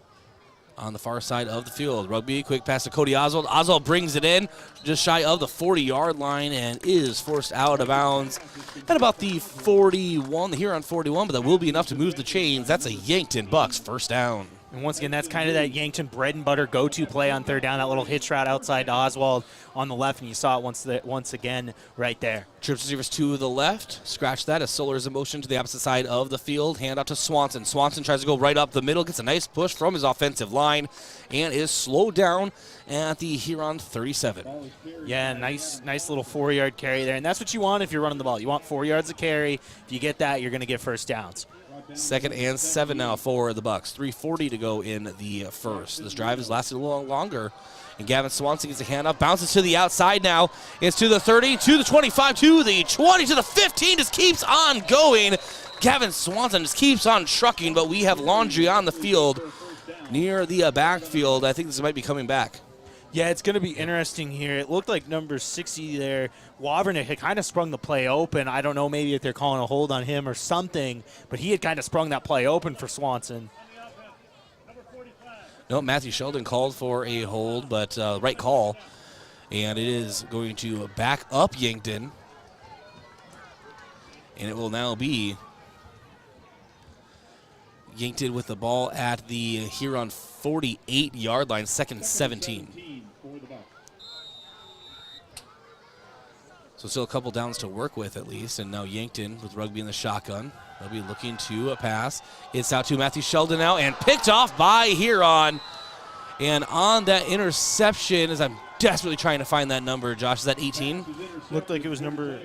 on the far side of the field. Rugby, quick pass to Cody Oswald. Oswald brings it in just shy of the 40-yard line and is forced out of bounds at about the 41, the Huron 41, but that will be enough to move the chains. That's a Yankton Bucks first down. And once again, that's kind of that Yankton bread and butter go-to play on 3rd down, that little hitch route outside to Oswald on the left, and you saw it once again right there. Trips receivers to the left. Scratch that as Soler's in motion to the opposite side of the field. Hand out to Swanson. Swanson tries to go right up the middle, gets a nice push from his offensive line, and is slowed down at the Huron 37. Yeah, nice little 4-yard carry there, and that's what you want if you're running the ball. You want 4 yards of carry. If you get that, you're going to get first downs. 2nd and 7 now for the Bucks. 3:40 to go in the first. This drive has lasted a little longer. And Gavin Swanson gets a hand up, bounces to the outside now. It's to the 30, to the 25, to the 20, to the 15. Just keeps on going. Gavin Swanson just keeps on trucking, but we have laundry on the field near the backfield. I think this might be coming back. Yeah, it's going to be interesting here. It looked like number 60 there, Wavernick, had kind of sprung the play open. I don't know, maybe if they're calling a hold on him or something, but he had kind of sprung that play open for Swanson. No, Matthew Sheldon called for a hold, but right call. And it is going to back up Yankton. And it will now be Yankton with the ball at the Huron 48-yard line, 2nd and 17. So still a couple downs to work with at least, and now Yankton with Rugby in the shotgun. They'll be looking to a pass. It's out to Matthew Sheldon now, and picked off by Huron. And on that interception, as I'm desperately trying to find that number, Josh, is that 18? Looked like it was number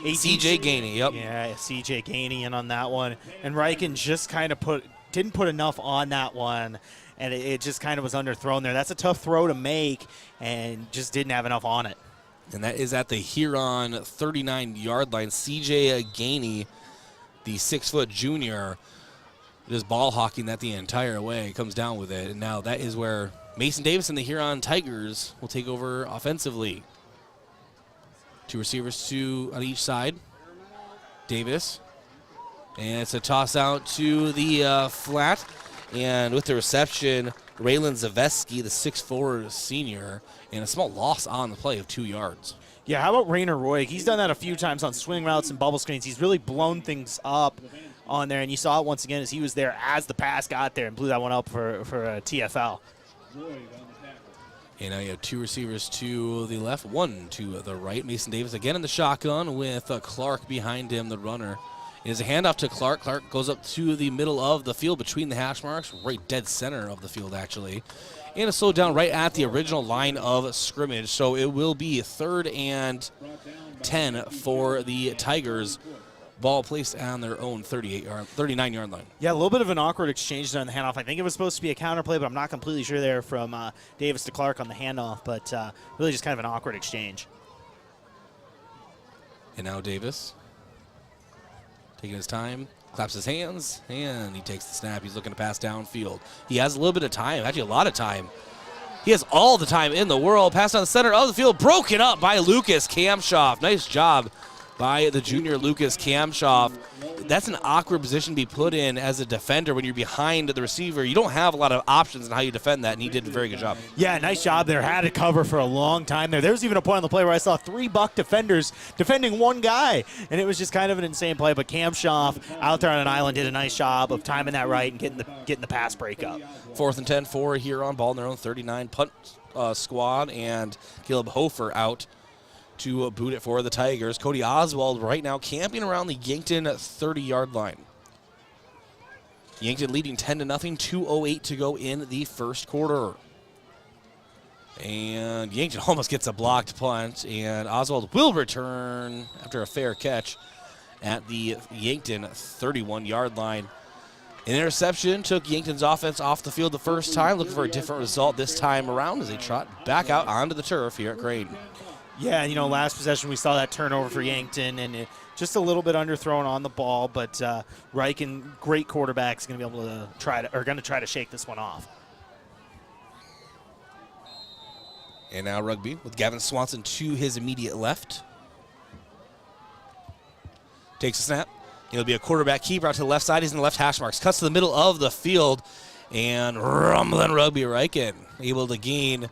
18. C.J. Gainey, yep. Yeah, C.J. Gainey in on that one. And Reichen just kind of didn't put enough on that one, and it just kind of was underthrown there. That's a tough throw to make, and just didn't have enough on it. And that is at the Huron 39-yard line. C.J. Gainey, the 6-foot junior, just ball hawking that the entire way, comes down with it. And now that is where Mason Davis and the Huron Tigers will take over offensively. 2 receivers on each side. Davis. And it's a toss out to the flat. And with the reception, Raylan Zaveski, the 6'4" senior, and a small loss on the play of 2 yards. Yeah, how about Rainer Roy? He's done that a few times on swing routes and bubble screens. He's really blown things up on there, and you saw it once again as he was there as the pass got there and blew that one up for a TFL. And now you have 2 receivers to the left, 1 to the right. Mason Davis again in the shotgun with Clark behind him, the runner. It is a handoff to Clark. Clark goes up to the middle of the field between the hash marks, right dead center of the field, actually. And it's slowed down right at the original line of scrimmage. So it will be 3rd and 10 for the Tigers. Ball placed on their own 39-yard line. Yeah, a little bit of an awkward exchange there on the handoff. I think it was supposed to be a counter play, but I'm not completely sure there from Davis to Clark on the handoff. But really just kind of an awkward exchange. And now Davis, taking his time, claps his hands, and he takes the snap. He's looking to pass downfield. He has a little bit of time, actually a lot of time. He has all the time in the world. Pass down the center of the field, broken up by Lucas Kamshoff. Nice job by the junior Lucas Kamshoff. That's an awkward position to be put in as a defender when you're behind the receiver. You don't have a lot of options in how you defend that, and he did a very good job. Yeah, nice job there. Had to cover for a long time there. There was even a point on the play where I saw 3 Buck defenders defending 1 guy, and it was just kind of an insane play. But Kamshoff out there on an island did a nice job of timing that right and getting the pass break up. 4th and 10 for Huron, ball in their own 39 punt squad, and Caleb Hofer out to boot it for the Tigers. Cody Oswald right now camping around the Yankton 30-yard line. Yankton leading 10-0, 2:08 to go in the first quarter. And Yankton almost gets a blocked punt, and Oswald will return after a fair catch at the Yankton 31-yard line. An interception took Yankton's offense off the field the first time, looking for a different result this time around as they trot back out onto the turf here at Crane. Yeah, last possession we saw that turnover for Yankton, and just a little bit underthrown on the ball, but Riken, great quarterback, is going to be able to try to shake this one off. And now rugby with Gavin Swanson to his immediate left. Takes a snap. It'll be a quarterback keeper out to the left side. He's in the left hash marks. Cuts to the middle of the field. And rumbling rugby Riken able to gain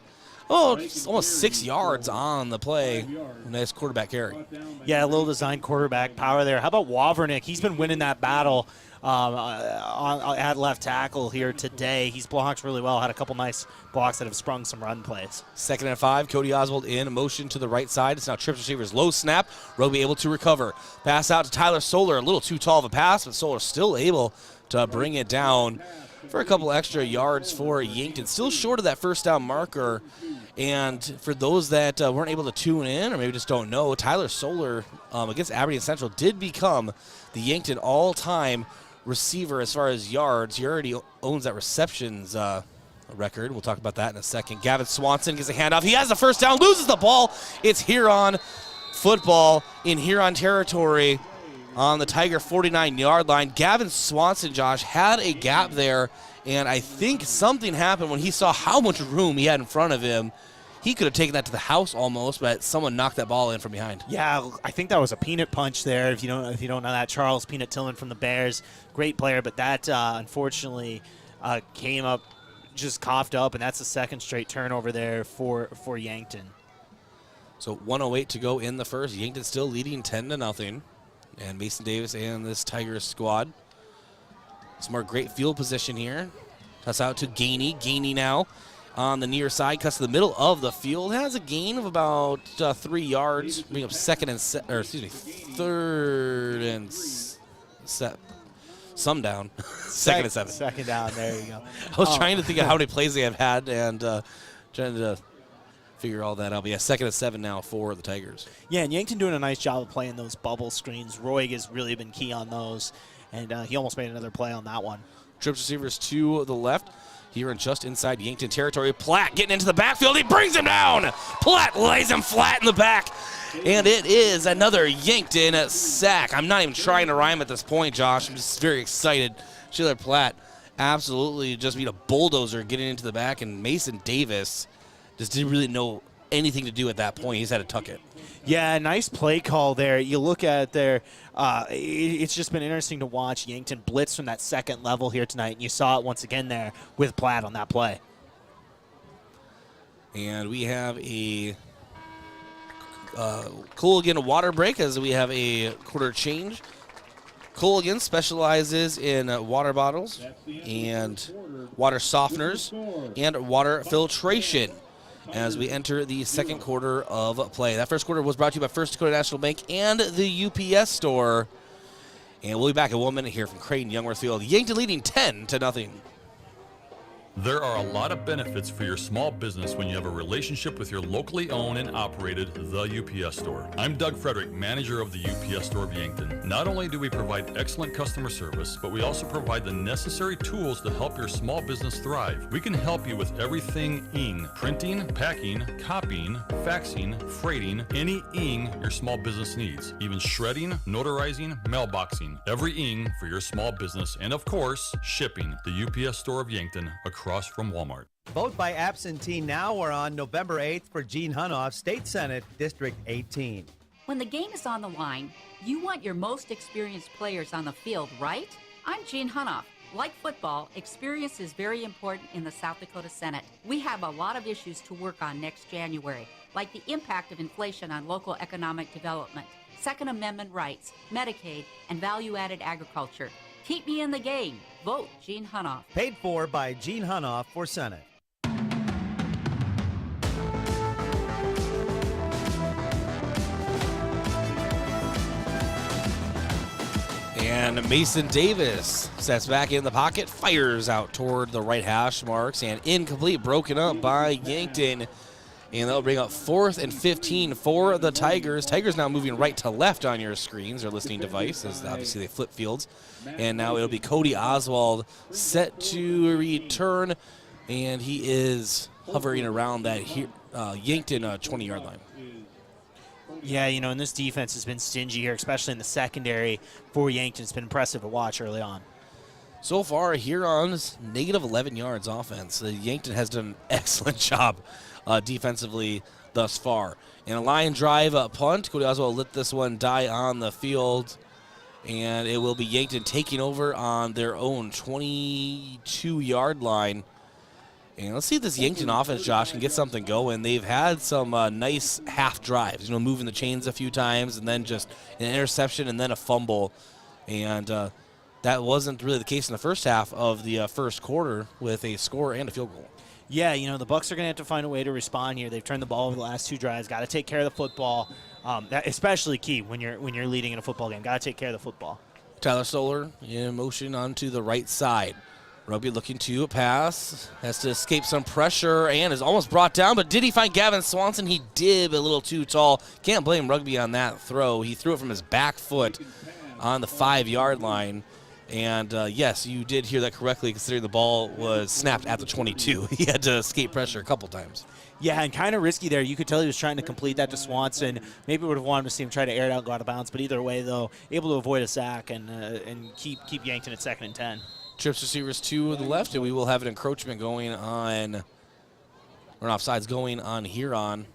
almost 6 yards on the play. Nice quarterback carry. Yeah, a little design quarterback power there. How about Wavernick? He's been winning that battle at left tackle here today. He's blocked really well. Had a couple nice blocks that have sprung some run plays. 2nd and 5. Cody Oswald in motion to the right side. It's now trips receivers. Low snap. Rugby able to recover. Pass out to Tyler Solar. A little too tall of a pass, but Solar still able to bring it down for a couple extra yards for Yankton. Still short of that first down marker. And for those that weren't able to tune in or maybe just don't know, Tyler Solar against Aberdeen Central did become the Yankton all-time receiver as far as yards. He already owns that receptions record. We'll talk about that in a second. Gavin Swanson gets a handoff. He has the first down, loses the ball. It's Huron football in Huron territory on the Tiger 49-yard line. Gavin Swanson, Josh, had a gap there, and I think something happened when he saw how much room he had in front of him. He could have taken that to the house almost, but someone knocked that ball in from behind. Yeah, I think that was a peanut punch there. If you don't know that, Charles Peanut Tillman from the Bears, great player, but that unfortunately came up, just coughed up, and that's the second straight turnover there for Yankton. So 1:08 to go in the first. Yankton still leading 10-0, and Mason Davis and this Tigers squad. Some more great field position here. Toss out to Gainey. Gainey now on the near side, cuts to the middle of the field. Has a gain of about 3 yards. Bring up third and some down. Second and 7. Second down, there you go. I was trying to think of how many plays they have had and trying to figure all that out. But yeah, 2nd and 7 now for the Tigers. Yeah, and Yankton doing a nice job of playing those bubble screens. Roy has really been key on those, and he almost made another play on that one. Trips receivers to the left. Huron just inside Yankton territory. Platt getting into the backfield. He brings him down. Platt lays him flat in the back. And it is another Yankton sack. I'm not even trying to rhyme at this point, Josh. I'm just very excited. Sheila Platt absolutely just beat a bulldozer getting into the back. And Mason Davis just didn't really know anything to do at that point. He's had to tuck it. Yeah, nice play call there. You look at it there. It's just been interesting to watch Yankton blitz from that second level here tonight. And you saw it once again there with Platt on that play. And we have a Culligan water break as we have a quarter change. Culligan specializes in water bottles and water softeners and water filtration as we enter the second quarter of play. That first quarter was brought to you by First Dakota National Bank and the UPS store. And we'll be back in 1 minute here from Creighton Youngworth-Field. Yankton leading 10-0. There are a lot of benefits for your small business when you have a relationship with your locally owned and operated The UPS Store. I'm Doug Frederick, manager of the UPS Store of Yankton. Not only do we provide excellent customer service, but we also provide the necessary tools to help your small business thrive. We can help you with everything ing, printing, packing, copying, faxing, freighting, any ing your small business needs, even shredding, notarizing, mailboxing, every ing for your small business, and of course, shipping. The UPS Store of Yankton, across from Walmart. Vote by absentee now or on November 8th for Gene Hunoff, State Senate, District 18. When the game is on the line, you want your most experienced players on the field, right? I'm Gene Hunoff. Like football, experience is very important in the South Dakota Senate. We have a lot of issues to work on next January, like the impact of inflation on local economic development, Second Amendment rights, Medicaid, and value-added agriculture. Keep me in the game. Vote Gene Hunoff. Paid for by Gene Hunoff for Senate. And Mason Davis sets back in the pocket, fires out toward the right hash marks, and incomplete, broken up by Yankton. And that'll bring up 4th and 15 for the Tigers. Tigers now moving right to left on your screens or listening device, as obviously they flip fields. And now it'll be Cody Oswald set to return, and he is hovering around that Yankton 20-yard line. Yeah, and this defense has been stingy here, especially in the secondary for Yankton. It's been impressive to watch early on. So far, Huron's negative 11 yards offense. Yankton has done an excellent job defensively thus far. And a line drive punt. Cody Oswald let this one die on the field. And it will be Yankton taking over on their own 22-yard line. And let's see if this Yankton offense, Josh, can get something going. They've had some nice half drives, moving the chains a few times and then just an interception and then a fumble. And that wasn't really the case in the first half of the first quarter with a score and a field goal. Yeah, the Bucs are going to have to find a way to respond here. They've turned the ball over the last 2 drives. Got to take care of the football. That especially key when you're leading in a football game. Got to take care of the football. Tyler Solar in motion onto the right side. Rugby looking to pass. Has to escape some pressure and is almost brought down. But did he find Gavin Swanson? He did, but a little too tall. Can't blame Rugby on that throw. He threw it from his back foot on the 5-yard line. And, yes, you did hear that correctly considering the ball was snapped at the 22. He had to escape pressure a couple times. Yeah, and kind of risky there. You could tell he was trying to complete that to Swanson. Maybe would have wanted to see him try to air it out and go out of bounds. But either way, though, able to avoid a sack and keep Yankton at 2nd and 10. Trips receivers to the left, and we will have an encroachment going on, or an offsides going on Huron.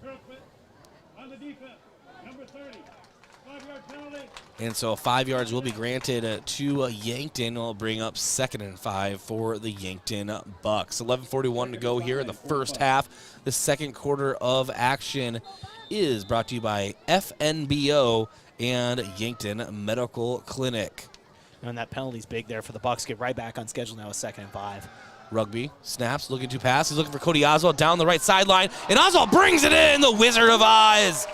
And so 5 yards will be granted to Yankton. Will bring up 2nd and 5 for the Yankton Bucks. 11:41 to go here in the first half. The second quarter of action is brought to you by FNBO and Yankton Medical Clinic. And that penalty's big there for the Bucks. Get right back on schedule now with 2nd and 5. Rugby snaps, looking to pass. He's looking for Cody Oswald down the right sideline, and Oswald brings it in. The Wizard of Oz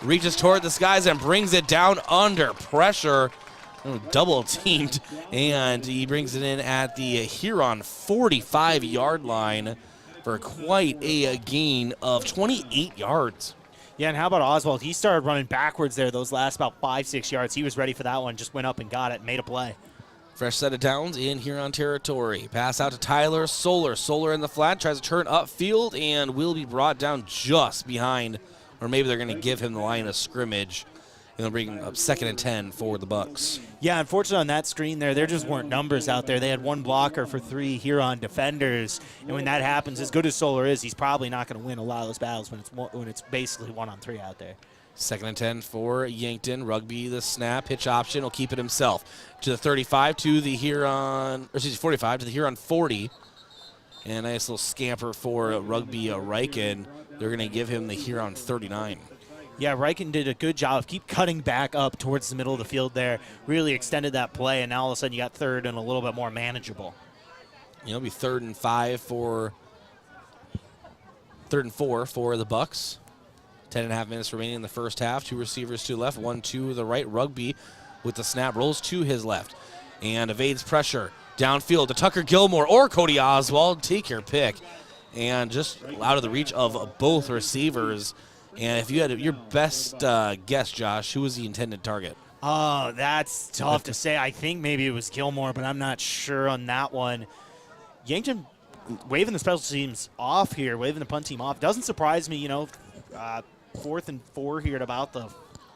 reaches toward the skies and brings it down under pressure. Double teamed, and he brings it in at the Huron 45-yard line for quite a gain of 28 yards. Yeah, and how about Oswald? He started running backwards there those last about 5-6 yards. He was ready for that one, just went up and got it and made a play. Fresh set of downs in Huron territory. Pass out to Tyler Solar. Solar in the flat, tries to turn upfield and will be brought down just behind, or maybe they're going to give him the line of scrimmage. And they'll bring up 2nd and 10 for the Bucks. Yeah, unfortunately on that screen there just weren't numbers out there. They had 1 blocker for 3 Huron defenders. And when that happens, as good as Solar is, he's probably not going to win a lot of those battles when it's basically 1-on-3 out there. 2nd and 10 for Yankton. Rugby the snap, pitch option, will keep it himself. To the 35 to the Huron, or excuse me, 45 to the Huron 40. And a nice little scamper for Rugby Riken. They're going to give him the Huron 39. Yeah, Riken did a good job of keep cutting back up towards the middle of the field there. Really extended that play, and now all of a sudden you got 3rd and a little bit more manageable. It'll be 3rd and 4 for the Bucks. 10.5 minutes remaining in the first half. 2 receivers to the left, 1 to the right. Rugby with the snap rolls to his left and evades pressure. Downfield to Tucker Gilmore or Cody Oswald. Take your pick. And just out of the reach of both receivers. And if you had your best guess, Josh, who was the intended target? Oh, that's tough to say. I think maybe it was Gilmore, but I'm not sure on that one. Yankton waving the special teams off here, waving the punt team off. Doesn't surprise me, 4th and 4 here at about the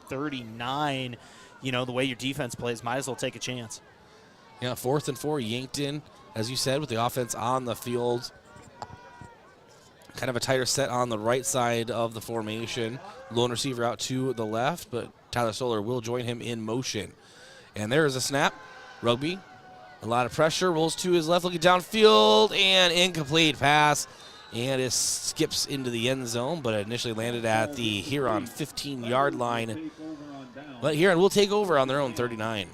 39. The way your defense plays, might as well take a chance. Yeah, 4th and 4, Yankton, as you said, with the offense on the field. Kind of a tighter set on the right side of the formation. Lone receiver out to the left, but Tyler Solar will join him in motion. And there is a snap. Rugby, a lot of pressure, rolls to his left, looking downfield, and incomplete pass. And it skips into the end zone, but it initially landed at the Huron 15-yard line. But Huron will take over on their own 39.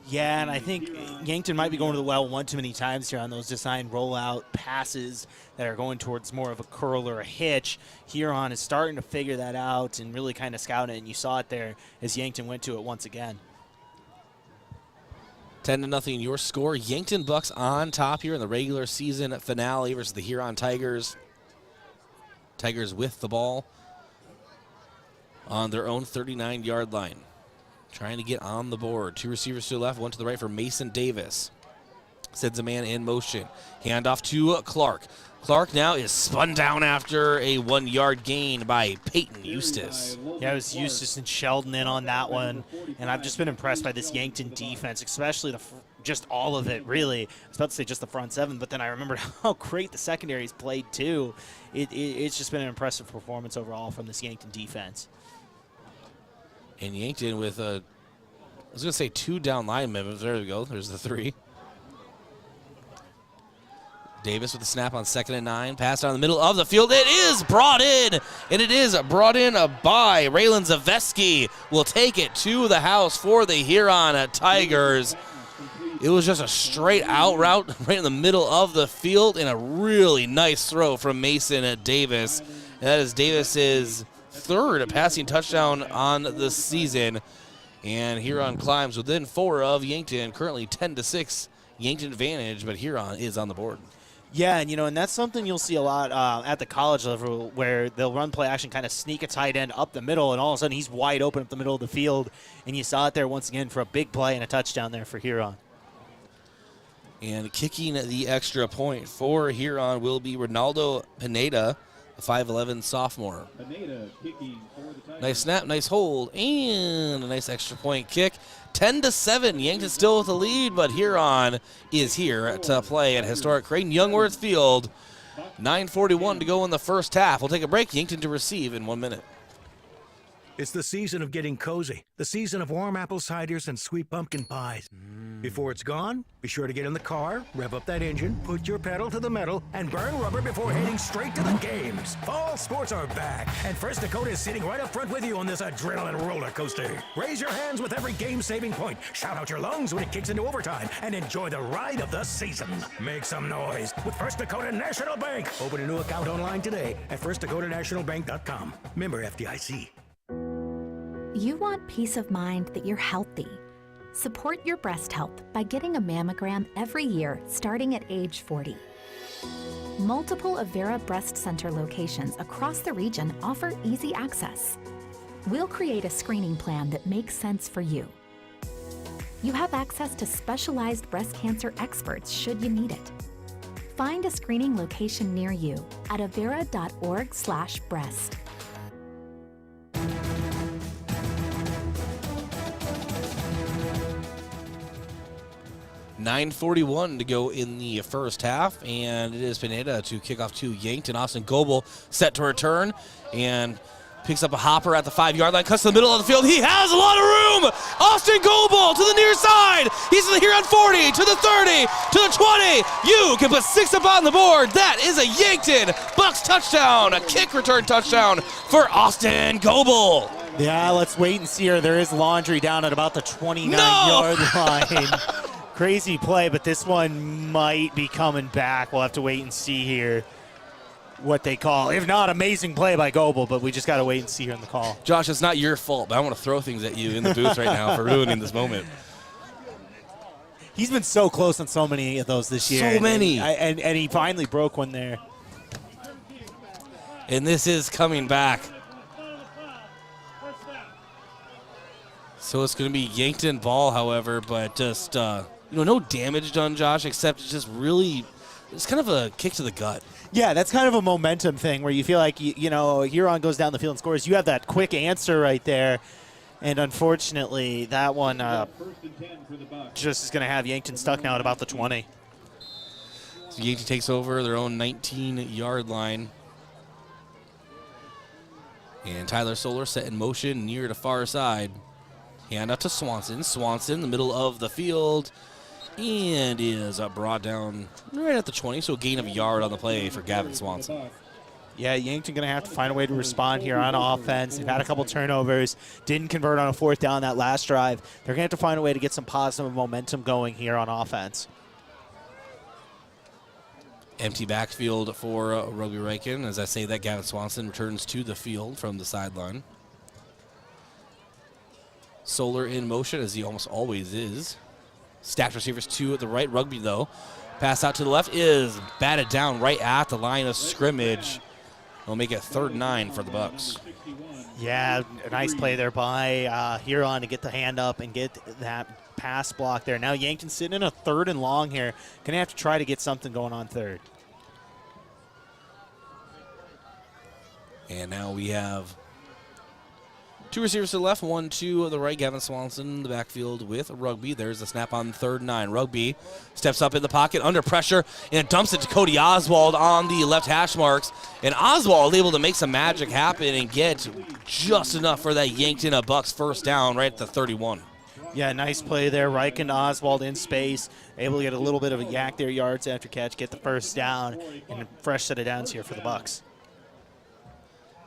Yeah, and I think Yankton might be going to the well one too many times here on those designed rollout passes that are going towards more of a curl or a hitch. Huron is starting to figure that out and really kind of scout it, and you saw it there as Yankton went to it once again. 10-0 your score. Yankton Bucks on top here in the regular season finale versus the Huron Tigers. Tigers with the ball on their own 39-yard line. Trying to get on the board. 2 receivers to the left, 1 to the right for Mason Davis. Sends a man in motion. Handoff to Clark. Clark now is spun down after a 1-yard gain by Peyton Eustace. Yeah, it was Eustace and Sheldon in on that one, and I've just been impressed by this Yankton defense, especially just all of it, really. I was about to say just the front seven, but then I remembered how great the secondaries played, too. It's just been an impressive performance overall from this Yankton defense. And Yankton with I was going to say 2 down line members. There we go. There's the 3. Davis with the snap on 2nd and 9. Pass down the middle of the field. It is brought in, and it is brought in by Raylan Zaveski. Will take it to the house for the Huron Tigers. It was just a straight out route right in the middle of the field, and a really nice throw from Mason Davis. And that is Davis's 3rd passing touchdown on the season. And Huron climbs within 4 of Yankton, currently 10-6 Yankton advantage, but Huron is on the board. Yeah, and that's something you'll see a lot at the college level, where they'll run play action, kind of sneak a tight end up the middle, and all of a sudden he's wide open up the middle of the field, and you saw it there once again for a big play and a touchdown there for Huron. And kicking the extra point for Huron will be Ronaldo Pineda, a 5'11 sophomore. Nice snap, nice hold, and a nice extra point kick. 10-7, Yankton still with the lead, but Huron is here to play at historic Creighton Youngworth-Field. 9:41 to go in the first half. We'll take a break. Yankton to receive in 1 minute. It's the season of getting cozy, the season of warm apple ciders and sweet pumpkin pies. Before it's gone, be sure to get in the car, rev up that engine, put your pedal to the metal, and burn rubber before heading straight to the games. Fall sports are back, and First Dakota is sitting right up front with you on this adrenaline roller coaster. Raise your hands with every game-saving point, shout out your lungs when it kicks into overtime, and enjoy the ride of the season. Make some noise with First Dakota National Bank. Open a new account online today at firstdakotanationalbank.com. Member FDIC. You want peace of mind that you're healthy. Support your breast health by getting a mammogram every year starting at age 40. Multiple Avera Breast Center locations across the region offer easy access. We'll create a screening plan that makes sense for you. You have access to specialized breast cancer experts should you need it. Find a screening location near you at avera.org/breast. 9:41 to go in the first half, and it is Pineda to kick off to Yankton. Austin Goebel set to return and picks up a hopper at the 5-yard line, cuts to the middle of the field. He has a lot of room. Austin Goebel to the near side. He's here on 40, to the 30, to the 20. You can put 6 up on the board. That is a Yankton Bucks touchdown, a kick return touchdown for Austin Goebel. Yeah, let's wait and see her. There is laundry down at about the 29-yard line. Crazy play, but this one might be coming back. We'll have to wait and see here what they call. If not, amazing play by Goebel, but we just got to wait and see here in the call. Josh, it's not your fault, but I want to throw things at you in the booth right now for ruining this moment. He's been so close on so many of those this year. So many. And he finally broke one there. And this is coming back. So it's going to be Yankton ball, however, but just, no damage done, Josh, except just really, it's kind of a kick to the gut. Yeah, that's kind of a momentum thing where you feel like, Huron goes down the field and scores. You have that quick answer right there. And unfortunately, that one just is going to have Yankton stuck now at about the 20. So Yankton takes over their own 19-yard line. And Tyler Solar set in motion near the far side. Hand out to Swanson. Swanson in the middle of the field. And is brought down right at the 20, so a gain of a yard on the play for Gavin Swanson. Yeah, Yankton going to have to find a way to respond here on offense. They've had a couple turnovers, didn't convert on a 4th down that last drive. They're going to have to find a way to get some positive momentum going here on offense. Empty backfield for Rugby Riken. As I say that, Gavin Swanson returns to the field from the sideline. Solar in motion, as he almost always is. Stacked receivers to the right. Rugby, though. Pass out to the left is batted down right at the line of scrimmage. We'll make it 3rd and 9 for the Bucks. Yeah, a nice play there by Huron to get the hand up and get that pass block there. Now Yankton sitting in a 3rd and long here. Going to have to try to get something going on 3rd. And now we have 2 receivers to the left, 1 to the right. Gavin Swanson in the backfield with Rugby. There's the snap on 3rd and 9. Rugby steps up in the pocket under pressure and dumps it to Cody Oswald on the left hash marks. And Oswald able to make some magic happen and get just enough for that Yankton Bucks first down right at the 31. Yeah, nice play there. Reichen to Oswald in space. Able to get a little bit of a yak there, yards after catch, get the first down, and a fresh set of downs here for the Bucks.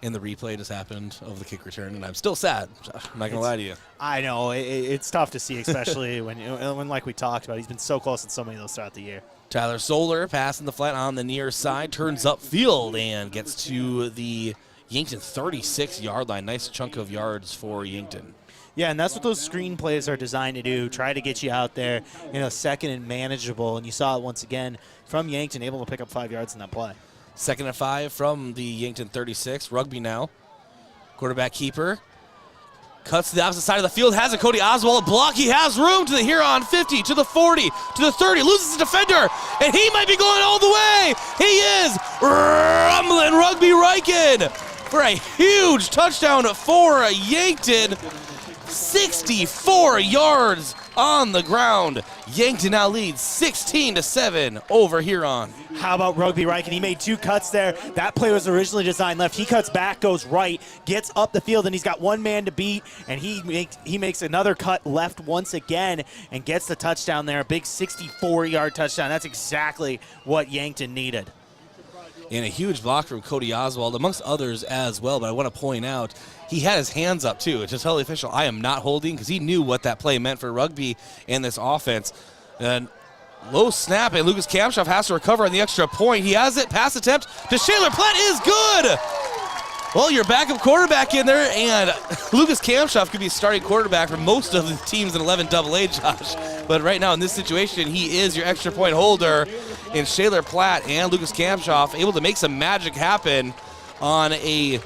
And the replay just happened of the kick return, and I'm still sad. I'm not going to lie to you. I know. It's tough to see, especially when, like we talked about, he's been so close in so many of those throughout the year. Tyler Solar passing the flat on the near side, turns upfield and gets to the Yankton 36-yard line. Nice chunk of yards for Yankton. Yeah, and that's what those screen plays are designed to do, try to get you out there, second and manageable. And you saw it once again from Yankton, able to pick up 5 yards in that play. 2nd and 5 from the Yankton 36. Rugby now. Quarterback keeper. Cuts to the opposite side of the field. Has a Cody Oswald block. He has room to the Huron 50, to the 40, to the 30. Loses the defender. And he might be going all the way. He is rumbling Rugby Reichen for a huge touchdown for Yankton. 64 yards on the ground. Yankton now leads 16-7 over Huron. How about Rugby Reichen? He made 2 cuts there. That play was originally designed left. He cuts back, goes right, gets up the field, and he's got 1 man to beat, and he makes another cut left once again and gets the touchdown there. A big 64-yard touchdown. That's exactly what Yankton needed. And a huge block from Cody Oswald, amongst others as well. But I want to point out, he had his hands up, too. It's just totally official. I am not holding, because he knew what that play meant for Rugby and this offense. And low snap, and Lucas Kamshoff has to recover on the extra point. He has it. Pass attempt to Shaler Platt is good. Well, your backup quarterback in there, and Lucas Kamshoff could be starting quarterback for most of the teams in 11 AA, Josh. But right now in this situation, he is your extra point holder. And Shaler Platt and Lucas Kamshoff able to make some magic happen on a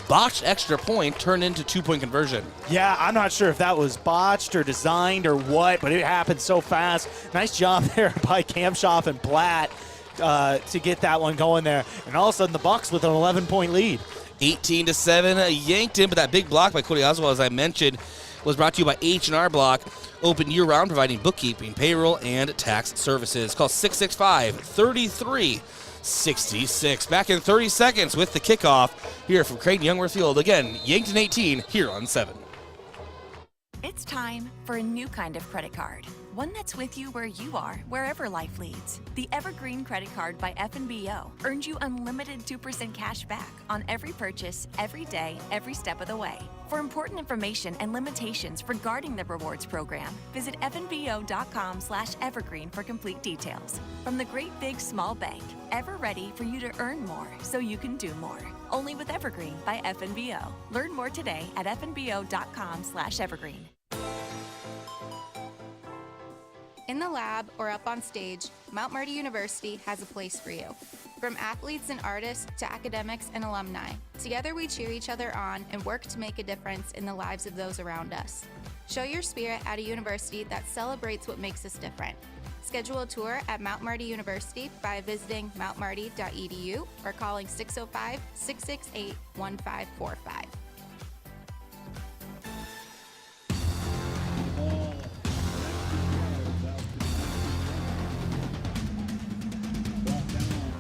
botched extra point turned into 2-point conversion. Yeah, I'm not sure if that was botched or designed or what, but it happened so fast. Nice job there by Kamshoff and Platt to get that one going there. And all of a sudden, the Bucks with an 11-point lead. 18-7 Yankton, but that big block by Cody Oswald, as I mentioned, was brought to you by H&R Block. Open year-round, providing bookkeeping, payroll, and tax services. Call 665-3366. Back in 30 seconds with the kickoff here from Creighton Youngworth-Field. Again, Yankton 18, Huron 7. It's time for a new kind of credit card. One that's with you where you are, wherever life leads. The Evergreen Credit Card by FNBO earns you unlimited 2% cash back on every purchase, every day, every step of the way. For important information and limitations regarding the rewards program, visit fnbo.com/evergreen for complete details. From the great big small bank, ever ready for you to earn more so you can do more. Only with Evergreen by FNBO. Learn more today at fnbo.com/evergreen. In the lab or up on stage, Mount Marty University has a place for you. From athletes and artists to academics and alumni, together we cheer each other on and work to make a difference in the lives of those around us. Show your spirit at a university that celebrates what makes us different. Schedule a tour at Mount Marty University by visiting mountmarty.edu or calling 605-668-1545.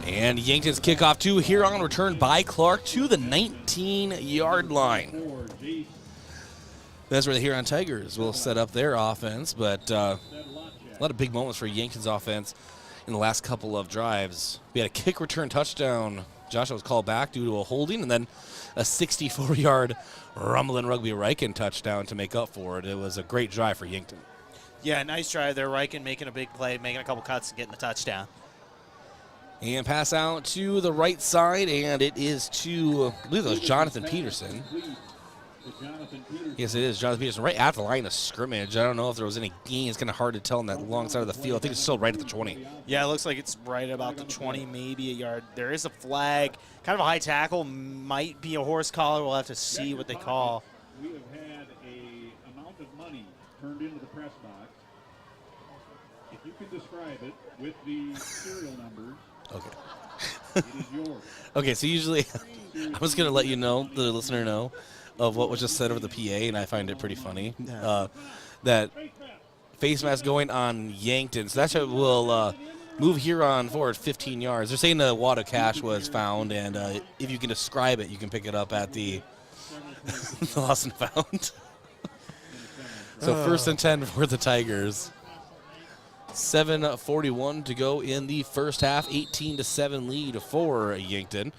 And Yankton's kickoff to Huron, returned by Clark to the 19-yard line. That's where the Huron Tigers will set up their offense, but a lot of big moments for Yankton's offense in the last couple of drives. We had a kick return touchdown. Joshua was called back due to a holding, and then a 64-yard rumbling Rugby Reichen touchdown to make up for it. It was a great drive for Yankton. Yeah, nice drive there. Reichen making a big play, making a couple cuts and getting the touchdown. And pass out to the right side, and it is to, I believe it was Jonathan Peterson. Yes, it is. Jonathan Peterson right at the line of scrimmage. I don't know if there was any gain. It's kind of hard to tell on that long side of the field. I think it's still right at the 20. Yeah, it looks like it's right about the 20, maybe a yard. There is a flag. Kind of a high tackle. Might be a horse collar. We'll have to see what they call. We have had a amount of money turned into the press box. If you can describe it with the serial numbers, okay. It is yours. Okay, so usually I was going to let you know, the listener know, of what was just said over the PA, and I find it pretty funny. That face mask going on Yankton. So that will move Huron forward 15 yards. They're saying the wad of cash was found, and if you can describe it, you can pick it up at the lost and found. So 1st and 10 for the Tigers. 7:41 to go in the first half. 18-7 lead for Yankton.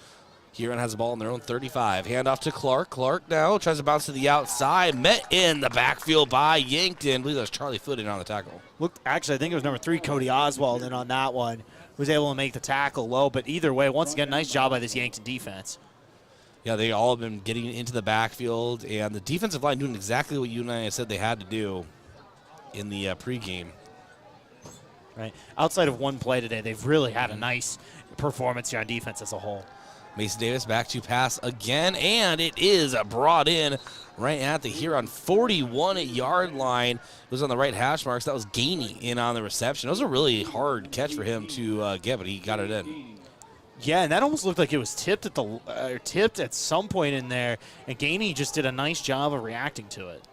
Huron has the ball in their own 35. Handoff to Clark. Clark now tries to bounce to the outside. Met in the backfield by Yankton. I believe that was Charlie Foot in on the tackle. Look, actually, I think it was number 3, Cody Oswald, in on that one. Was able to make the tackle low, but either way, once again, nice job by this Yankton defense. Yeah, they all have been getting into the backfield, and the defensive line doing exactly what you and I said they had to do in the pregame. Right. Outside of one play today, they've really had a nice performance here on defense as a whole. Mason Davis back to pass again, and it is brought in right at the Huron 41-yard line. It was on the right hash marks. That was Gainey in on the reception. It was a really hard catch for him to get, but he got it in. Yeah, and that almost looked like it was tipped at tipped at some point in there, and Gainey just did a nice job of reacting to it.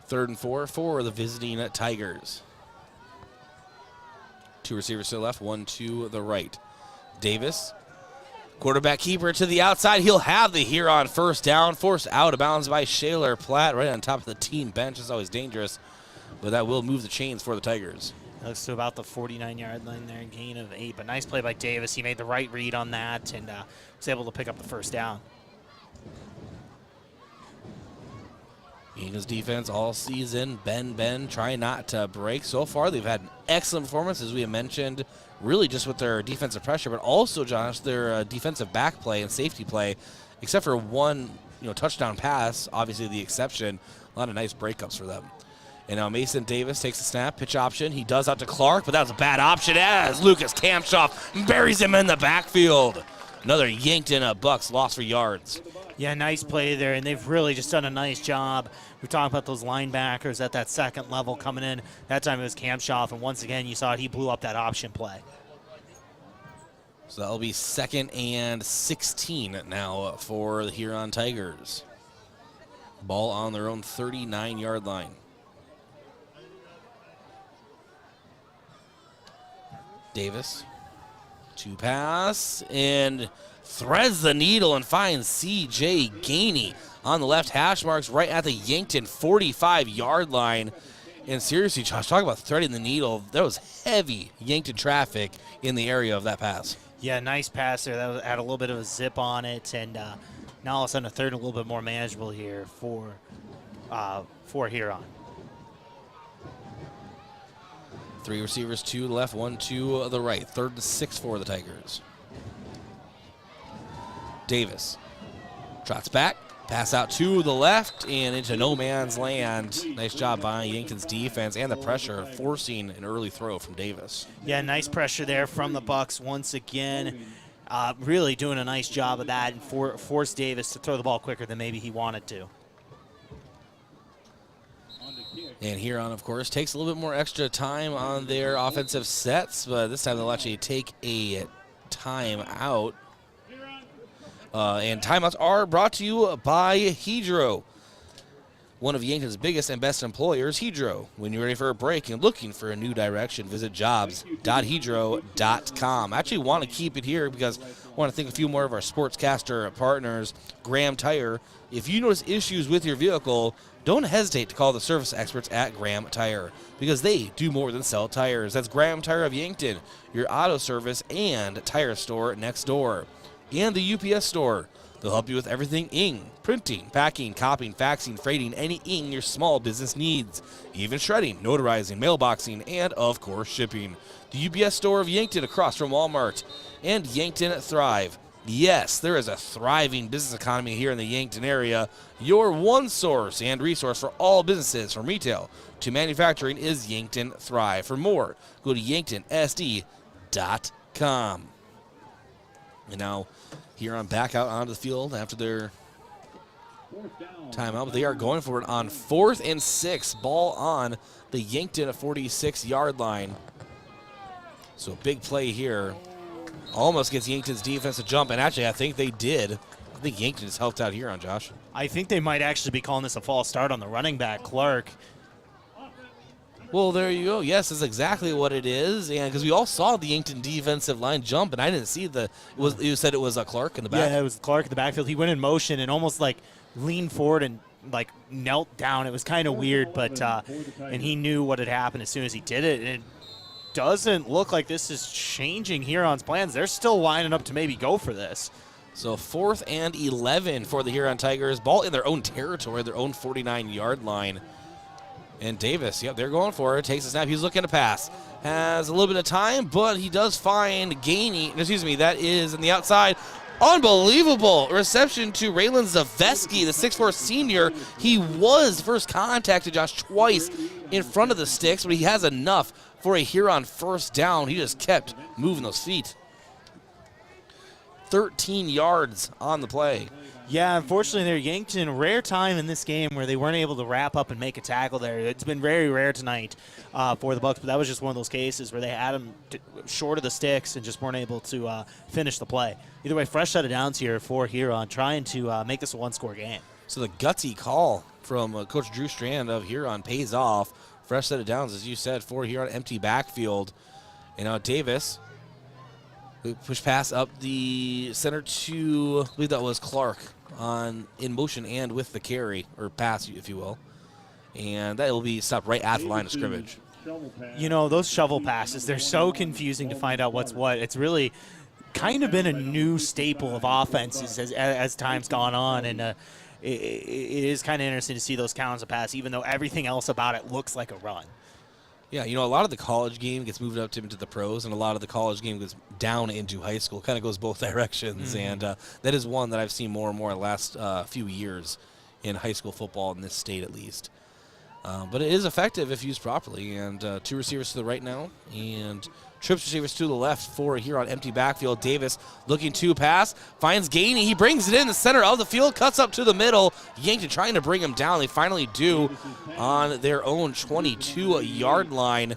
3rd and 4 for the visiting Tigers. 2 receivers to the left, 1 to the right. Davis, quarterback keeper to the outside. He'll have the Huron first down, forced out of bounds by Shaler Platt right on top of the team bench. It's always dangerous, but that will move the chains for the Tigers. Looks to about the 49-yard line there, gain of 8. But nice play by Davis. He made the right read on that and was able to pick up the first down. Eagles defense all season, Ben trying not to break. So far, they've had an excellent performance, as we have mentioned, really just with their defensive pressure, but also, Josh, their defensive back play and safety play, except for one touchdown pass, obviously the exception. A lot of nice breakups for them. And now Mason Davis takes the snap, pitch option. He does out to Clark, but that was a bad option as Lucas Kamshoff buries him in the backfield. Another Yankton Bucks lost for yards. Yeah, nice play there, and they've really just done a nice job. We're talking about those linebackers at that second level coming in. That time it was Kamshoff, and once again, you saw it, he blew up that option play. So that'll be 2nd and 16 now for the Huron Tigers. Ball on their own 39-yard line. Davis to pass and threads the needle and finds C.J. Gainey on the left hash marks right at the Yankton 45-yard line. And seriously, Josh, talk about threading the needle. There was heavy Yankton traffic in the area of that pass. Yeah, nice pass there. That had a little bit of a zip on it, and now all of a sudden a third a little bit more manageable here for Huron. 3 receivers, 2 to the left, 1 to the right. 3rd and 6 for the Tigers. Davis trots back, pass out to the left and into no man's land. Nice job by Yankton's defense and the pressure, forcing an early throw from Davis. Yeah, nice pressure there from the Bucks once again. Really doing a nice job of that and forced Davis to throw the ball quicker than maybe he wanted to. And Huron, of course, takes a little bit more extra time on their offensive sets, but this time they'll actually take a timeout. And timeouts are brought to you by Hedro, one of Yankton's biggest and best employers, Hedro. When you're ready for a break and looking for a new direction, visit jobs.hedro.com. I actually want to keep it here because I want to thank a few more of our Sportscaster partners. Graham Tire. If you notice issues with your vehicle, don't hesitate to call the service experts at Graham Tire because they do more than sell tires. That's Graham Tire of Yankton, your auto service and tire store next door. And the UPS store. They'll help you with everything ink, printing, packing, copying, faxing, freighting, any ink your small business needs. Even shredding, notarizing, mailboxing, and, of course, shipping. The UPS store of Yankton across from Walmart. And Yankton Thrive. Yes, there is a thriving business economy here in the Yankton area. Your one source and resource for all businesses, from retail to manufacturing, is Yankton Thrive. For more, go to yanktonsd.com. And now, Huron back out onto the field after their timeout, but they are going for it on 4th and 6. Ball on the Yankton 46-yard line. So big play here. Almost gets Yankton's defense a jump, and actually I think they did. I think Yankton has helped out here on Josh. I think they might actually be calling this a false start on the running back, Clark. Well, there you go. Yes, that's exactly what it is. And because we all saw the Yankton defensive line jump, and I didn't see you said it was Clark in the back? Yeah, it was Clark in the backfield. He went in motion and almost like leaned forward and like knelt down. It was kind of weird, but and he knew what had happened as soon as he did it. And it doesn't look like this is changing Huron's plans. They're still lining up to maybe go for this. So 4th and 11 for the Huron Tigers. Ball in their own territory, their own 49-yard line. And Davis, yep, they're going for it. Takes a snap. He's looking to pass. Has a little bit of time, but he does find Gainey. Excuse me, that is on the outside. Unbelievable reception to Raylan Zaveski, the 6'4 senior. He was first contacted, Josh, twice in front of the sticks, but he has enough for a Huron first down. He just kept moving those feet. 13 yards on the play. Yeah, unfortunately, they're Yankton. Rare time in this game where they weren't able to wrap up and make a tackle there. It's been very rare tonight for the Bucks, but that was just one of those cases where they had them short of the sticks and just weren't able to finish the play. Either way, fresh set of downs here for Huron, trying to make this a one-score game. So the gutsy call from Coach Drew Strand of Huron pays off. Fresh set of downs, as you said, for Huron, empty backfield. And now Davis, push pass up the center to, I believe that was Clark, in motion and with the carry, or pass, if you will. And that will be stopped right at the line of scrimmage. You know, those shovel passes, they're so confusing to find out what's what. It's really kind of been a new staple of offenses as time's gone on, and it is kind of interesting to see those counts of pass, even though everything else about it looks like a run. Yeah, you know, a lot of the college game gets moved up into the pros, and a lot of the college game goes down into high school. Kind of goes both directions, and that is one that I've seen more and more the last few years in high school football in this state, at least. But it is effective if used properly, and 2 receivers to the right now, and trips receivers to the left for here on empty backfield. Davis looking to pass, finds Gainey. He brings it in the center of the field, cuts up to the middle. Yankton trying to bring him down. They finally do on their own 22-yard line.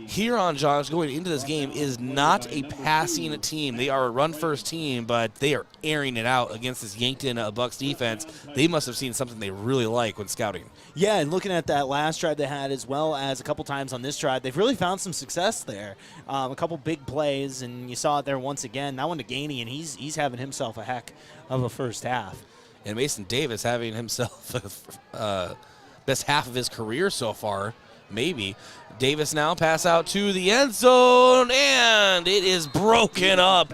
Huron, Josh, going into this game is not a passing team. They are a run-first team, but they are airing it out against this Yankton Bucks defense. They must have seen something they really like when scouting. Yeah, and looking at that last drive they had, as well as a couple times on this drive, they've really found some success there. A couple big plays, and you saw it there once again. That one to Gainey, and he's having himself a heck of a first half. And Mason Davis having himself best half of his career so far, maybe. Davis now pass out to the end zone, and it is broken up.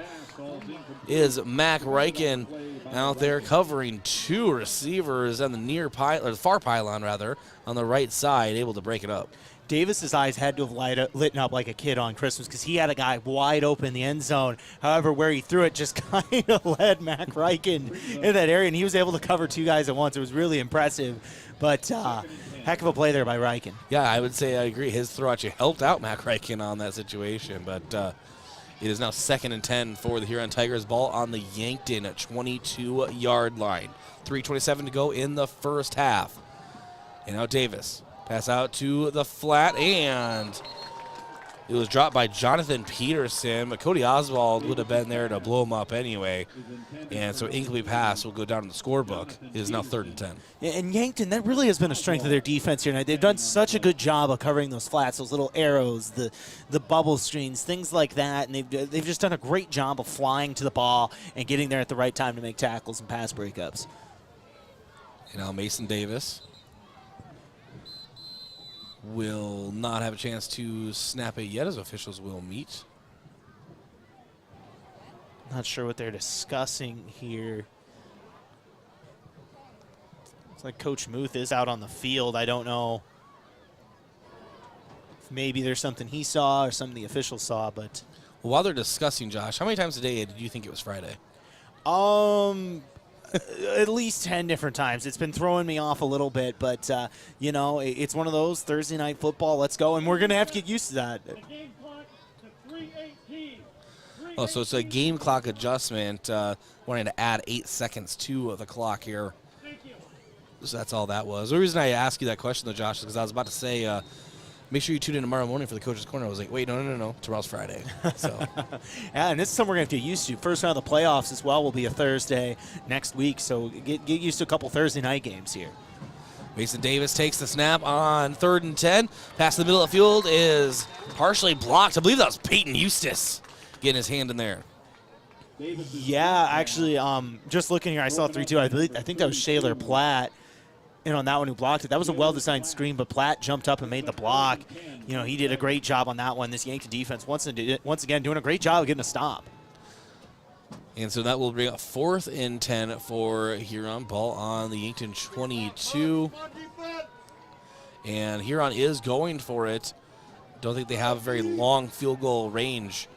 Is Mac Reichen out there covering 2 receivers on the far pylon, on the right side, able to break it up. Davis's eyes had to have lit up like a kid on Christmas, because he had a guy wide open in the end zone. However, where he threw it just kind of led Mac Reichen in that area, and he was able to cover 2 guys at once. It was really impressive, but heck of a play there by Reichen. Yeah, I would say I agree. His throw actually helped out Mac Reichen on that situation, but it is now 2nd and 10 for the Huron Tigers. Ball on the Yankton 22-yard line. 3:27 to go in the first half. And now Davis. Pass out to the flat, and it was dropped by Jonathan Peterson, but Cody Oswald would have been there to blow him up anyway. And so incomplete pass will go down in the scorebook. It is now 3rd and 10. And Yankton, that really has been a strength of their defense here tonight. They've done such a good job of covering those flats, those little arrows, the bubble screens, things like that. And they've just done a great job of flying to the ball and getting there at the right time to make tackles and pass breakups. And now Mason Davis will not have a chance to snap it yet, as officials will meet. Not sure what they're discussing here. It's like Coach Muth is out on the field. I don't know if maybe there's something he saw or something the officials saw, but... Well, while they're discussing, Josh, how many times a day did you think it was Friday? At least 10 different times. It's been throwing me off a little bit, but, it's one of those Thursday night football. Let's go, and we're going to have to get used to that. Oh, so it's a game clock adjustment, wanting to add 8 seconds to the clock here. So that's all that was. The reason I asked you that question, though, Josh, is because I was about to say, make sure you tune in tomorrow morning for the Coach's Corner. I was like, wait, no. Tomorrow's Friday. So, yeah, and this is something we're going to have to get used to. First round of the playoffs as well will be a Thursday next week, so get used to a couple Thursday night games here. Mason Davis takes the snap on 3rd and 10. Pass to the middle of the field is partially blocked. I believe that was Peyton Eustace getting his hand in there. Yeah, actually, just looking here, I saw 3-2. I think that was Shaler Platt. And on that one who blocked it. That was a well-designed screen, but Platt jumped up and made the block. He did a great job on that one. This Yankton defense, once again, doing a great job of getting a stop. And so that will bring up 4th and 10 for Huron. Ball on the Yankton 22. And Huron is going for it. Don't think they have a very long field goal range.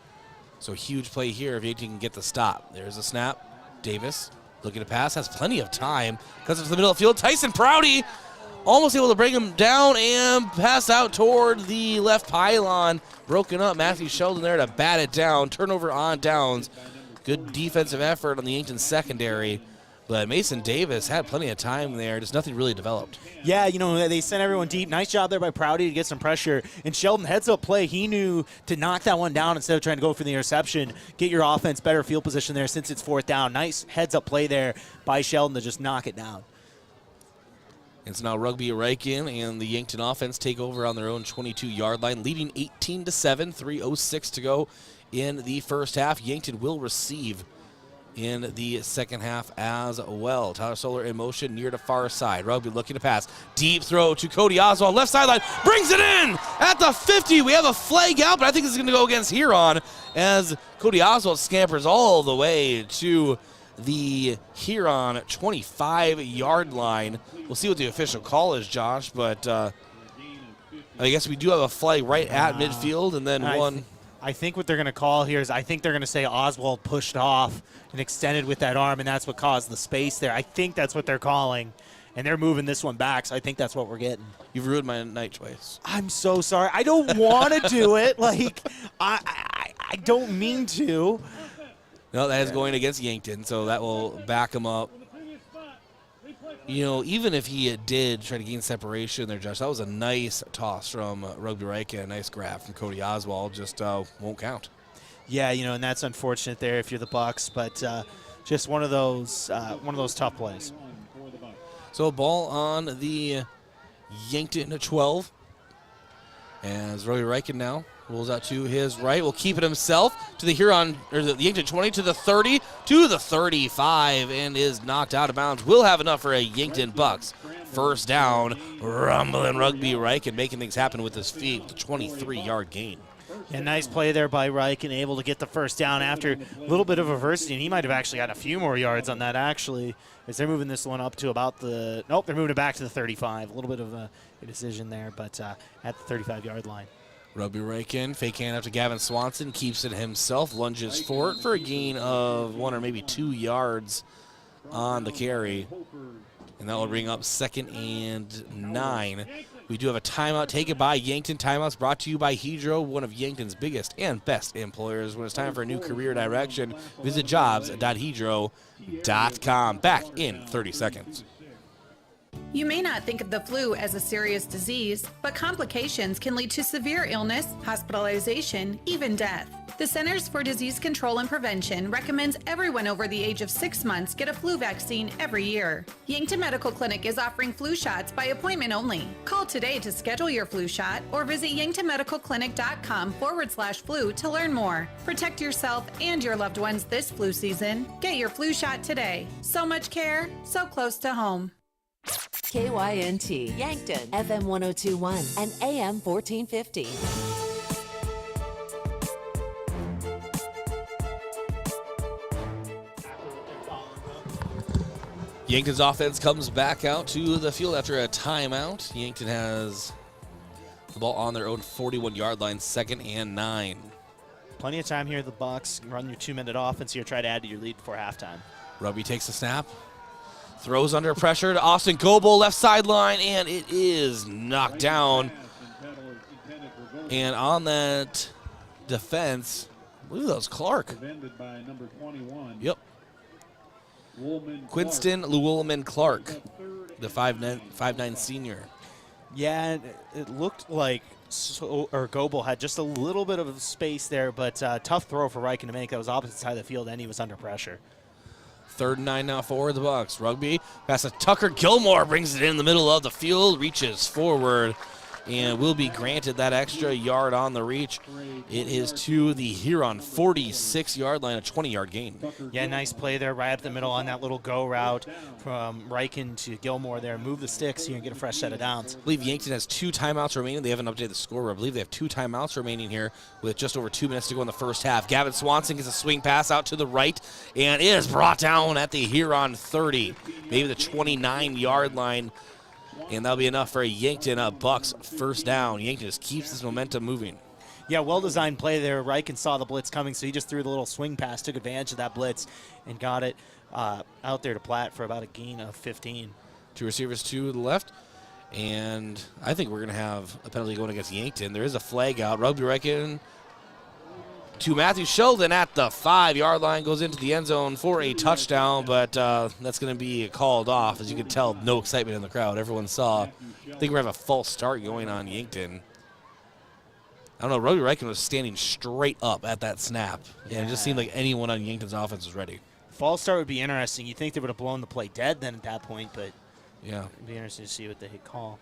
So huge play here if Yankton can get the stop. There's a snap. Davis looking to pass, has plenty of time. Cuts it to the middle of the field. Tyson Prouty almost able to bring him down and pass out toward the left pylon. Broken up. Matthew Sheldon there to bat it down. Turnover on downs. Good defensive effort on the Yankton secondary. But Mason Davis had plenty of time there. Just nothing really developed. Yeah, they sent everyone deep. Nice job there by Prouty to get some pressure. And Sheldon, heads-up play. He knew to knock that one down instead of trying to go for the interception. Get your offense better field position there since it's 4th down. Nice heads-up play there by Sheldon to just knock it down. It's now Rugby Riken and the Yankton offense take over on their own 22-yard line, leading 18-7, 3:06 to go in the first half. Yankton will receive in the second half as well. Tyler Solar in motion near the far side. Rugby looking to pass. Deep throw to Cody Oswald. Left sideline. Brings it in at the 50. We have a flag out, but I think this is going to go against Huron as Cody Oswald scampers all the way to the Huron 25-yard line. We'll see what the official call is, Josh, but I guess we do have a flag right at midfield and then one. I think what they're going to call here is I think they're going to say Oswald pushed off and extended with that arm, and that's what caused the space there. I think that's what they're calling, and they're moving this one back, so I think that's what we're getting. You've ruined my night choice. I'm so sorry. I don't want to do it. I don't mean to. No, that is going against Yankton, so that will back him up. Even if he did try to gain separation there, Josh, that was a nice toss from Rugby Riken, a nice grab from Cody Oswald, just won't count. Yeah, and that's unfortunate there if you're the Bucks, but just one of those tough plays. So ball on the Yankton 12, as Rugby Riken now rolls out to his right. Will keep it himself to the Huron, or the Yankton 20, to the 30, to the 35, and is knocked out of bounds. Will have enough for a Yankton Bucks. First down, rumbling Rugby Riken, making things happen with his feet with a 23-yard gain. Yeah, nice play there by Riken, able to get the first down after a little bit of adversity, and he might have actually got a few more yards on that, actually, as they're moving this one up to about the – nope, they're moving it back to the 35. A little bit of a decision there, but at the 35-yard line. Rugby Riken, fake hand up to Gavin Swanson, keeps it himself, lunges for it for a gain of 1 or maybe 2 yards on the carry. And that will bring up 2nd and 9. We do have a timeout taken by Yankton. Timeouts brought to you by Hedro, one of Yankton's biggest and best employers. When it's time for a new career direction, visit jobs.hedro.com. Back in 30 seconds. You may not think of the flu as a serious disease, but complications can lead to severe illness, hospitalization, even death. The Centers for Disease Control and Prevention recommends everyone over the age of 6 months get a flu vaccine every year. Yankton Medical Clinic is offering flu shots by appointment only. Call today to schedule your flu shot or visit yanktonmedicalclinic.com/flu to learn more. Protect yourself and your loved ones this flu season. Get your flu shot today. So much care, so close to home. KYNT, Yankton, FM 1021 and AM 1450. Yankton's offense comes back out to the field after a timeout. Yankton has the ball on their own 41-yard line, 2nd and 9. Plenty of time here at the Bucks. Run your 2-minute offense here. Try to add to your lead before halftime. Rugby takes the snap. Throws under pressure to Austin Goebel, left sideline, and it is knocked down. And on that defense, I believe that was Clark. By number 21. Yep. Quinston Llewellyn Clark, the 5'9" senior. Yeah, and it looked like Goebel had just a little bit of space there, but tough throw for Riken to make. That was opposite side of the field, and he was under pressure. 3rd and 9 now for the Bucks. Rugby pass to Tucker Gilmore, brings it in the middle of the field, reaches forward, and will be granted that extra yard on the reach. It is to the Huron 46-yard line, a 20-yard gain. Yeah, nice play there right up the middle on that little go route from Riken to Gilmore there. Move the sticks here and get a fresh set of downs. I believe Yankton has 2 timeouts remaining. They haven't updated the score. I believe they have 2 timeouts remaining here with just over 2 minutes to go in the first half. Gavin Swanson gets a swing pass out to the right and is brought down at the Huron 30, maybe the 29-yard line. And that'll be enough for a Yankton Bucks first down. Yankton just keeps this momentum moving. Yeah, well-designed play there. Riken saw the blitz coming, so he just threw the little swing pass, took advantage of that blitz, and got it out there to Platt for about a gain of 15. 2 receivers to the left. And I think we're going to have a penalty going against Yankton. There is a flag out. Rugby Riken to Matthew Sheldon at the 5-yard line, goes into the end zone for a touchdown, but that's going to be called off. As you can tell, no excitement in the crowd. Everyone saw. I think we're going to have a false start going on Yankton. I don't know, Rugby Riken was standing straight up at that snap, and it just seemed like anyone on Yankton's offense was ready. False start would be interesting. You'd think they would have blown the play dead then at that point, but yeah, it'd be interesting to see what they call.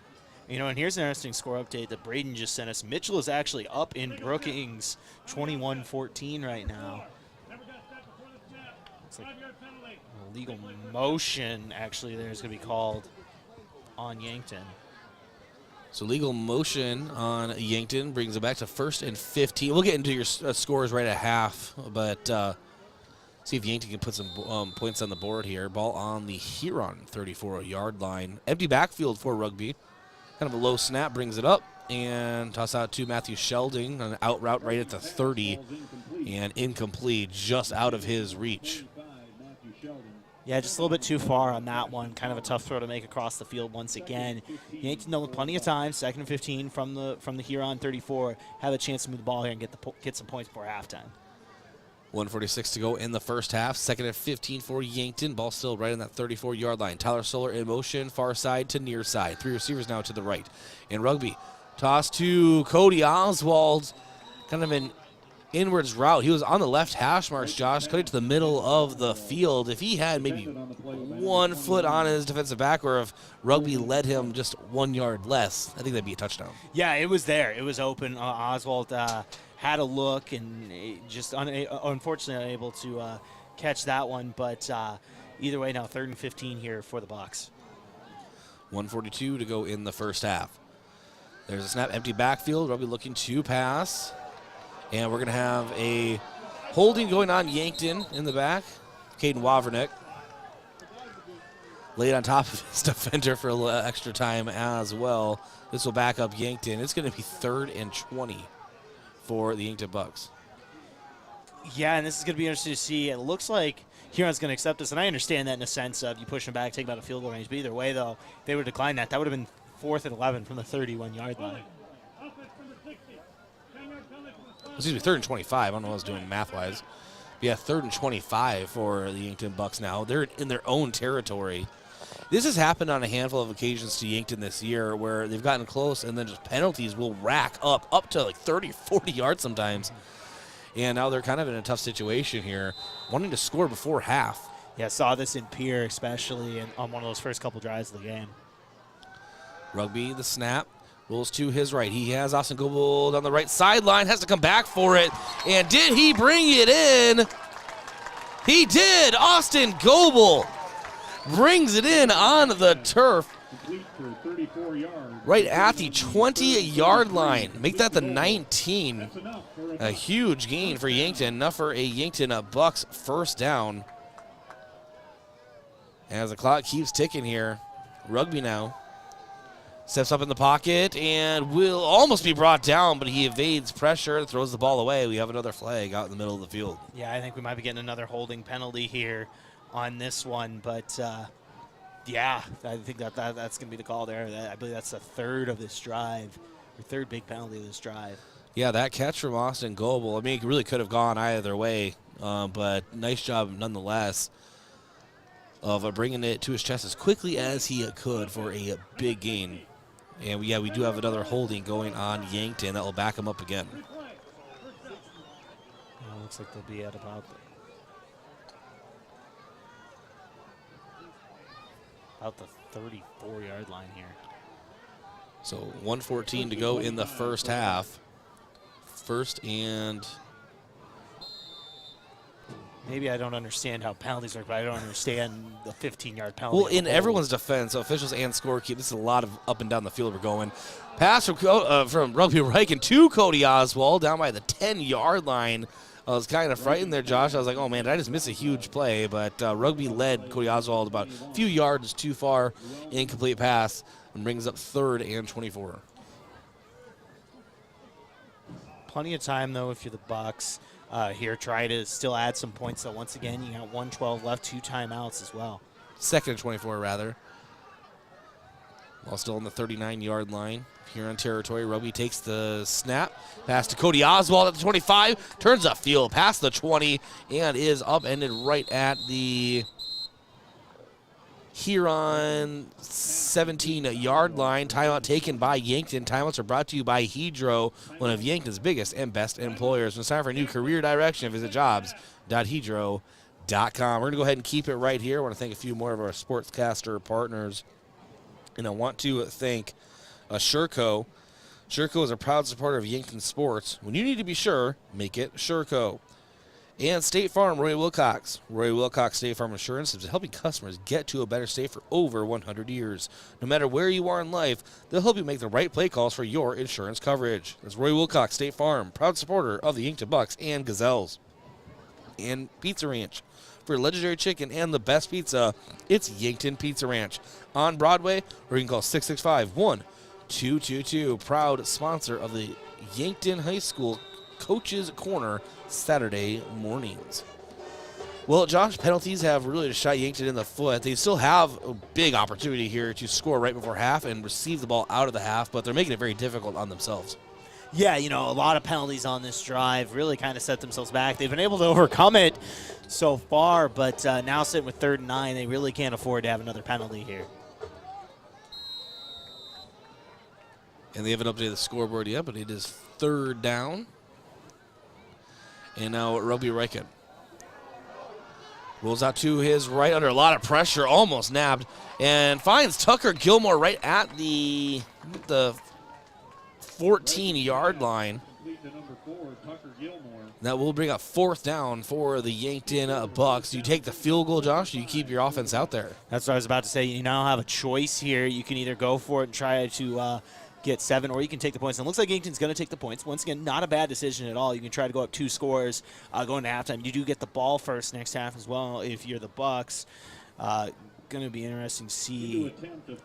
You know, and here's an interesting score update that Braden just sent us. Mitchell is actually up in Brookings 21-14 right now. It's like a legal motion, actually, there's going to be called on Yankton. So legal motion on Yankton brings it back to 1st and 15. We'll get into your scores right at half, but see if Yankton can put some points on the board here. Ball on the Huron 34-yard line. Empty backfield for Rugby. Kind of a low snap, brings it up, and toss out to Matthew Sheldon, an out route right at the 30, and incomplete, just out of his reach. Yeah, just a little bit too far on that one. Kind of a tough throw to make across the field once again. Yankton, though, with plenty of time, 2nd and 15 from the Huron 34, have a chance to move the ball here and get some points before halftime. 1:46 to go in the first half. 2nd and 15 for Yankton. Ball still right on that 34-yard line. Tyler Solar in motion, far side to near side. 3 receivers now to the right. In Rugby, toss to Cody Oswald. Kind of an inwards route. He was on the left hash marks, Josh, cutting to the middle of the field. If he had maybe 1 foot on his defensive back, or if Rugby led him just 1 yard less, I think that'd be a touchdown. Yeah, it was there. It was open. Oswald had a look and just unfortunately unable to catch that one. But either way, now 3rd and 15 here for the Bucks. 1:42 to go in the first half. There's a snap, empty backfield. Rugby looking to pass. And we're going to have a holding going on Yankton in the back. Caden Wavernick laid on top of his defender for a little extra time as well. This will back up Yankton. It's going to be 3rd and 20 for the Yankton Bucks. Yeah, and this is going to be interesting to see. It looks like Huron's going to accept this, and I understand that in the sense of you push them back, take them out of field goal range. But either way, though, they would decline that. That would have been 4th and 11 from the 31-yard line. Excuse me, 3rd and 25. I don't know what I was doing math-wise. Yeah, 3rd and 25 for the Yankton Bucks now. They're in their own territory. This has happened on a handful of occasions to Yankton this year where they've gotten close and then just penalties will rack up to like 30, 40 yards sometimes. And now they're kind of in a tough situation here, wanting to score before half. Yeah, saw this in Pierre especially on one of those first couple drives of the game. Rugby, the snap. Rolls to his right. He has Austin Goebel on the right sideline. Has to come back for it. And did he bring it in? He did. Austin Goebel brings it in on the turf. Right at the 20-yard line. Make that the 19. A huge gain for Yankton. Enough for a Yankton Bucks first down. As the clock keeps ticking here. Rugby now Steps up in the pocket and will almost be brought down, but he evades pressure and throws the ball away. We have another flag out in the middle of the field. Yeah, I think we might be getting another holding penalty here on this one, but yeah, I think that's going to be the call there. I believe that's the third of this drive, or third big penalty of this drive. Yeah, that catch from Austin Goebel, I mean, it really could have gone either way, but nice job nonetheless of bringing it to his chest as quickly as he could for a big gain. And yeah, we do have another holding going on Yankton that will back him up again. Looks like they'll be at about the 34-yard line here. So 1:14 to go in the first half. First and... Maybe I don't understand how penalties work, but I don't understand the 15-yard penalty. Well, in everyone's defense, officials and scorekeepers, this is a lot of up and down the field we're going. Pass from Rugby Riken to Cody Oswald down by the 10-yard line. I was kind of frightened there, Josh. I was like, oh, man, did I just miss a huge play? But Rugby led Cody Oswald about a few yards too far, incomplete pass, and brings up 3rd and 24. Plenty of time, though, if you're the Bucks. Here, try to still add some points. So once again, you got 1:12 left, 2 timeouts as well. 2nd and 24, rather. While still on the 39-yard line. Huron territory, Rugby takes the snap. Pass to Cody Oswald at the 25. Turns upfield past the 20 and is upended right at the Huron 17-yard line. Timeout taken by Yankton. Timeouts are brought to you by Hedro, one of Yankton's biggest and best employers. When it's time for a new career direction, visit jobs.hedro.com. We're going to go ahead and keep it right here. I want to thank a few more of our Sportscaster partners. And I want to thank Sureco. Sureco is a proud supporter of Yankton sports. When you need to be sure, make it Sureco. And State Farm, Roy Wilcox. Roy Wilcox State Farm Insurance is helping customers get to a better state for over 100 years. No matter where you are in life, they'll help you make the right play calls for your insurance coverage. That's Roy Wilcox State Farm, proud supporter of the Yankton Bucks and Gazelles. And Pizza Ranch. For legendary chicken and the best pizza, it's Yankton Pizza Ranch on Broadway, or you can call 665-1222. Proud sponsor of the Yankton High School Coaches Corner Saturday mornings. Well, Josh, penalties have really shot Yankton in the foot. They still have a big opportunity here to score right before half and receive the ball out of the half, but they're making it very difficult on themselves. Yeah, you know, a lot of penalties on this drive really kind of set themselves back. They've been able to overcome it so far, but now sitting with 3rd and 9, they really can't afford to have another penalty here. And they haven't updated the scoreboard yet, but it is 3rd down. And now Rugby Riken rolls out to his right under a lot of pressure, almost nabbed, and finds Tucker Gilmore right at the 14-yard line. That will bring up 4th down for the Yankton Bucks. Do you take the field goal, Josh, or you keep your offense out there? That's what I was about to say. You now have a choice here. You can either go for it and try to get 7, or you can take the points. And it looks like Yankton's going to take the points. Once again, not a bad decision at all. You can try to go up 2 scores going to halftime. You do get the ball first next half as well if you're the Bucks. Going to be interesting to see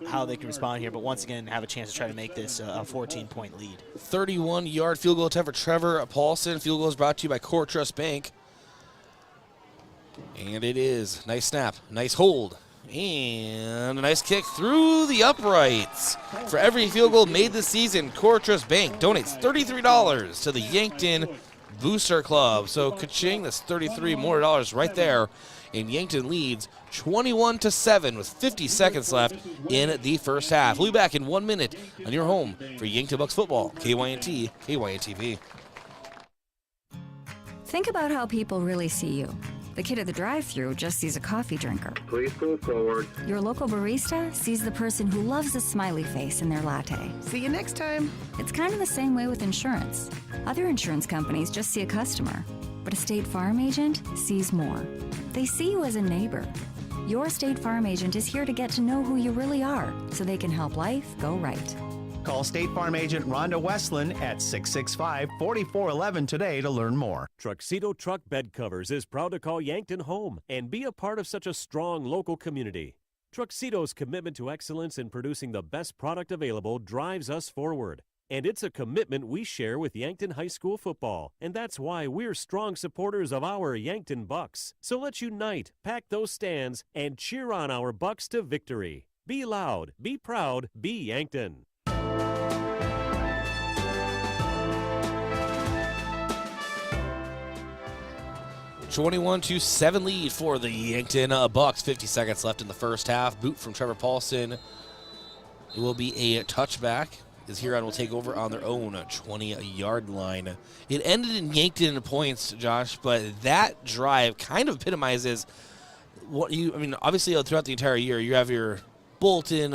how they can respond here, but once again, have a chance to try to make this a 14-point lead. 31-yard field goal attempt for Trevor Paulson. Field goal is brought to you by Core Trust Bank. And it is. Nice snap. Nice hold. And a nice kick through the uprights. For every field goal made this season, Core Trust Bank donates $33 to the Yankton Booster Club. So ka-ching, that's $33 more right there. And Yankton leads 21-7 with 50 seconds left in the first half. We'll be back in 1 minute on your home for Yankton Bucks football, KYNT, KYNTV. Think about how people really see you. The kid at the drive-thru just sees a coffee drinker. Please move forward. Your local barista sees the person who loves a smiley face in their latte. See you next time. It's kind of the same way with insurance. Other insurance companies just see a customer, but a State Farm agent sees more. They see you as a neighbor. Your State Farm agent is here to get to know who you really are, so they can help life go right. Call State Farm agent Rhonda Westland at 665-4411 today to learn more. Truxedo Truck Bed Covers is proud to call Yankton home and be a part of such a strong local community. Truxedo's commitment to excellence in producing the best product available drives us forward. And it's a commitment we share with Yankton High School football. And that's why we're strong supporters of our Yankton Bucks. So let's unite, pack those stands, and cheer on our Bucks to victory. Be loud, be proud, be Yankton. 21-7 lead for the Yankton Bucks. 50 seconds left in the first half. Boot from Trevor Paulson. It will be a touchback as Huron will take over on their own 20-yard line. It ended in Yankton points, Josh, but that drive kind of epitomizes what obviously throughout the entire year, you have your bulletin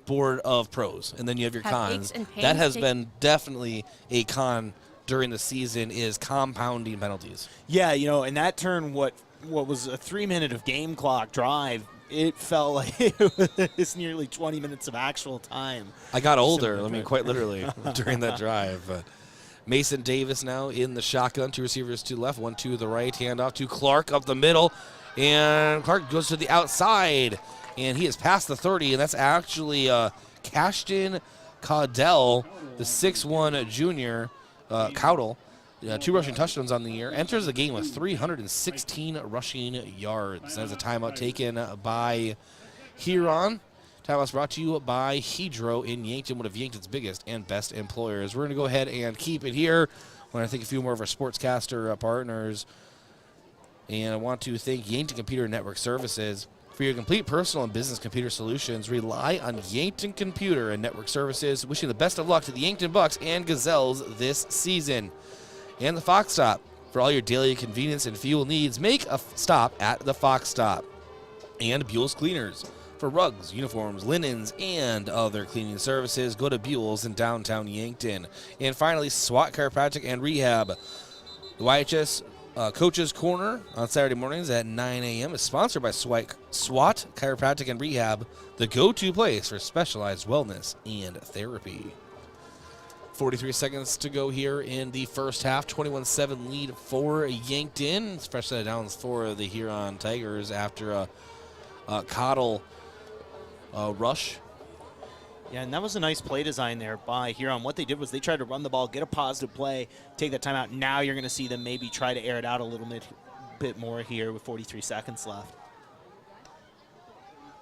board of pros, and then you have your cons. That has been definitely a con during the season, is compounding penalties. Yeah, and that turned what was a 3-minute of game clock drive, it felt like it was nearly 20 minutes of actual time. I got older, quite literally, during that drive. But Mason Davis now in the shotgun, 2 receivers to the left, 1 to the right, handoff to Clark up the middle, and Clark goes to the outside, and he is past the 30, and that's actually Cashton Caudell, the 6'1 junior, Cowdell, 2 rushing touchdowns on the year, enters the game with 316 rushing yards. That's a timeout taken by Huron. Timeout's brought to you by Hedro in Yankton, one of Yankton's biggest and best employers. We're going to go ahead and keep it here. I want to thank a few more of our Sportscaster partners. And I want to thank Yankton Computer Network Services. For your complete personal and business computer solutions, rely on Yankton Computer and Network Services. Wishing the best of luck to the Yankton Bucks and Gazelles this season. And the Fox Stop. For all your daily convenience and fuel needs, make a stop at the Fox Stop. And Buell's Cleaners. For rugs, uniforms, linens, and other cleaning services, go to Buell's in downtown Yankton. And finally, SWAT Chiropractic and Rehab. The YHS Coach's Corner on Saturday mornings at 9 a.m. is sponsored by SWAT Chiropractic and Rehab, the go-to place for specialized wellness and therapy. 43 seconds to go here in the first half. 21-7 lead for Yankton. It's fresh set of downs for the Huron Tigers after a Cottle rush. Yeah, and that was a nice play design there by Huron. What they did was they tried to run the ball, get a positive play, take that time out. Now you're going to see them maybe try to air it out a little bit more here with 43 seconds left.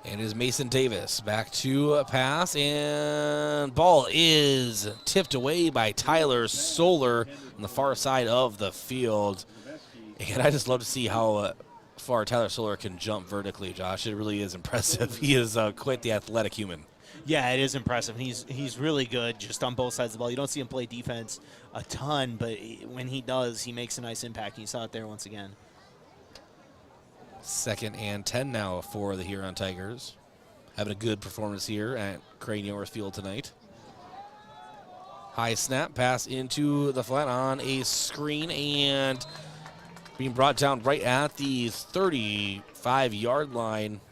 And it is Mason Davis back to pass, and ball is tipped away by Tyler Solar on the far side of the field. And I just love to see how far Tyler Solar can jump vertically, Josh. It really is impressive. He is quite the athletic human. Yeah, it is impressive. He's really good just on both sides of the ball. You don't see him play defense a ton, but when he does, he makes a nice impact. You saw it there once again. 2nd and 10 now for the Huron Tigers. Having a good performance here at Youngworth-Field tonight. High snap, pass into the flat on a screen, and being brought down right at the 35-yard line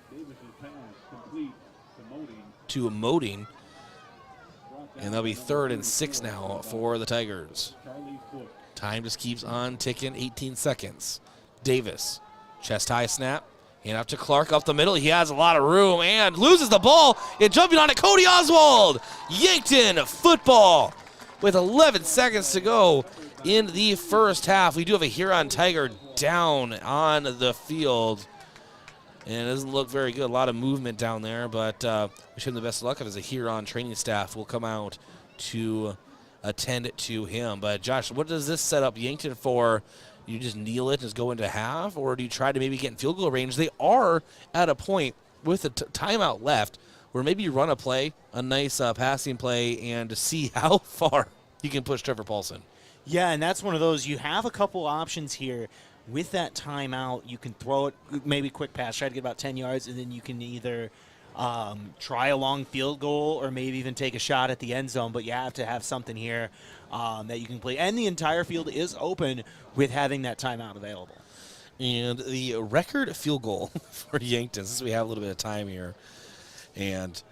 to Moding. And that'll be 3rd and 6 now for the Tigers. Time just keeps on ticking, 18 seconds. Davis, chest high snap, and up to Clark up the middle. He has a lot of room and loses the ball. And jumping on it, Cody Oswald. Yankton football with 11 seconds to go in the first half. We do have a Huron Tiger down on the field. And it doesn't look very good. A lot of movement down there, but wish him the best of luck as the Huron training staff will come out to attend to him. But, Josh, what does this set up Yankton for? You just kneel it and just go into half, or do you try to maybe get in field goal range? They are at a point with a timeout left where maybe you run a play, a nice passing play, and to see how far you can push Trevor Paulson. Yeah, and that's one of those. You have a couple options here. With that timeout, you can throw it, maybe quick pass, try to get about 10 yards, and then you can either try a long field goal or maybe even take a shot at the end zone, but you have to have something here that you can play. And the entire field is open with having that timeout available. And the record field goal for Yankton, since we have a little bit of time here, and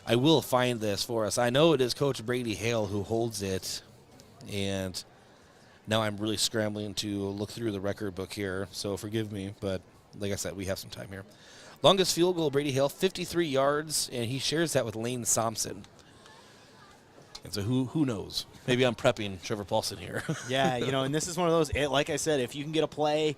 I will find this for us. I know it is Coach Brady Hale who holds it, and now I'm really scrambling to look through the record book here, so forgive me, but like I said, we have some time here. Longest field goal, Brady Hale, 53 yards, and he shares that with Lane Thompson. And so who knows? Maybe I'm prepping Trevor Paulson here. Yeah, and this is one of those, like I said, if you can get a play,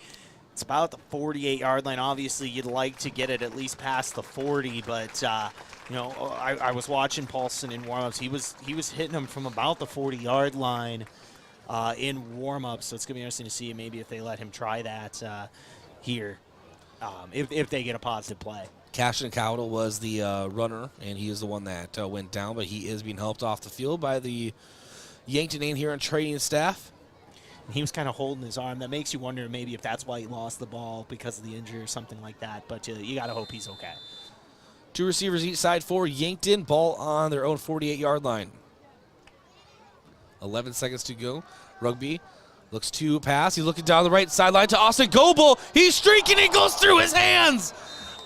it's about the 48-yard line. Obviously, you'd like to get it at least past the 40, but, I was watching Paulson in warm-ups. He was hitting him from about the 40-yard line in warm-ups, so it's going to be interesting to see maybe if they let him try that here, if they get a positive play. Cashin Cowdle was the runner, and he is the one that went down, but he is being helped off the field by the Yankton and Huron training staff. He was kind of holding his arm. That makes you wonder maybe if that's why he lost the ball because of the injury or something like that, but you got to hope he's okay. 2 receivers each side for Yankton. Ball on their own 48-yard line. 11 seconds to go. Rugby looks to pass. He's looking down the right sideline to Austin Goebel. He's streaking. It goes through his hands.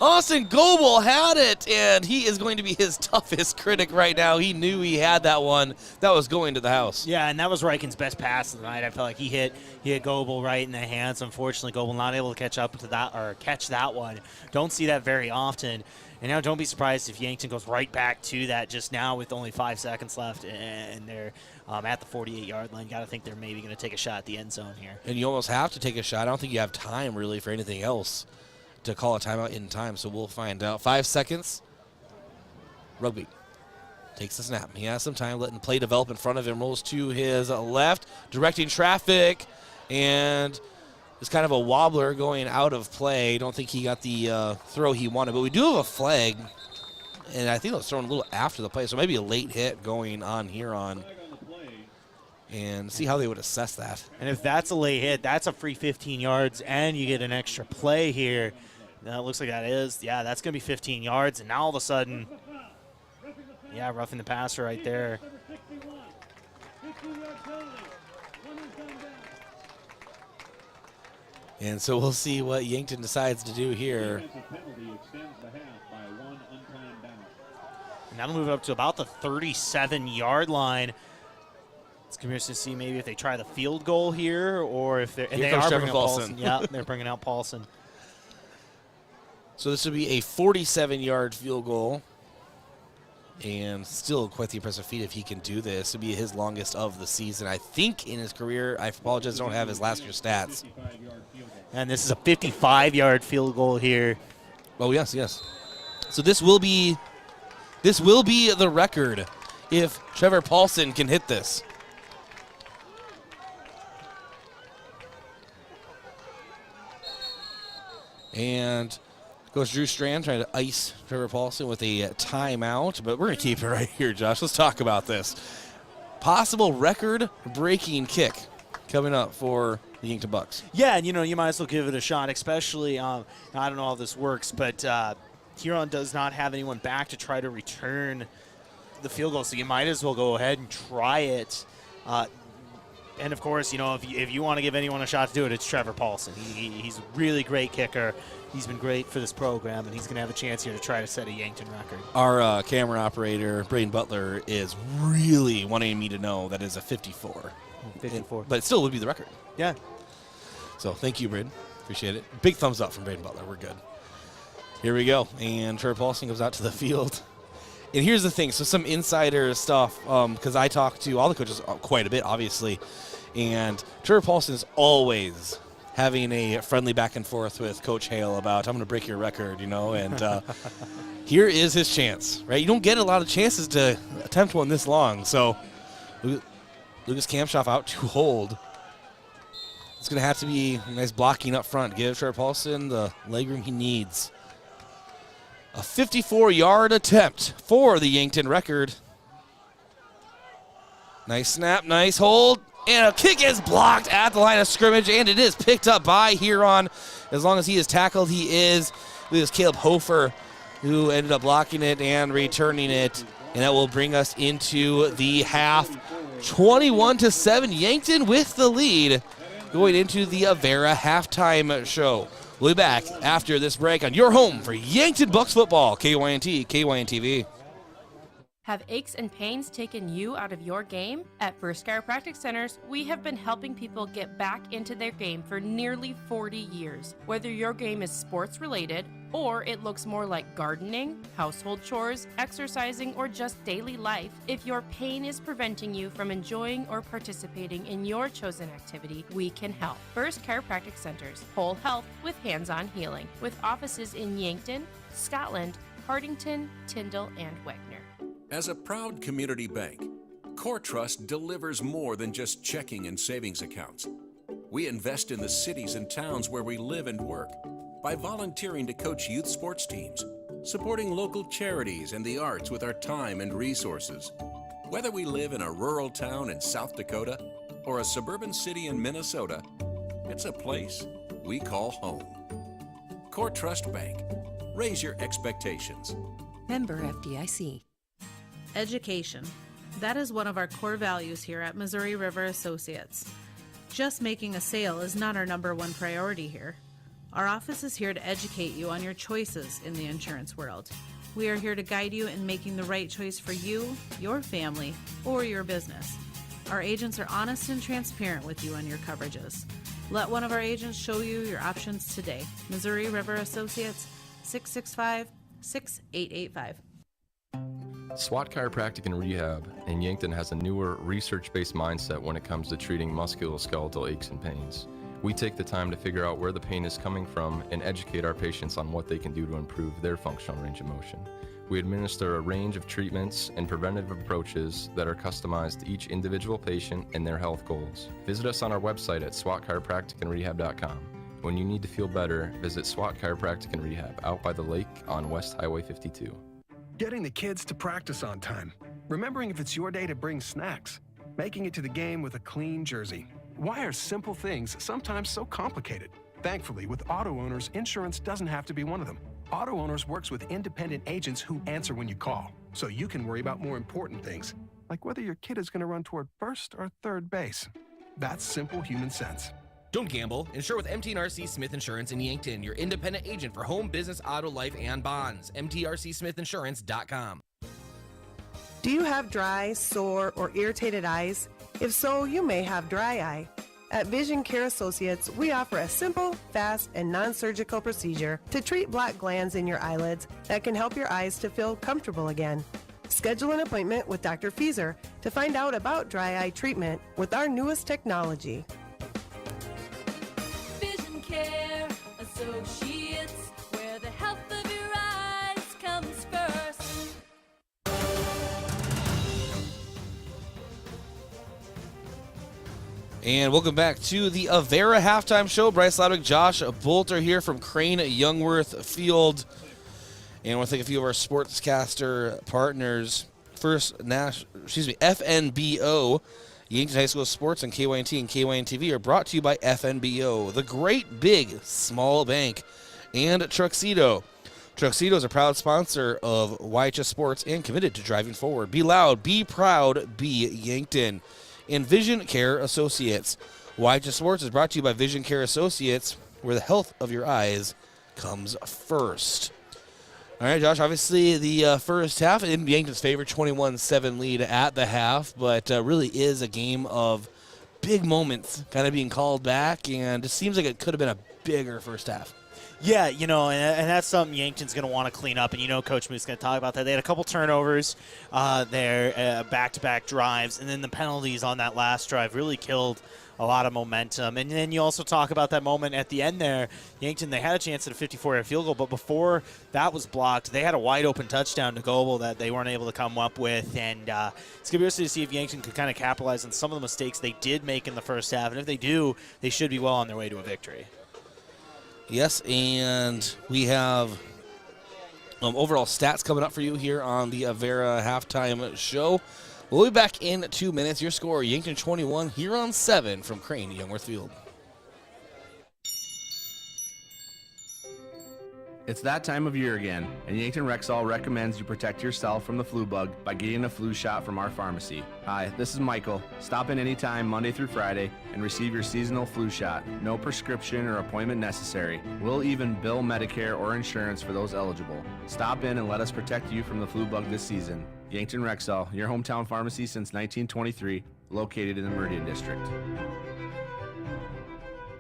Austin Goebel had it, and he is going to be his toughest critic right now. He knew he had that one. That was going to the house. Yeah, and that was Reichen's best pass of the night. I felt like he hit Goebel right in the hands. Unfortunately, Goebel not able to catch up to that or catch that one. Don't see that very often. And now don't be surprised if Yankton goes right back to that just now with only 5 seconds left, and they're at the 48-yard line. Got to think they're maybe going to take a shot at the end zone here. And you almost have to take a shot. I don't think you have time really for anything else to call a timeout in time, so we'll find out. 5 seconds. Rugby takes the snap. He has some time, letting the play develop in front of him. Rolls to his left, directing traffic, and it's kind of a wobbler going out of play. Don't think he got the throw he wanted, but we do have a flag, and I think it was thrown a little after the play, so maybe a late hit going on here on. And see how they would assess that. And if that's a late hit, that's a free 15 yards, and you get an extra play here. That looks like that is. Yeah, that's going to be 15 yards, and now all of a sudden, yeah, roughing the passer right there. And so we'll see what Yankton decides to do here. And that'll move up to about the 37-yard line. It's curious to see maybe if they try the field goal here or if they're. And Here they comes are Trevor bringing out Paulson. Paulson. Yeah, they're bringing out Paulson. So this would be a 47-yard field goal. And still quite the impressive feat if he can do this. It would be his longest of the season, I think, in his career. I apologize, I don't have his last year's stats. And this is a 55-yard field goal here. Oh, yes, yes. So this will be the record if Trevor Paulson can hit this. And goes Drew Strand trying to ice Trevor Paulson with a timeout, but we're going to keep it right here, Josh. Let's talk about this. Possible record-breaking kick coming up for the Yankton Bucks. Yeah, and you might as well give it a shot, especially, I don't know how this works, but Huron does not have anyone back to try to return the field goal, so you might as well go ahead and try it. And, of course, if you want to give anyone a shot to do it, it's Trevor Paulson. He's a really great kicker. He's been great for this program, and he's going to have a chance here to try to set a Yankton record. Our camera operator, Braden Butler, is really wanting me to know that is a 54. 54. But it still would be the record. Yeah. So thank you, Braden. Appreciate it. Big thumbs up from Braden Butler. We're good. Here we go. And Trevor Paulson goes out to the field. And here's the thing. So some insider stuff, because I talk to all the coaches quite a bit, obviously. And Trevor Paulson is always having a friendly back and forth with Coach Hale about, I'm going to break your record, and here is his chance, right? You don't get a lot of chances to attempt one this long. So Lucas Kamshoff out to hold. It's going to have to be nice blocking up front. Give Trevor Paulson the legroom he needs. A 54-yard attempt for the Yankton record. Nice snap, nice hold. And a kick is blocked at the line of scrimmage, and it is picked up by Huron. As long as he is tackled, he is. It was Caleb Hofer who ended up blocking it and returning it. And that will bring us into the half. 21-7, Yankton with the lead going into the Avera halftime show. We'll be back after this break on your home for Yankton Bucks football, KYNT, KYNTV. Have aches and pains taken you out of your game? At First Chiropractic Centers, we have been helping people get back into their game for nearly 40 years. Whether your game is sports related, or it looks more like gardening, household chores, exercising, or just daily life, if your pain is preventing you from enjoying or participating in your chosen activity, we can help. First Chiropractic Centers, whole health with hands-on healing, with offices in Yankton, Scotland, Hardington, Tyndall, and Wagner. As a proud community bank, Core Trust delivers more than just checking and savings accounts. We invest in the cities and towns where we live and work by volunteering to coach youth sports teams, supporting local charities and the arts with our time and resources. Whether we live in a rural town in South Dakota or a suburban city in Minnesota, it's a place we call home. Core Trust Bank. Raise your expectations. Member FDIC. Education. That is one of our core values here at Missouri River Associates. Just making a sale is not our number one priority here. Our office is here to educate you on your choices in the insurance world. We are here to guide you in making the right choice for you, your family, or your business. Our agents are honest and transparent with you on your coverages. Let one of our agents show you your options today. Missouri River Associates, 665-6885. SWAT Chiropractic and Rehab in Yankton has a newer, research-based mindset when it comes to treating musculoskeletal aches and pains. We take the time to figure out where the pain is coming from and educate our patients on what they can do to improve their functional range of motion. We administer a range of treatments and preventative approaches that are customized to each individual patient and their health goals. Visit us on our website at swatchiropracticandrehab.com. When you need to feel better, visit SWAT Chiropractic and Rehab out by the lake on West Highway 52. Getting the kids to practice on time. Remembering if it's your day to bring snacks. Making it to the game with a clean jersey. Why are simple things sometimes so complicated? Thankfully, with auto owners, insurance doesn't have to be one of them. Auto Owners works with independent agents who answer when you call, so you can worry about more important things, like whether your kid is going to run toward first or third base. That's simple human sense. Don't gamble. Insure with MT&RC Smith Insurance in Yankton, your independent agent for home, business, auto, life, and bonds. MTRCSmithInsurance.com. Do you have dry, sore, or irritated eyes? If so, you may have dry eye. At Vision Care Associates, we offer a simple, fast, and non-surgical procedure to treat black glands in your eyelids that can help your eyes to feel comfortable again. Schedule an appointment with Dr. Fieser to find out about dry eye treatment with our newest technology. Vision Care Associates, where the health of your eyes comes first. And welcome back to the Avera Halftime Show. Bryce Ladwig, Josh Bolter here from Crane Youngworth-Field. And I want to thank a few of our Sportscaster partners. First, FNBO, Yankton High School Sports, and KYNT and KYNTV are brought to you by FNBO, the Great Big Small Bank, and Truxedo. Truxedo is a proud sponsor of YHS Sports and committed to driving forward. Be loud, be proud, be Yankton. And Vision Care Associates. YHS Sports is brought to you by Vision Care Associates, where the health of your eyes comes first. All right, Josh, obviously the first half in Yankton's favor, 21-7 lead at the half, but really is a game of big moments kind of being called back, and it seems like it could have been a bigger first half. Yeah, you know, and that's something Yankton's going to want to clean up, and you know Coach Moo's going to talk about that. They had a couple turnovers there, back-to-back drives, and then the penalties on that last drive really killed a lot of momentum. And then you also talk about that moment at the end there. Yankton, they had a chance at a 54-yard field goal, but before that was blocked, they had a wide-open touchdown to Goebel that they weren't able to come up with. And it's going to be interesting to see if Yankton could kind of capitalize on some of the mistakes they did make in the first half. And if they do, they should be well on their way to a victory. Yes, and we have overall stats coming up for you here on the Avera Halftime Show. We'll be back in 2 minutes. Your score, Yankton 21, Huron 7 from Crane Youngworth-Field. It's that time of year again, and Yankton Rexall recommends you protect yourself from the flu bug by getting a flu shot from our pharmacy. Hi, this is Michael. Stop in anytime Monday through Friday and receive your seasonal flu shot. No prescription or appointment necessary. We'll even bill Medicare or insurance for those eligible. Stop in and let us protect you from the flu bug this season. Yankton Rexall, your hometown pharmacy since 1923, located in the Meridian District.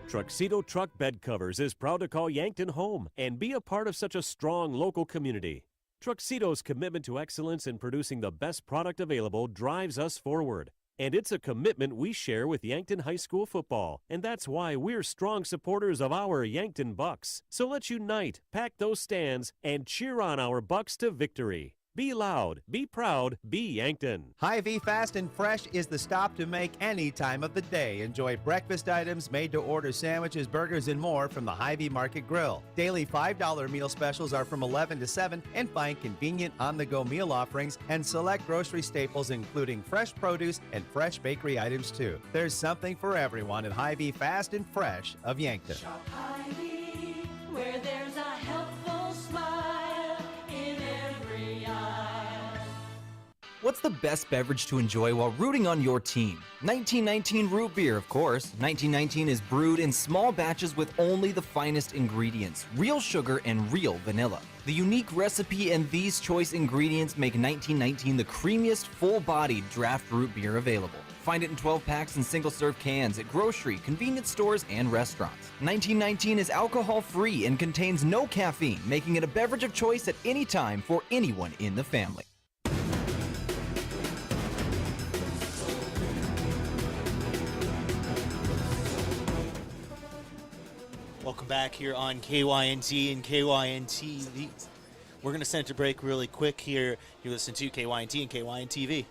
Truxedo Truck Bed Covers is proud to call Yankton home and be a part of such a strong local community. Truxedo's commitment to excellence in producing the best product available drives us forward. And it's a commitment we share with Yankton High School football. And that's why we're strong supporters of our Yankton Bucks. So let's unite, pack those stands, and cheer on our Bucks to victory. Be loud, be proud, be Yankton. Hy-Vee Fast and Fresh is the stop to make any time of the day. Enjoy breakfast items, made-to-order sandwiches, burgers, and more from the Hy-Vee Market Grill. Daily $5 meal specials are from 11 to 7, and find convenient on-the-go meal offerings and select grocery staples including fresh produce and fresh bakery items too. There's something for everyone at Hy-Vee Fast and Fresh of Yankton. Shop Hy-Vee, where there's a helpful smile in every eye. What's the best beverage to enjoy while rooting on your team? 1919 root beer, of course. 1919 is brewed in small batches with only the finest ingredients, real sugar and real vanilla. The unique recipe and these choice ingredients make 1919 the creamiest, full-bodied draft root beer available. Find it in 12 packs and single-serve cans at grocery, convenience stores, and restaurants. 1919 is alcohol-free and contains no caffeine, making it a beverage of choice at any time for anyone in the family. Welcome back here on KYNT and KYNTV. We're going to send it to break really quick here. You listen to KYNT and KYNTV.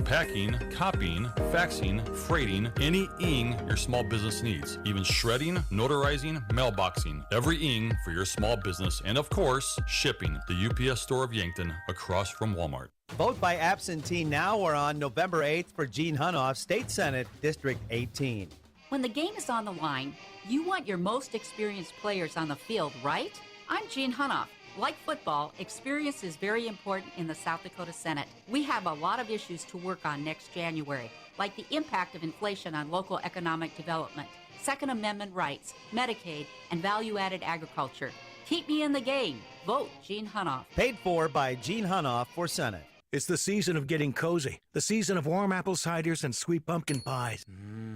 Packing, copying, faxing, freighting, any ing your small business needs. Even shredding, notarizing, mailboxing. Every ing for your small business. And of course, shipping. The UPS store of Yankton across from Walmart. Vote by absentee now or on November 8th for Gene Hunoff, State Senate, District 18. When the game is on the line, you want your most experienced players on the field, right? I'm Gene Hunoff. Like football, experience is very important in the South Dakota Senate. We have a lot of issues to work on next January, like the impact of inflation on local economic development, Second Amendment rights, Medicaid, and value-added agriculture. Keep me in the game. Vote Gene Hunoff. Paid for by Gene Hunoff for Senate. It's the season of getting cozy, the season of warm apple ciders and sweet pumpkin pies.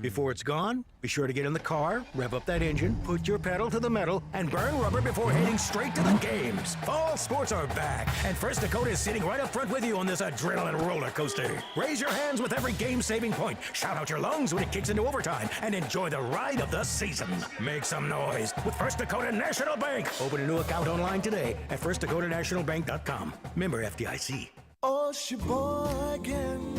Before it's gone, be sure to get in the car, rev up that engine, put your pedal to the metal, and burn rubber before heading straight to the games. Fall sports are back, and First Dakota is sitting right up front with you on this adrenaline roller coaster. Raise your hands with every game-saving point, shout out your lungs when it kicks into overtime, and enjoy the ride of the season. Make some noise with First Dakota National Bank. Open a new account online today at firstdakotanationalbank.com. Member FDIC. Oh, Sheboygan,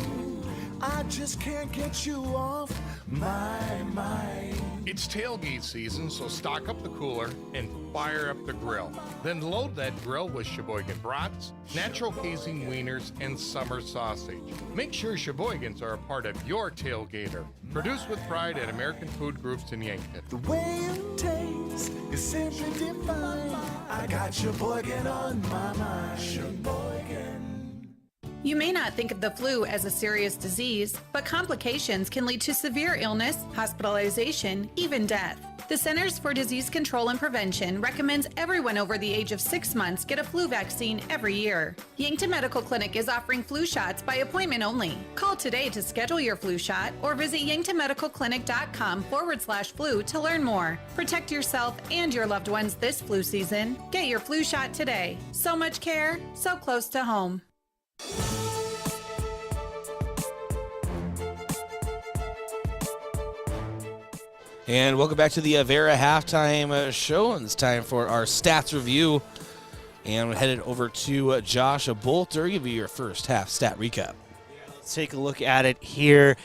I just can't get you off my mind. It's tailgate season, so stock up the cooler and fire up the grill. Then load that grill with Sheboygan brats, natural casing wieners, and summer sausage. Make sure Sheboygans are a part of your tailgater. Produced with pride at American Food Groups in Yankton. The way it tastes is simply divine. I got Sheboygan on my mind. Sheboygan. You may not think of the flu as a serious disease, but complications can lead to severe illness, hospitalization, even death. The Centers for Disease Control and Prevention recommends everyone over the age of 6 months get a flu vaccine every year. Yankton Medical Clinic is offering flu shots by appointment only. Call today to schedule your flu shot or visit yanktonmedicalclinic.com/flu to learn more. Protect yourself and your loved ones this flu season. Get your flu shot today. So much care, so close to home. And welcome back to the Avera halftime show. And it's time for our stats review. And we're headed over to Josh Bolter. Give you your first half stat recap. Let's take a look at it here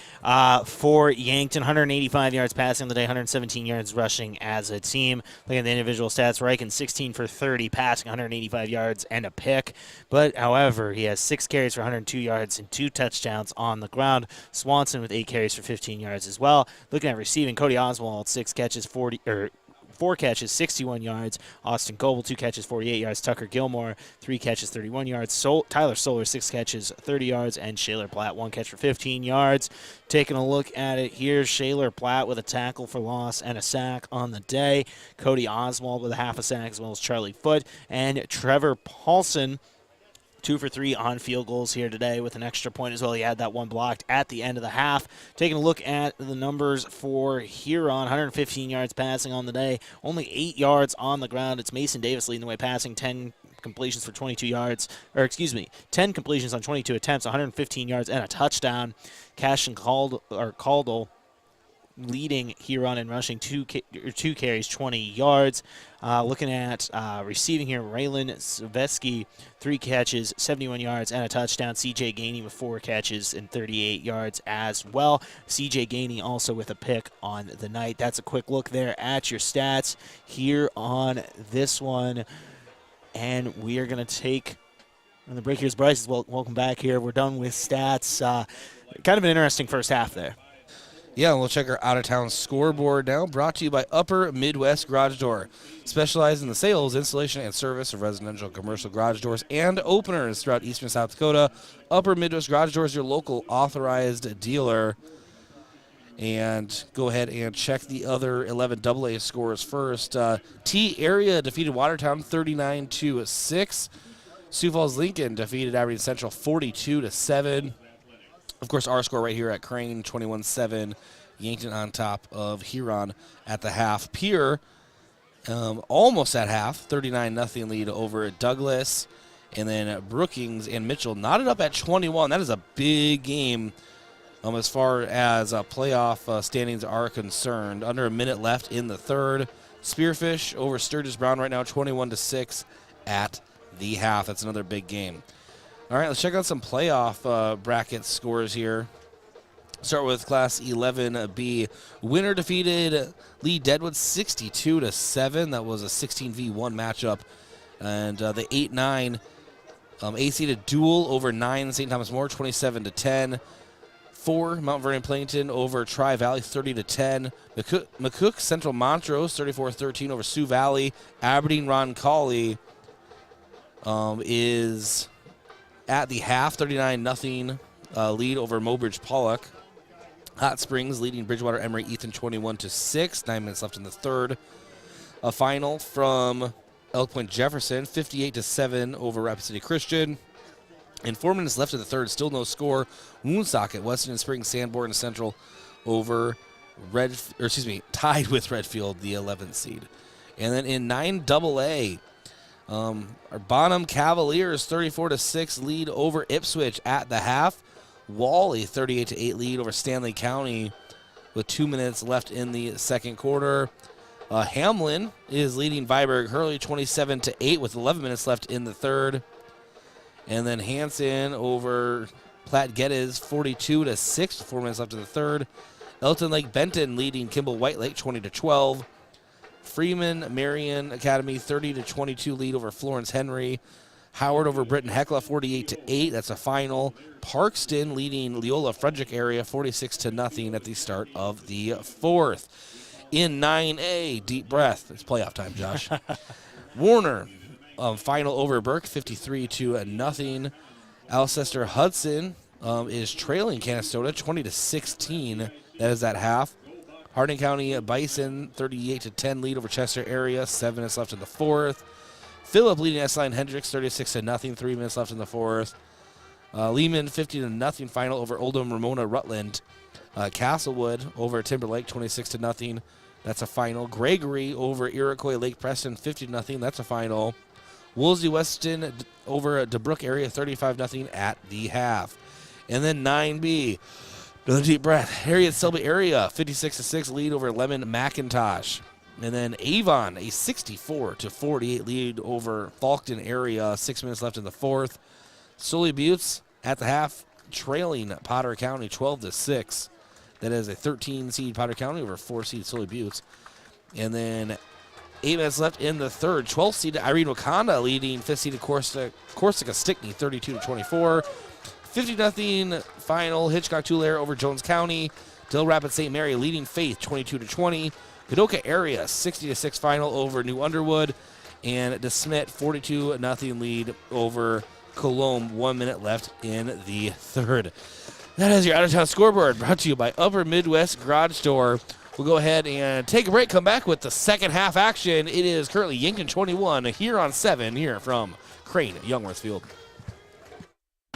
for Yankton. 185 yards passing on the day, 117 yards rushing as a team. Looking at the individual stats, Riken 16 for 30 passing, 185 yards and a pick. But, however, he has 6 carries for 102 yards and 2 touchdowns on the ground. Swanson with 8 carries for 15 yards as well. Looking at receiving, Cody Oswald, 4 catches, 61 yards. Austin Goebel, 2 catches, 48 yards. Tucker Gilmore, 3 catches, 31 yards. Tyler Solar, 6 catches, 30 yards. And Shaler Platt, 1 catch for 15 yards. Taking a look at it here, Shaler Platt with a tackle for loss and a sack on the day. Cody Oswald with a half a sack, as well as Charlie Foote. And Trevor Paulson, 2 for 3 on field goals here today with an extra point as well. He had that one blocked at the end of the half. Taking a look at the numbers for Huron, 115 yards passing on the day, only 8 yards on the ground. It's Mason Davis leading the way passing, 10 completions for 22 yards, 10 completions on 22 attempts, 115 yards and a touchdown. Cash and Caldwell leading Huron in rushing, 2 carries, 20 yards. Looking at receiving here, Raylan Silveski, 3 catches, 71 yards, and a touchdown. C.J. Gainey with 4 catches and 38 yards as well. C.J. Gainey also with a pick on the night. That's a quick look there at your stats here on this one. And we are going to take on the break. Here's Bryce. Welcome back here. We're done with stats. Kind of an interesting first half there. Yeah, we'll check our out-of-town scoreboard now. Brought to you by Upper Midwest Garage Door. Specialized in the sales, installation, and service of residential, commercial garage doors and openers throughout eastern South Dakota. Upper Midwest Garage Door is your local authorized dealer. And go ahead and check the other 11 AA scores first. T Area defeated Watertown 39-6. Sioux Falls Lincoln defeated Aberdeen Central 42-7. Of course, our score right here at Crane, 21-7. Yankton on top of Huron at the half. Pierre, almost at half, 39-0 lead over Douglas. And then Brookings and Mitchell knotted up at 21. That is a big game as far as playoff standings are concerned. Under a minute left in the third. Spearfish over Sturgis Brown right now, 21-6 at the half. That's another big game. All right, let's check out some playoff bracket scores here. Start with Class 11B. Winner defeated Lee Deadwood 62-7. That was a 16v1 matchup. And the 8-9 AC to Dual over 9 St. Thomas More, 27-10. 4 Mount Vernon Plainton over Tri-Valley, 30-10. McCook Central Montrose, 34-13 over Sioux Valley. Aberdeen Ron Colley is at the half, 39-0 lead over Mobridge Pollock. Hot Springs leading Bridgewater Emory Ethan 21-6. 9 minutes left in the third. A final from Elk Point Jefferson, 58-7 over Rapid City Christian. And 4 minutes left in the third, still no score. Woonsocket, Western Springs, Sanborn Central over tied with Redfield, the 11th seed. And then in 9AA, our Bonham Cavaliers 34-6 lead over Ipswich at the half. Wally 38-8 lead over Stanley County with 2 minutes left in the second quarter. Hamlin is leading Viborg Hurley 27-8 with 11 minutes left in the third. And then Hanson over Platte Geddes 42-6, 4 minutes left in the third. Elton Lake Benton leading Kimball White Lake 20-12. Freeman Marion Academy 30-22 lead over Florence Henry. Howard over Britton Hecla 48-8. That's a final. Parkston leading Leola Frederick area 46-0 at the start of the fourth. In 9A, deep breath. It's playoff time, Josh. Warner final over Burke 53-0. Alcester Hudson is trailing Canastota 20-16. That is at half. Harding County Bison 38-10 lead over Chester area. 7 minutes left in the fourth. Phillip leading S-Line Hendricks 36-0. 3 minutes left in the fourth. Lehman 50-0 final over Oldham Ramona Rutland. Castlewood over Timberlake 26-0. That's a final. Gregory over Iroquois Lake Preston 50-0. That's a final. Woolsey Weston over DeBrook area 35-0 at the half. And then 9B. Another deep breath. Harriet Selby area 56-6 lead over Lemon McIntosh. And then Avon a 64-48 lead over Faulkton area. 6 minutes left in the fourth. Sully Buttes at the half trailing Potter County 12-6. That is a 13 seed Potter County over 4 seed Sully Buttes. And then 8 minutes left in the third. 12th seed Irene Wakanda leading 5th seed Corsica Stickney 32-24. 50-0 final. Hitchcock Tulare over Jones County. Dill Rapid St. Mary leading Faith 22-20. Kadoka area 60-6 final over New Underwood. And DeSmet 42-0 lead over Colombe. 1 minute left in the third. That is your out-of-town scoreboard brought to you by Upper Midwest Garage Door. We'll go ahead and take a break, come back with the second half action. It is currently Yankton 21, Huron 7 here from Crane, Youngworth-Field.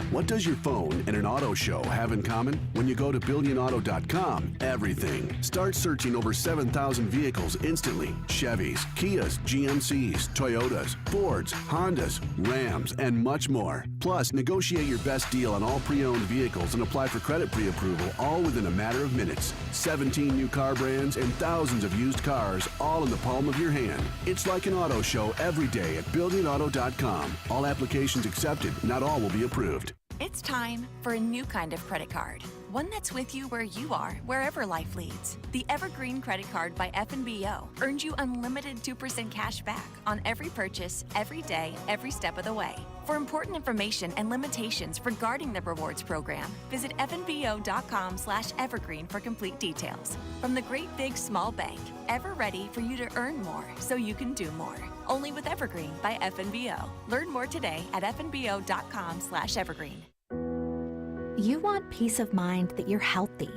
What does your phone and an auto show have in common? When you go to BillionAuto.com, everything. Start searching over 7,000 vehicles instantly. Chevys, Kias, GMCs, Toyotas, Fords, Hondas, Rams, and much more. Plus, negotiate your best deal on all pre-owned vehicles and apply for credit pre-approval all within a matter of minutes. 17 new car brands and thousands of used cars all in the palm of your hand. It's like an auto show every day at BillionAuto.com. All applications accepted. Not all will be approved. It's time for a new kind of credit card. One that's with you where you are, wherever life leads. The Evergreen Credit Card by F&BO earns you unlimited 2% cash back on every purchase, every day, every step of the way. For important information and limitations regarding the rewards program, visit fnbo.com/evergreen for complete details. From the great big small bank, ever ready for you to earn more so you can do more. Only with Evergreen by F&BO. Learn more today at fnbo.com/evergreen. You want peace of mind that you're healthy.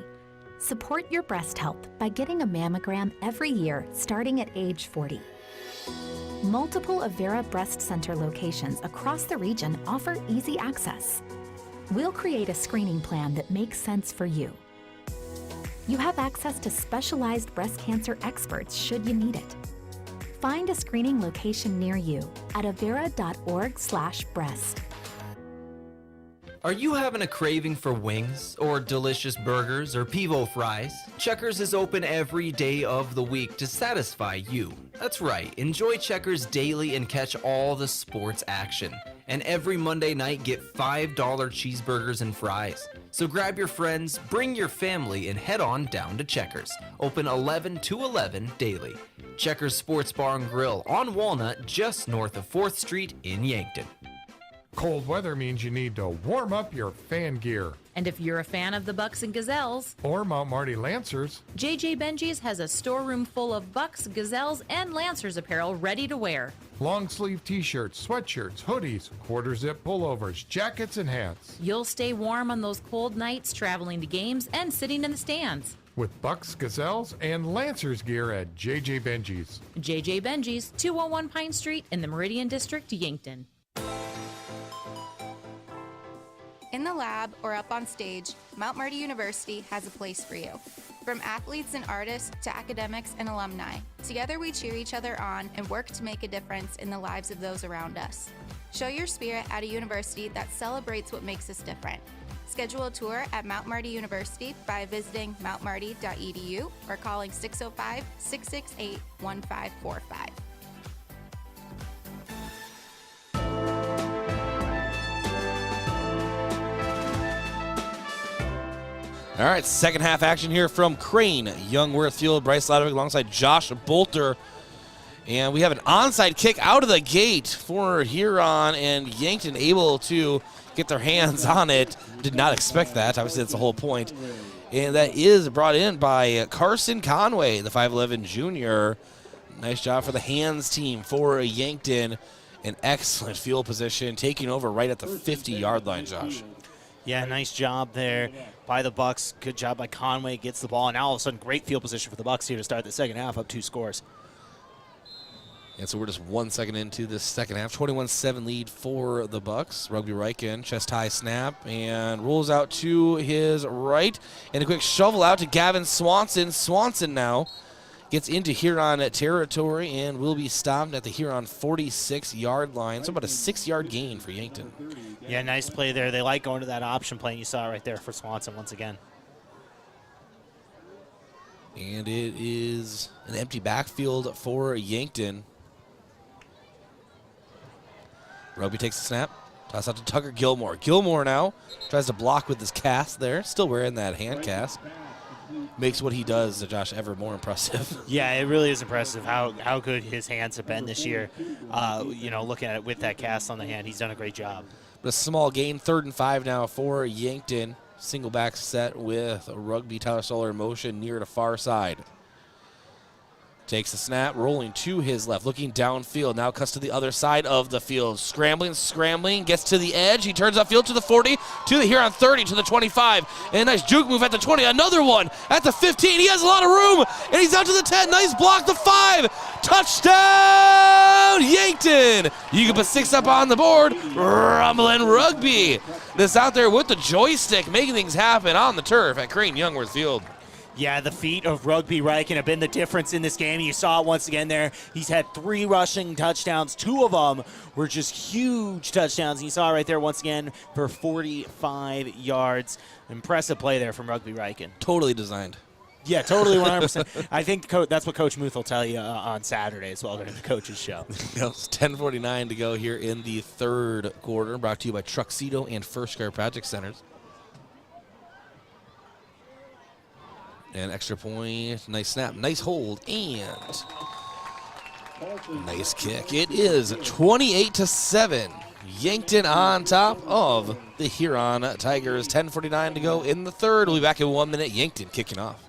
Support your breast health by getting a mammogram every year starting at age 40. Multiple Avera Breast Center locations across the region offer easy access. We'll create a screening plan that makes sense for you. You have access to specialized breast cancer experts should you need it. Find a screening location near you at avera.org/breast. Are you having a craving for wings or delicious burgers or pivo fries? Checkers is open every day of the week to satisfy you. That's right, enjoy Checkers daily and catch all the sports action. And every Monday night, get $5 cheeseburgers and fries. So grab your friends, bring your family, and head on down to Checkers. Open 11 to 11 daily. Checkers Sports Bar and Grill on Walnut, just north of 4th Street in Yankton. Cold weather means you need to warm up your fan gear. And if you're a fan of the Bucks and Gazelles, Or Mount Marty Lancers. JJ Benji's has a storeroom full of Bucks, Gazelles, and Lancers apparel ready to wear. Long sleeve t-shirts, sweatshirts, hoodies, quarter zip pullovers, jackets, and hats. You'll stay warm on those cold nights traveling to games and sitting in the stands. With Bucks, Gazelles, and Lancers gear at JJ Benji's. JJ Benji's, 201 Pine Street in the Meridian District, Yankton. In the lab or up on stage, Mount Marty University has a place for you. From athletes and artists to academics and alumni, together we cheer each other on and work to make a difference in the lives of those around us. Show your spirit at a university that celebrates what makes us different. Schedule a tour at Mount Marty University by visiting mountmarty.edu or calling 605-668-1545. All right, second half action here from Crane, Youngworth-Field, Bryce Ladwig alongside Josh Bolter. And we have an onside kick out of the gate for Huron, and Yankton able to get their hands on it. Did not expect that. Obviously, that's the whole point. And that is brought in by Carson Conway, the 5'11 junior. Nice job for the hands team for Yankton. An excellent field position, taking over right at the 50-yard line, Josh. Yeah, nice job there by the Bucks. Good job by Conway. Gets the ball, and now all of a sudden, great field position for the Bucks here to start the second half, up 2 scores. And so we're just 1 second into this second half. 21-7 lead for the Bucks. Rugby Riken, chest high snap, and rolls out to his right. And a quick shovel out to Gavin Swanson. Swanson now gets into Huron territory and will be stopped at the Huron 46-yard line. So about a 6-yard gain for Yankton. Yeah, nice play there. They like going to that option play, and you saw it right there for Swanson once again. And it is an empty backfield for Yankton. Rugby takes the snap. Toss out to Tucker Gilmore. Gilmore now tries to block with his cast there. Still wearing that hand cast. Makes what he does, Josh, ever more impressive. Yeah, it really is impressive how good his hands have been this year. Looking at it with that cast on the hand, he's done a great job. But a small gain, 3rd and 5 now for Yankton. Single back set with Rugby. Tyler Solar in motion near the far side. Takes the snap, rolling to his left, looking downfield. Now cuts to the other side of the field. Scrambling, gets to the edge. He turns upfield to the 40, to the Huron 30, to the 25. And a nice juke move at the 20. Another one at the 15. He has a lot of room, and he's out to the 10. Nice block, the 5. Touchdown, Yankton. You can put 6 up on the board. Rumbling Rugby. This out there with the joystick, making things happen on the turf at Crane Youngworth-Field. Yeah, the feet of Rugby Riken have been the difference in this game. You saw it once again there. He's had 3 rushing touchdowns. 2 of them were just huge touchdowns. And you saw it right there once again for 45 yards. Impressive play there from Rugby Riken. Totally designed. Yeah, totally 100%. I think that's what Coach Muth will tell you on Saturday as well during the coach's show. It's 10:49 to go here in the 3rd quarter. Brought to you by Truxedo and First Chiropractic Centers. And extra point, nice snap, nice hold, and nice kick. It is 28-7. Yankton on top of the Huron Tigers. 10:49 to go in the 3rd. We'll be back in 1 minute. Yankton kicking off.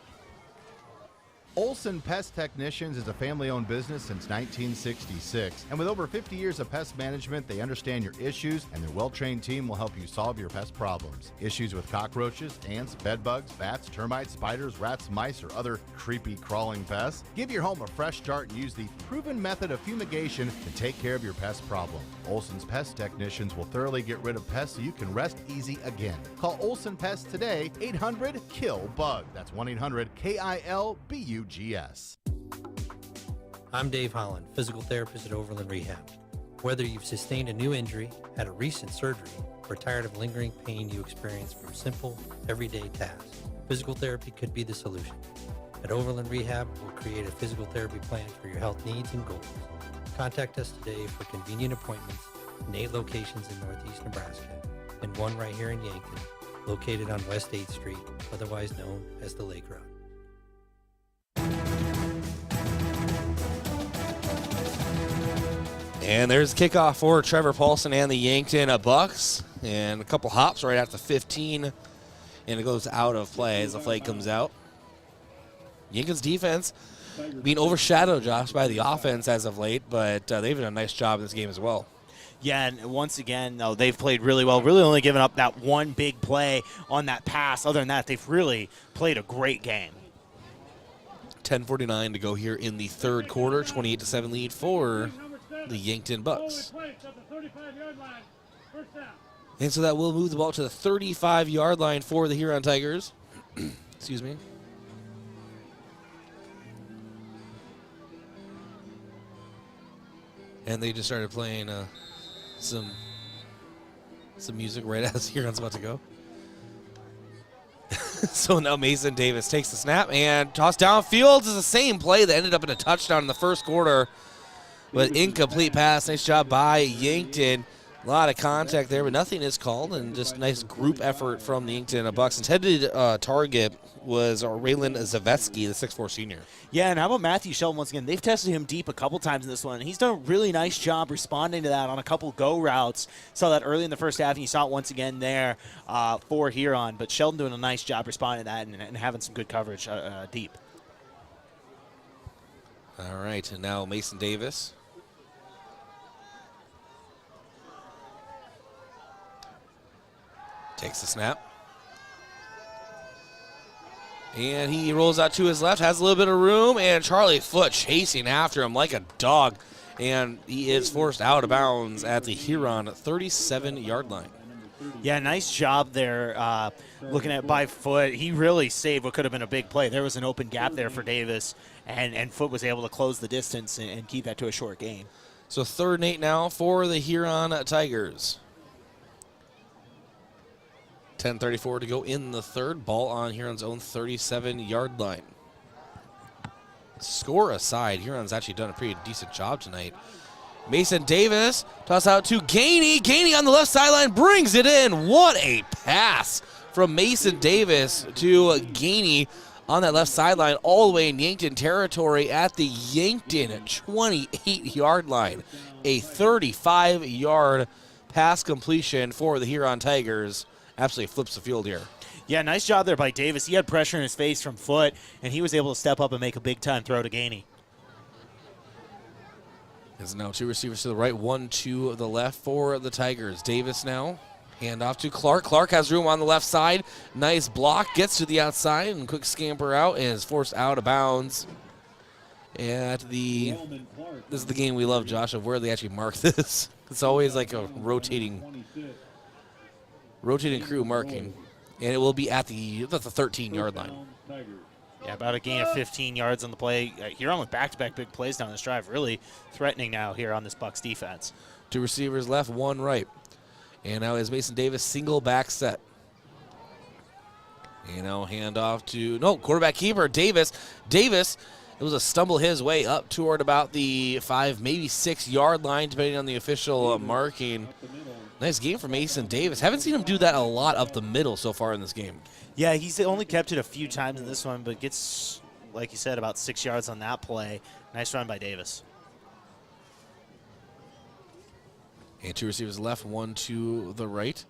Olson Pest Technicians is a family-owned business since 1966. And with over 50 years of pest management, they understand your issues, and their well-trained team will help you solve your pest problems. Issues with cockroaches, ants, bedbugs, bats, termites, spiders, rats, mice, or other creepy crawling pests? Give your home a fresh start and use the proven method of fumigation to take care of your pest problem. Olson's Pest Technicians will thoroughly get rid of pests so you can rest easy again. Call Olson Pest today, 800-KILL-BUG. That's 1-800-KILBUGS. I'm Dave Holland, physical therapist at Overland Rehab. Whether you've sustained a new injury, had a recent surgery, or tired of lingering pain you experience from simple, everyday tasks, physical therapy could be the solution. At Overland Rehab, we'll create a physical therapy plan for your health needs and goals. Contact us today for convenient appointments in 8 locations in Northeast Nebraska and 1 right here in Yankton, located on West 8th Street, otherwise known as the Lake Road. And there's kickoff for Trevor Paulson and the Yankton Bucks. And a couple hops right at the 15. And it goes out of play as the flag comes out. Yankton's defense being overshadowed, Josh, by the offense as of late. But they've done a nice job in this game as well. Yeah, and once again, though, they've played really well. Really only given up that one big play on that pass. Other than that, they've really played a great game. 10:49 to go here in the 3rd quarter. 28-7 lead for the Yankton Bucks. And so that will move the ball to the 35-yard line for the Huron Tigers. Excuse me. And they just started playing some music right as Huron's about to go. So now Mason Davis takes the snap and toss downfield is the same play that ended up in a touchdown in the 1st quarter. But incomplete pass. Nice job by Yankton. A lot of contact there, but nothing is called, and just nice group effort from the Yankton Bucks. Intended target was Raylan Zavetsky, the 6'4 senior. Yeah, and how about Matthew Shelton once again? They've tested him deep a couple times in this one. He's done a really nice job responding to that on a couple go routes. Saw that early in the first half, and you saw it once again there for Huron. But Shelton doing a nice job responding to that and having some good coverage deep. All right, and now Mason Davis. Takes the snap. And he rolls out to his left, has a little bit of room, and Charlie Foote chasing after him like a dog. And he is forced out of bounds at the Huron 37-yard line. Yeah, nice job there looking at by Foote. He really saved what could have been a big play. There was an open gap there for Davis, and Foote was able to close the distance and keep that to a short gain. So 3rd and 8 now for the Huron Tigers. 10:34 to go in the third. Ball on Huron's own 37-yard line. Score aside, Huron's actually done a pretty decent job tonight. Mason Davis toss out to Gainey. Gainey on the left sideline brings it in. What a pass from Mason Davis to Gainey on that left sideline, all the way in Yankton territory at the Yankton 28-yard line. A 35-yard pass completion for the Huron Tigers. Absolutely flips the field here. Yeah, nice job there by Davis. He had pressure in his face from Foote, and he was able to step up and make a big-time throw to Gainey. There's now 2 receivers to the right, 1 to the left for the Tigers. Davis now, hand off to Clark. Clark has room on the left side. Nice block, gets to the outside, and quick scamper out, and is forced out of bounds. This is the game we love, Josh, of where they actually mark this. It's always like a rotating crew marking, and it will be at the 13-yard line. Yeah, about a gain of 15 yards on the play. Huron with back-to-back big plays down this drive, really threatening now here on this Bucks defense. 2 receivers left, 1 right. And now is Mason Davis single back set. And now hand off to, quarterback keeper, Davis. Davis, it was a stumble his way up toward about the 5, maybe 6-yard line, depending on the official marking. Nice game for Mason Davis. Haven't seen him do that a lot up the middle so far in this game. Yeah, he's only kept it a few times in this one, but gets, like you said, about 6 yards on that play. Nice run by Davis. And 2 receivers left, 1 to the right.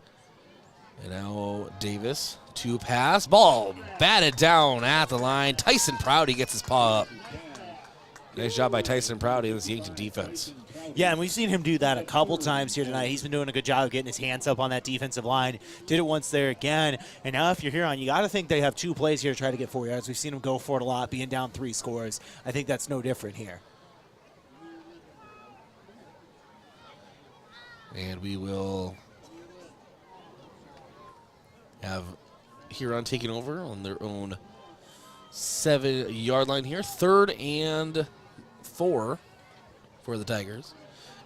And now Davis to pass. Ball batted down at the line. Tyson Prouty gets his paw up. Nice job by Tyson Prouty in this Yankton defense. Yeah, and we've seen him do that a couple times here tonight. He's been doing a good job of getting his hands up on that defensive line. Did it once there again. And now if you're Huron, you got to think they have 2 plays here to try to get 4 yards. We've seen him go for it a lot, being down 3 scores. I think that's no different here. And we will have Huron taking over on their own 7-yard line here. 3rd and 4 for the Tigers.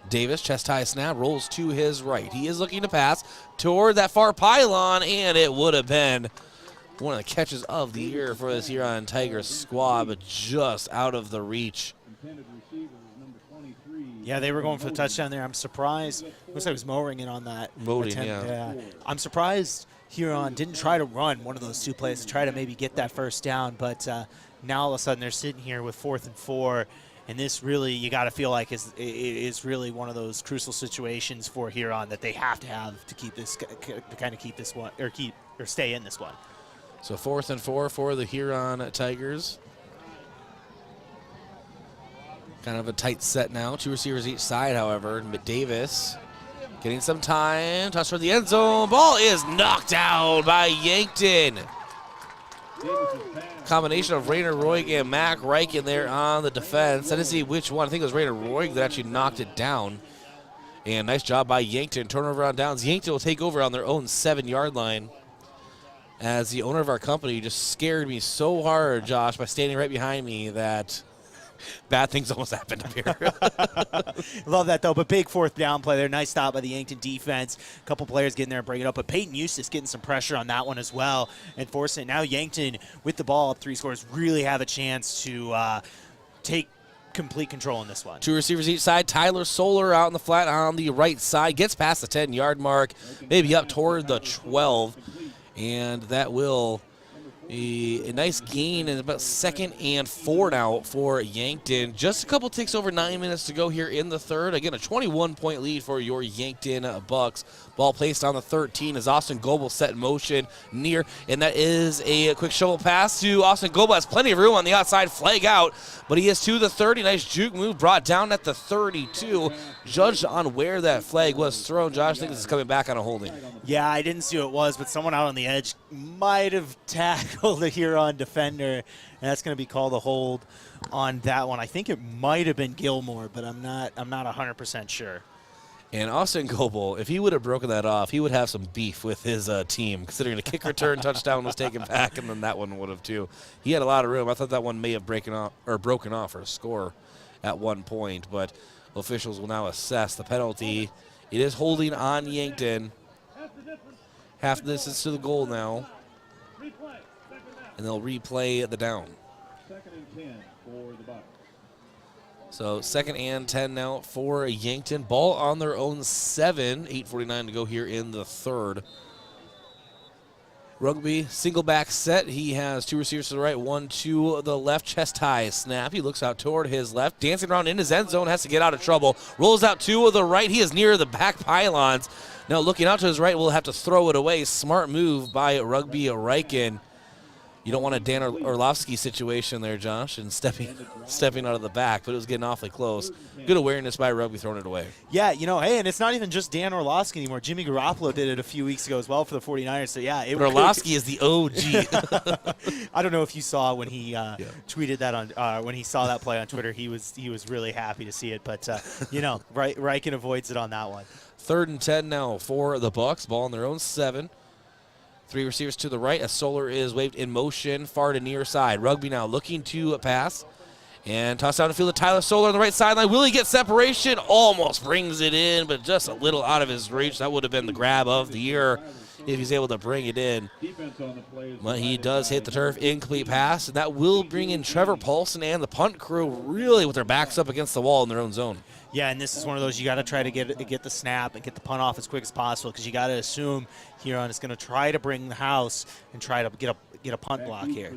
Davis, chest high snap, rolls to his right. He is looking to pass toward that far pylon, and it would have been one of the catches of the year for this Huron Tigers squad, but just out of the reach. Yeah, they were going for the touchdown there. I'm surprised. Looks like it was Mowring in on that attempt. Yeah. I'm surprised Huron didn't try to run one of those 2 plays to try to maybe get that first down, but now all of a sudden they're sitting here with 4th and 4. And this really, you got to feel like is really one of those crucial situations for Huron that they have to keep this, to kind of keep this one, or stay in this one. So 4th and 4 for the Huron Tigers. Kind of a tight set now. 2 receivers each side, however. Davis getting some time. Toss for the end zone. Ball is knocked out by Yankton. Combination of Rainer Roig and Mac Reichen there on the defense. I didn't see which one. I think it was Rainer Roig that actually knocked it down. And nice job by Yankton. Turnover on downs. Yankton will take over on their own 7-yard line. As the owner of our company just scared me so hard, Josh, by standing right behind me that bad things almost happened up here. Love that, though. But big 4th down play there. Nice stop by the Yankton defense. A couple players getting there and bringing it up. But Peyton Eustace getting some pressure on that one as well and forcing it. Now Yankton, with the ball up 3 scores, really have a chance to take complete control in this one. 2 receivers each side. Tyler Solar out in the flat on the right side. Gets past the 10-yard mark, maybe up toward the 12. And that will be a nice gain, and about 2nd and 4 now for Yankton. Just a couple ticks over 9 minutes to go here in the third. Again, a 21-point lead for your Yankton Bucks. Ball placed on the 13 as Austin Goebel set in motion near, and that is a quick shovel pass to Austin Goebel. Has plenty of room on the outside, flag out, but he is to the 30. Nice juke move brought down at the 32. Judged on where that flag was thrown. Josh, I think this is coming back on a holding. Yeah, I didn't see who it was, but someone out on the edge might have tackled the Huron defender, and that's going to be called a hold on that one. I think it might have been Gilmore, but I'm not 100% sure. And Austin Goebel, if he would have broken that off, he would have some beef with his team, considering the kick return touchdown was taken back, and then that one would have too. He had a lot of room. I thought that one may have broken off for a score at one point, but officials will now assess the penalty. It is holding on Yankton. Half the distance to the goal now, and they'll replay the down. 2nd and 10 for the Bucks. So 2nd and 10 now for Yankton. Ball on their own 7. 8:49 to go here in the third. Rugby single back set. He has 2 receivers to the right, 1 to the left. Chest high snap. He looks out toward his left. Dancing around in his end zone. Has to get out of trouble. Rolls out to the right. He is near the back pylons. Now looking out to his right, will have to throw it away. Smart move by Rugby Riken. You don't want a Dan Orlovsky situation there, Josh, and stepping out of the back, but it was getting awfully close. Good awareness by Rugby throwing it away. Yeah, hey, and it's not even just Dan Orlovsky anymore. Jimmy Garoppolo did it a few weeks ago as well for the 49ers. So, yeah. But Orlovsky is the OG. I don't know if you saw when he tweeted that on when he saw that play on Twitter. He was really happy to see it, but, Riken avoids it on that one. 3rd and 10 now for the Bucks. Ball on their own 7. 3 receivers to the right as Solar is waved in motion far to near side. Rugby now looking to pass. And toss down the field to Tyler Solar on the right sideline. Will he get separation? Almost brings it in, but just a little out of his reach. That would have been the grab of the year if he's able to bring it in. But he does hit the turf. Incomplete pass. And that will bring in Trevor Paulson and the punt crew really with their backs up against the wall in their own zone. Yeah, and this is one of those you got to try to get the snap and get the punt off as quick as possible, because you got to assume Huron is going to try to bring the house and try to get a punt block here.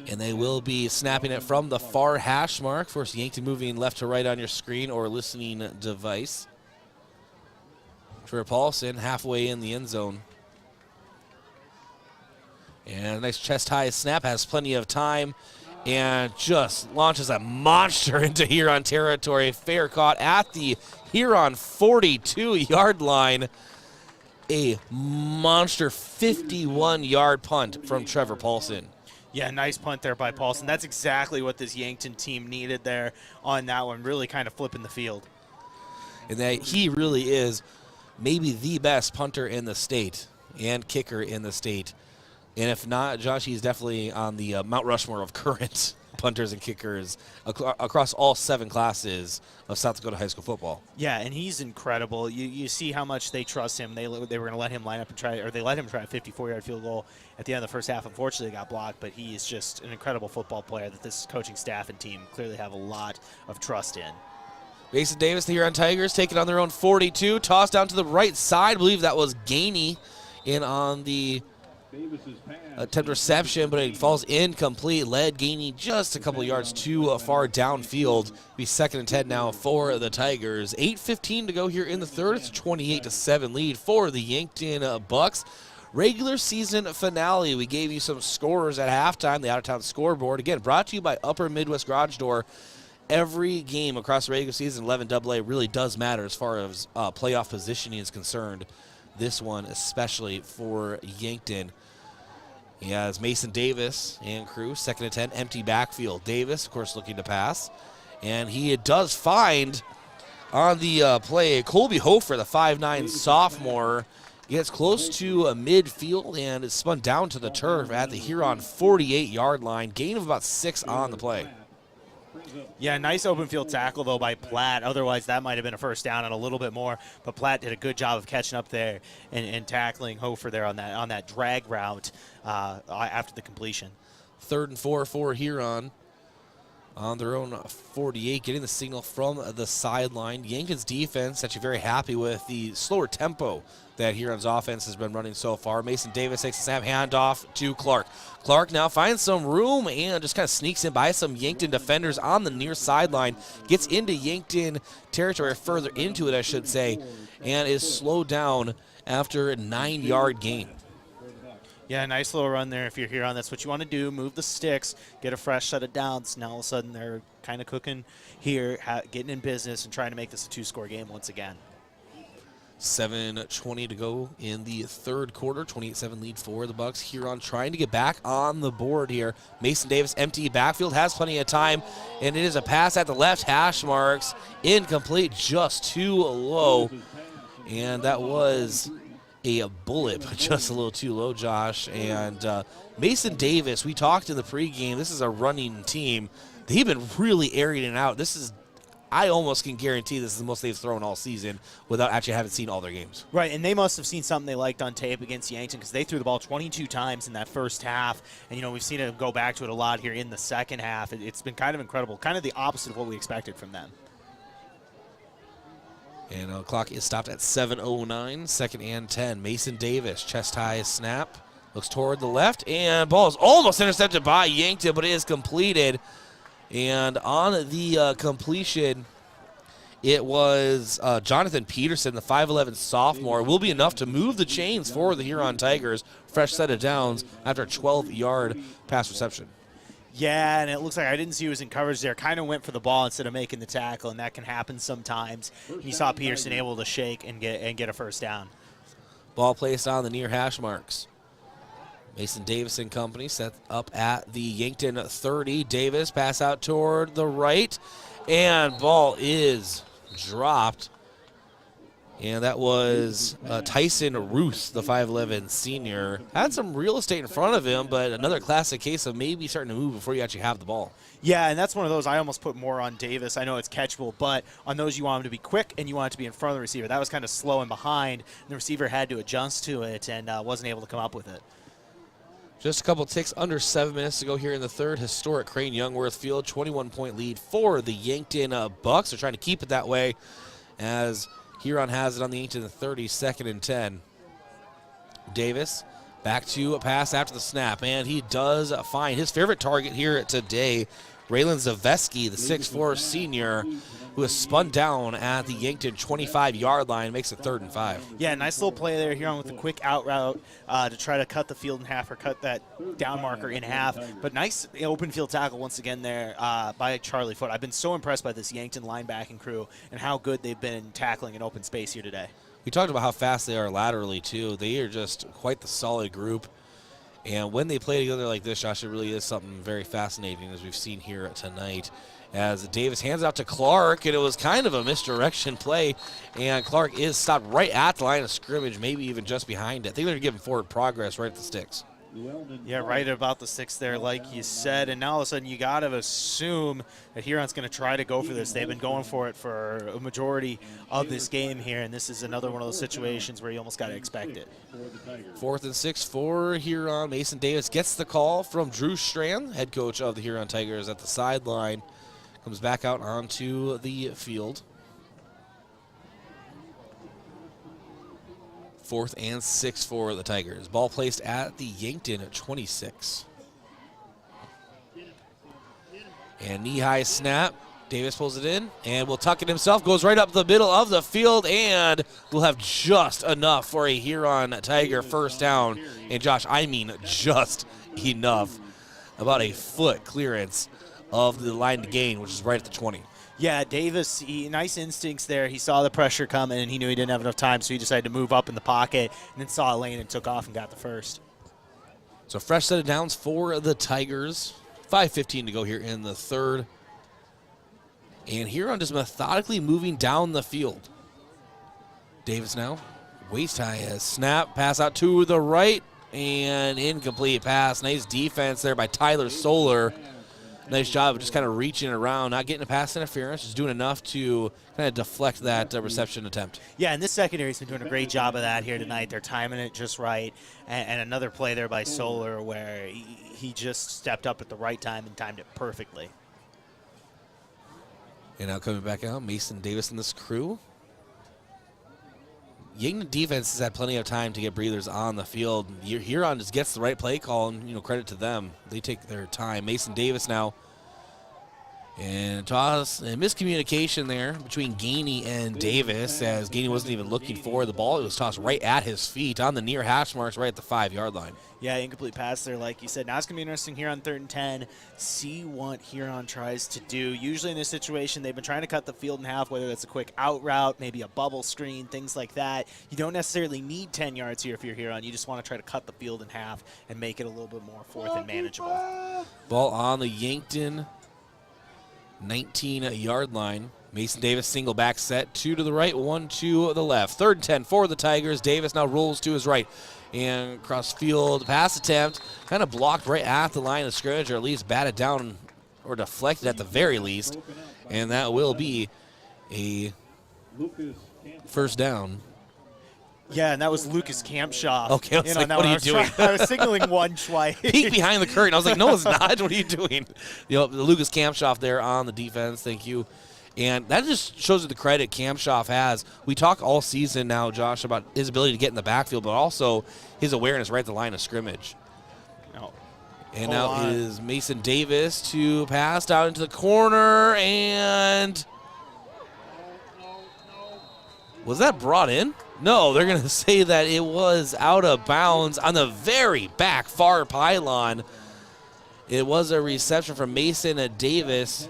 And they will be snapping it from the far hash mark. First, Yankton moving left to right on your screen or listening device. Trevor Paulson halfway in the end zone. And a nice chest high snap, has plenty of time. And just launches a monster into Huron territory. Fair caught at the Huron 42-yard line. A monster 51-yard punt from Trevor Paulson. Yeah, nice punt there by Paulson. That's exactly what this Yankton team needed there on that one, really kind of flipping the field. And that he really is maybe the best punter in the state and kicker in the state. And if not, Josh, he's definitely on the Mount Rushmore of current punters and kickers across all 7 classes of South Dakota high school football. Yeah, and he's incredible. You see how much they trust him. They were going to let him line up and they let him try a 54-yard field goal at the end of the first half. Unfortunately, it got blocked, but he is just an incredible football player that this coaching staff and team clearly have a lot of trust in. Mason Davis, the Huron Tigers, take it on their own 42. Toss down to the right side. I believe that was Gainey in on the attempt reception, but it falls incomplete. Led Gainey just a couple yards too far downfield. Be 2nd and 10 now for the Tigers. 8:15 to go here in the third. It's a 28-7 lead for the Yankton Bucks. Regular season finale. We gave you some scores at halftime. The out-of-town scoreboard, again, brought to you by Upper Midwest Garage Door. Every game across the regular season, 11AA, really does matter as far as playoff positioning is concerned. This one especially for Yankton. He has Mason Davis and crew, 2nd and 10, empty backfield. Davis, of course, looking to pass. And he does find on the play Colby Hofer, the 5'9 sophomore. Gets close to midfield and is spun down to the turf at the Huron 48-yard line. Gain of about 6 on the play. Yeah, nice open field tackle, though, by Platt. Otherwise, that might have been a first down and a little bit more. But Platt did a good job of catching up there and tackling Hofer there on that drag route after the completion. 3rd and 4 for Huron. on their own 48, getting the signal from the sideline. Yankton's defense actually very happy with the slower tempo that Huron's offense has been running so far. Mason Davis takes the snap, handoff to Clark. Clark now finds some room and just kind of sneaks in by some Yankton defenders on the near sideline, gets into Yankton territory, further into it, I should say, and is slowed down after a 9-yard gain. Yeah, nice little run there if you're Huron. That's what you want to do. Move the sticks, get a fresh set of downs. Now all of a sudden they're kind of cooking here, getting in business and trying to make this a 2-score game once again. 7:20 to go in the third quarter. 28-7 lead for the Bucks. Huron trying to get back on the board here. Mason Davis, empty backfield, has plenty of time, and it is a pass at the left hash marks. Incomplete, just too low. And that was a bullet, but just a little too low, Josh. And Mason Davis, we talked in the pregame, this is a running team. They've been really airing it out. I almost can guarantee this is the most they've thrown all season without actually having seen all their games. Right, and they must have seen something they liked on tape against Yankton because they threw the ball 22 times in that first half. And, we've seen them go back to it a lot here in the second half. It's been kind of incredible, kind of the opposite of what we expected from them. And the clock is stopped at 7:09, 2nd and 10. Mason Davis, chest high snap, looks toward the left, and ball is almost intercepted by Yankton, but it is completed. And on the completion, it was Jonathan Peterson, the 5'11 sophomore. Will be enough to move the chains for the Huron Tigers. Fresh set of downs after a 12-yard pass reception. Yeah, and it looks like I didn't see who was in coverage there. Kind of went for the ball instead of making the tackle, and that can happen sometimes. And you saw Peterson able to shake and get a first down. Ball placed on the near hash marks. Mason Davis and company set up at the Yankton 30. Davis pass out toward the right, and ball is dropped. And that was Tyson Ruth, the 5'11 senior. Had some real estate in front of him, but another classic case of maybe starting to move before you actually have the ball. Yeah, and that's one of those I almost put more on Davis. I know it's catchable, but on those you want him to be quick and you want it to be in front of the receiver. That was kind of slow and behind, and the receiver had to adjust to it and wasn't able to come up with it. Just a couple ticks under 7 minutes to go here in the third. Historic Crane Youngworth-Field, 21-point lead for the Yankton Bucks. They're trying to keep it that way as Huron has it on the Yankton 30, 2nd and 10. Davis back to a pass after the snap, and he does find his favorite target here today, Raylan Zaveski, the 6'4 senior, who has spun down at the Yankton 25-yard line, makes it 3rd and 5. Yeah, nice little play there, Huron with a quick out route to try to cut the field in half or cut that down marker in half. But nice open field tackle once again there by Charlie Foote. I've been so impressed by this Yankton linebacking crew and how good they've been tackling in open space here today. We talked about how fast they are laterally, too. They are just quite the solid group. And when they play together like this, Josh, it really is something very fascinating, as we've seen here tonight. As Davis hands out to Clark, and it was kind of a misdirection play, and Clark is stopped right at the line of scrimmage, maybe even just behind it. I think they're giving forward progress right at the sticks. Yeah, right about the sticks there, like you said. And now all of a sudden you got to assume that Huron's going to try to go for this. They've been going for it for a majority of this game here, and this is another one of those situations where you almost got to expect it. 4th and 6 for Huron. Mason Davis gets the call from Drew Strand, head coach of the Huron Tigers, at the sideline. Comes back out onto the field. 4th and 6 for the Tigers. Ball placed at the Yankton 26. And knee-high snap. Davis pulls it in and will tuck it himself. Goes right up the middle of the field and will have just enough for a Huron Tiger first down. And Josh, I mean just enough. About a foot clearance of the line to gain, which is right at the 20. Yeah, Davis, nice instincts there. He saw the pressure coming, and he knew he didn't have enough time, so he decided to move up in the pocket and then saw a lane and took off and got the first. So fresh set of downs for the Tigers. 5:15 to go here in the third. And Huron just methodically moving down the field. Davis now, waist high as snap, pass out to the right, and incomplete pass. Nice defense there by Tyler Solar. Nice job of just kind of reaching around, not getting a pass interference, just doing enough to kind of deflect that reception attempt. Yeah, and this secondary's been doing a great job of that here tonight. They're timing it just right. And another play there by Solar where he just stepped up at the right time and timed it perfectly. And now coming back out, Mason Davis and this crew. Yankton defense has had plenty of time to get breathers on the field. Huron just gets the right play call, and credit to them. They take their time. Mason Davis now. And toss and miscommunication there between Gainey and Davis, as Gainey wasn't even looking for the ball. It was tossed right at his feet on the near hash marks, right at the 5-yard line. Yeah, incomplete pass there, like you said. Now it's going to be interesting here on 3rd and 10. See what Huron tries to do. Usually in this situation, they've been trying to cut the field in half, whether that's a quick out route, maybe a bubble screen, things like that. You don't necessarily need 10 yards here if you're Huron. You just want to try to cut the field in half and make it a little bit more 4th and manageable. Ball on the Yankton 19-yard line. Mason Davis single back set, 2 to the right, 1 to the left. 3rd and 10 for the Tigers. Davis now rolls to his right. And cross field pass attempt, kind of blocked right at the line of scrimmage, or at least batted down or deflected at the very least. And that will be a first down. Yeah, and that was Lucas Campshaw. Okay, I was like, what are you doing? I was signaling one twice. Peek behind the curtain. I was like, no, it's not. What are you doing? The Lucas Campshaw there on the defense. Thank you. And that just shows you the credit Campshaw has. We talk all season now, Josh, about his ability to get in the backfield, but also his awareness right at the line of scrimmage. And now it is Mason Davis to pass down into the corner, and was that brought in? No, they're going to say that it was out of bounds on the very back far pylon. It was a reception from Mason Davis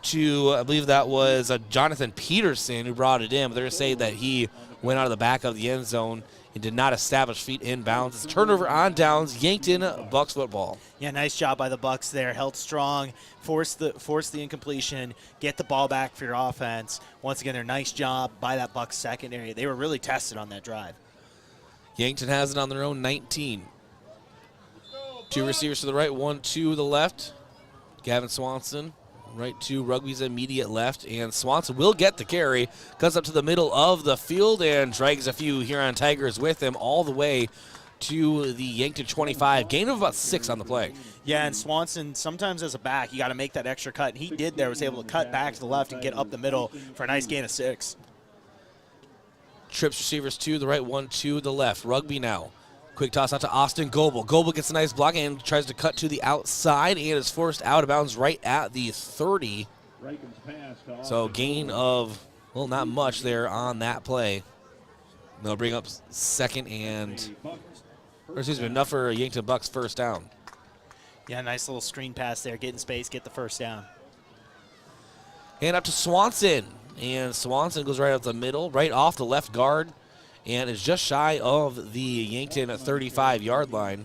to, I believe that was Jonathan Peterson who brought it in. But they're saying that he went out of the back of the end zone and did not establish feet in bounds. It's a turnover on downs, Yankton Bucks football. Yeah, nice job by the Bucks there. Held strong, force the incompletion, get the ball back for your offense. Once again, their nice job by that Bucks secondary. They were really tested on that drive. Yankton has it on their own 19. 2 receivers to the right, 1 to the left. Gavin Swanson, right to Rugby's immediate left, and Swanson will get the carry. Cuts up to the middle of the field and drags a few Huron Tigers with him all the way to the Yankton 25. Gain of about 6 on the play. Yeah, and Swanson, sometimes as a back, you got to make that extra cut, and he did there, was able to cut back to the left and get up the middle for a nice gain of 6. Trips receivers to the right, 1 to the left. Rugby now. Quick toss out to Austin Goebel. Goebel gets a nice block and tries to cut to the outside and is forced out of bounds right at the 30. So gain of, well, not much there on that play. They'll bring up second and, or excuse me, enough for Yankton Bucks first down. Yeah, nice little screen pass there. Get in space, get the first down. And up to Swanson. And Swanson goes right up the middle, right off the left guard, and is just shy of the Yankton 35-yard line.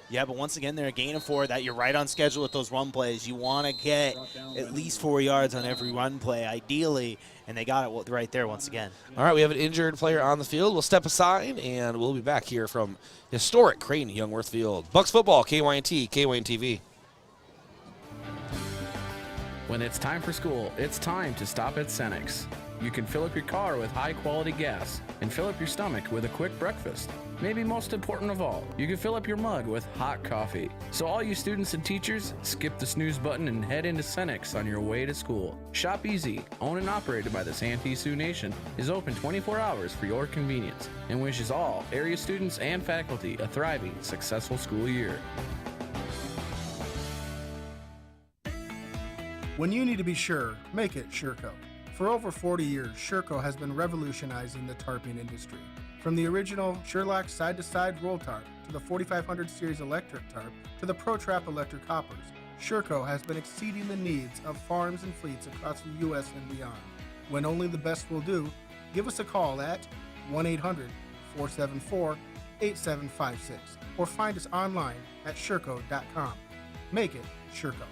Yeah, but once again, they're a gain of 4. That you're right on schedule with those run plays. You want to get at least 4 yards on every run play, ideally, and they got it right there once again. All right, we have an injured player on the field. We'll step aside, and we'll be back here from historic Crane Youngworth-Field. Bucks football, KYNT, KYNTV. When it's time for school, it's time to stop at Cenex. You can fill up your car with high-quality gas and fill up your stomach with a quick breakfast. Maybe most important of all, you can fill up your mug with hot coffee. So all you students and teachers, skip the snooze button and head into Cenex on your way to school. Shop Easy, owned and operated by the Santee Sioux Nation, is open 24 hours for your convenience and wishes all area students and faculty a thriving, successful school year. When you need to be sure, make it Sureco. For over 40 years, Sureco has been revolutionizing the tarping industry. From the original Sherlock side-to-side roll tarp to the 4500 series electric tarp to the ProTrap electric hoppers, Sureco has been exceeding the needs of farms and fleets across the U.S. and beyond. When only the best will do, give us a call at 1-800-474-8756 or find us online at Sureco.com. Make it Sureco.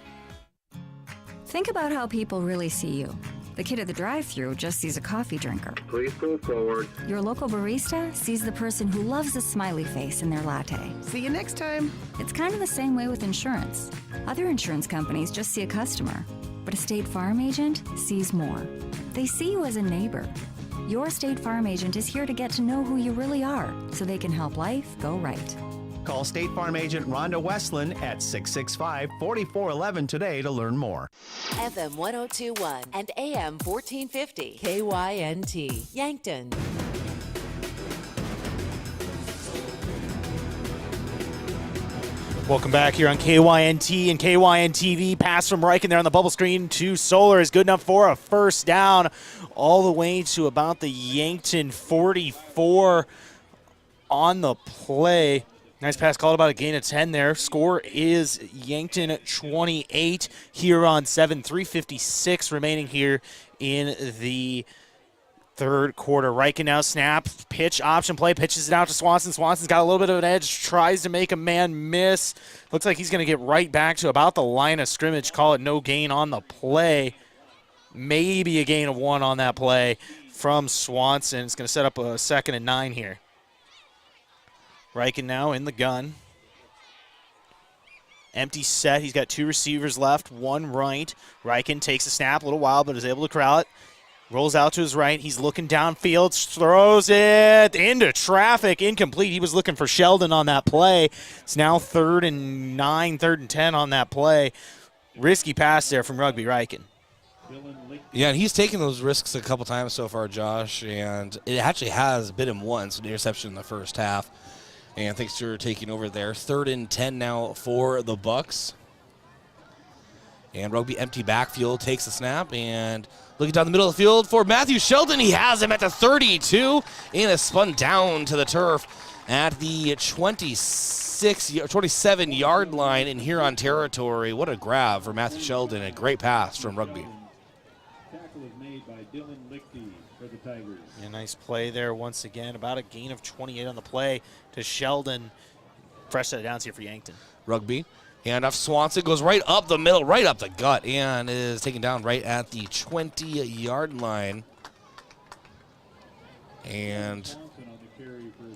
Think about how people really see you. The kid at the drive-thru just sees a coffee drinker. Please pull forward. Your local barista sees the person who loves a smiley face in their latte. See you next time. It's kind of the same way with insurance. Other insurance companies just see a customer, but a State Farm agent sees more. They see you as a neighbor. Your State Farm agent is here to get to know who you really are so they can help life go right. Call State Farm agent Rhonda Westland at 665-4411 today to learn more. FM 1021 and AM 1450. KYNT, Yankton. Welcome back here on KYNT and KYNTV. Pass from Reichen there on the bubble screen to Solar is good enough for a first down all the way to about the Yankton 44 on the play. Nice pass called, about a gain of 10 there. Score is Yankton 28, Huron 7, 3:56 remaining here in the third quarter. Reichen now snap, pitch, option play, pitches it out to Swanson. Swanson's got a little bit of an edge, tries to make a man miss. Looks like he's going to get right back to about the line of scrimmage. Call it no gain on the play. Maybe a gain of 1 on that play from Swanson. It's going to set up a 2nd and 9 here. Reichen now in the gun. Empty set. He's got 2 receivers left, 1 right. Reichen takes a snap, a little wild, but is able to corral it. Rolls out to his right. He's looking downfield, throws it into traffic, incomplete. He was looking for Sheldon on that play. It's now 3rd and 9, 3rd and 10 on that play. Risky pass there from Rugby Reichen. Yeah, and he's taken those risks a couple times so far, Josh, and it actually has bit him once, an interception in the first half. And thanks for taking over there. 3rd and 10 now for the Bucks. And Rugby empty backfield, takes the snap, and looking down the middle of the field for Matthew Sheldon. He has him at the 32 and is spun down to the turf at the 27-yard line in Huron territory. What a grab for Matthew Sheldon. A great pass from Rugby. Tackle is made by Dylan Lichty for the Tigers. A nice play there once again. About a gain of 28 on the play to Sheldon. Fresh set of downs here for Yankton. Rugby. And off Swanson goes right up the middle, right up the gut, and is taken down right at the 20-yard line. And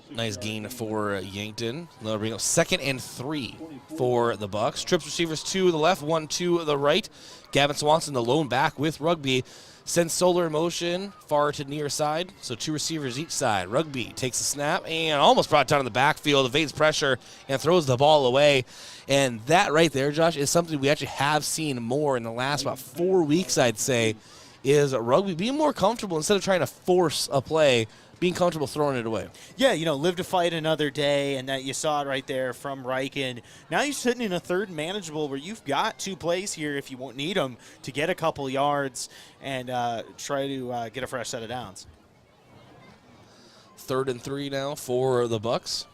nice gain for Yankton. They'll bring up 2nd and 3 for the Bucks. Trips receivers 2 to the left, 1 to the right. Gavin Swanson, the lone back with Rugby. Sends Solar in motion far to near side, so 2 receivers each side. Rugby takes a snap and almost brought down in the backfield, evades pressure, and throws the ball away. And that right there, Josh, is something we actually have seen more in the last about 4 weeks, I'd say, is Rugby being more comfortable instead of trying to force a play, being comfortable throwing it away. Yeah, live to fight another day, and that you saw it right there from Reichen. Now you're sitting in a 3rd manageable where you've got 2 plays here if you won't need them to get a couple yards and try to get a fresh set of downs. 3rd and 3 now for the Bucks.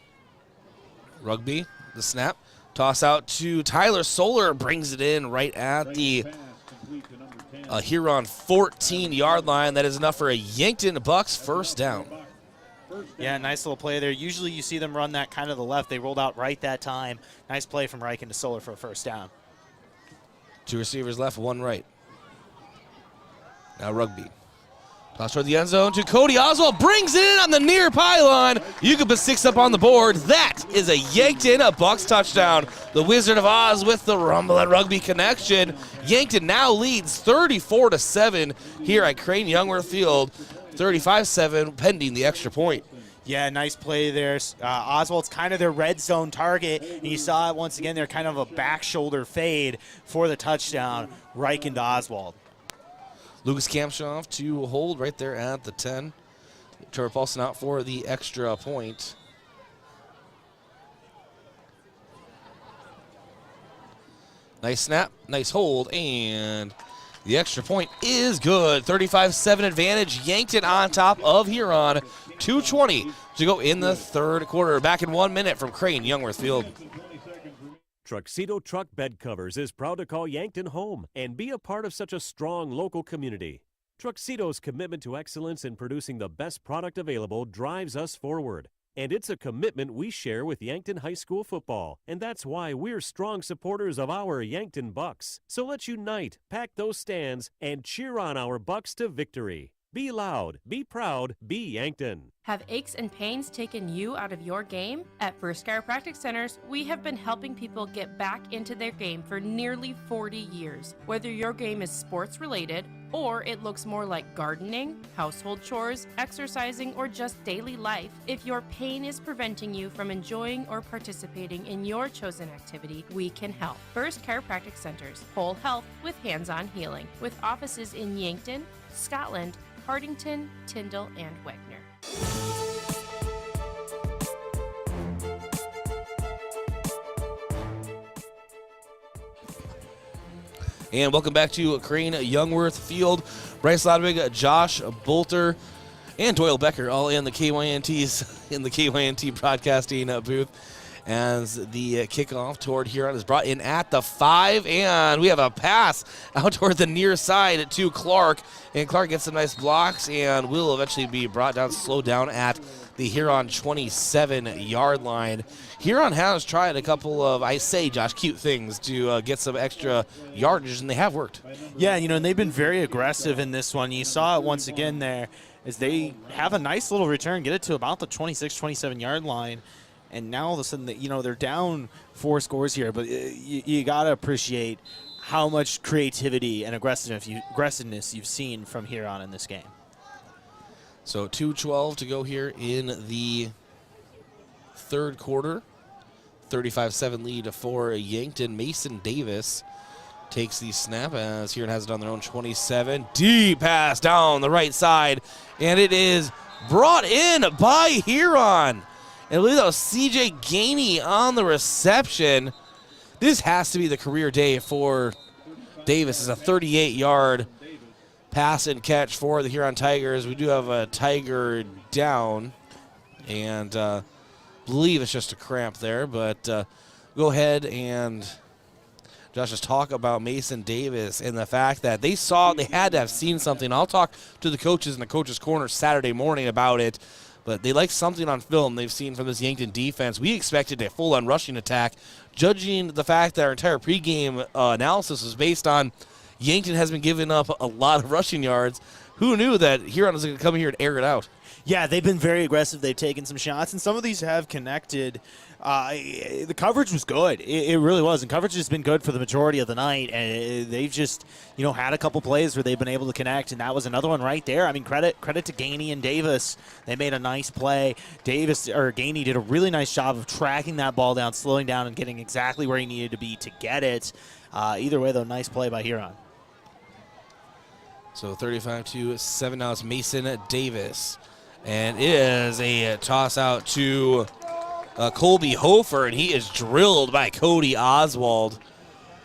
Rugby, the snap. Toss out to Tyler. Solar brings it in right at the Huron 14-yard line. That is enough for a Yankton Bucks first down. Yeah, nice little play there. Usually you see them run that kind of the left. They rolled out right that time. Nice play from Reichen to Solar for a first down. 2 receivers left, 1 right. Now Rugby. Toss toward the end zone to Cody Oswald. Brings it in on the near pylon. You can put 6 up on the board. That is a Yankton Bucks touchdown. The Wizard of Oz with the Rumble and Rugby connection. Yankton now leads 34-7 here at Crane Youngworth-Field. 35-7 pending the extra point. Yeah, nice play there. Oswald's kind of their red zone target, and you saw it once again there, kind of a back shoulder fade for the touchdown. Reichen to Oswald. Lucas Kamshoff to hold right there at the 10. Trevor Paulson out for the extra point. Nice snap, nice hold, and the extra point is good. 35-7 advantage. Yankton on top of Huron. 2:20 to go in the third quarter. Back in 1 minute from Crane Youngworth-Field. Truxedo Truck Bed Covers is proud to call Yankton home and be a part of such a strong local community. Truxedo's commitment to excellence in producing the best product available drives us forward. And it's a commitment we share with Yankton High School football. And that's why we're strong supporters of our Yankton Bucks. So let's unite, pack those stands, and cheer on our Bucks to victory. Be loud, be proud, be Yankton. Have aches and pains taken you out of your game? At First Chiropractic Centers, we have been helping people get back into their game for nearly 40 years. Whether your game is sports related or it looks more like gardening, household chores, exercising, or just daily life, if your pain is preventing you from enjoying or participating in your chosen activity, we can help. First Chiropractic Centers, whole health with hands-on healing, with offices in Yankton, Scotland, Hardington, Tyndall, and Wagner. And welcome back to Crane Youngworth-Field. Bryce Ladwig, Josh Bolter, and Doyle Becker all in the KYNT's in the KYNT broadcasting booth as the kickoff toward Huron is brought in at the 5, and we have a pass out toward the near side to Clark, and Clark gets some nice blocks and will eventually be brought down, slowed down at the Huron 27-yard line. Huron has tried a couple of, I say, Josh, cute things to get some extra yardage, and they have worked. Yeah, and they've been very aggressive in this one. You saw it once again there as they have a nice little return, get it to about the 26, 27-yard line, and now all of a sudden, they're down 4 scores here, but you got to appreciate how much creativity and aggressiveness you've seen from Huron in this game. So 2:12 to go here in the third quarter. 35-7 lead for Yankton. Mason Davis takes the snap as Huron has it on their own 27. Deep pass down the right side, and it is brought in by Huron. And I believe that was C.J. Gainey on the reception. This has to be the career day for Davis. It's a 38-yard pass and catch for the Huron Tigers. We do have a Tiger down, and believe it's just a cramp there, but go ahead and Josh, just talk about Mason Davis and the fact that they had to have seen something. I'll talk to the coaches in the coaches' corner Saturday morning about it, but they like something on film they've seen from this Yankton defense. We expected a full-on rushing attack, judging the fact that our entire pregame analysis was based on Yankton has been giving up a lot of rushing yards. Who knew that Huron was going to come here and air it out? Yeah, they've been very aggressive. They've taken some shots, and some of these have connected. The coverage was good. It really was, and coverage has been good for the majority of the night, and they've just, had a couple plays where they've been able to connect, and that was another one right there. I mean, credit to Gainey and Davis. They made a nice play. Gainey did a really nice job of tracking that ball down, slowing down, and getting exactly where he needed to be to get it. Either way, though, nice play by Huron. So 35-7 now it's Mason Davis. And it is a toss out to Colby Hofer, and he is drilled by Cody Oswald.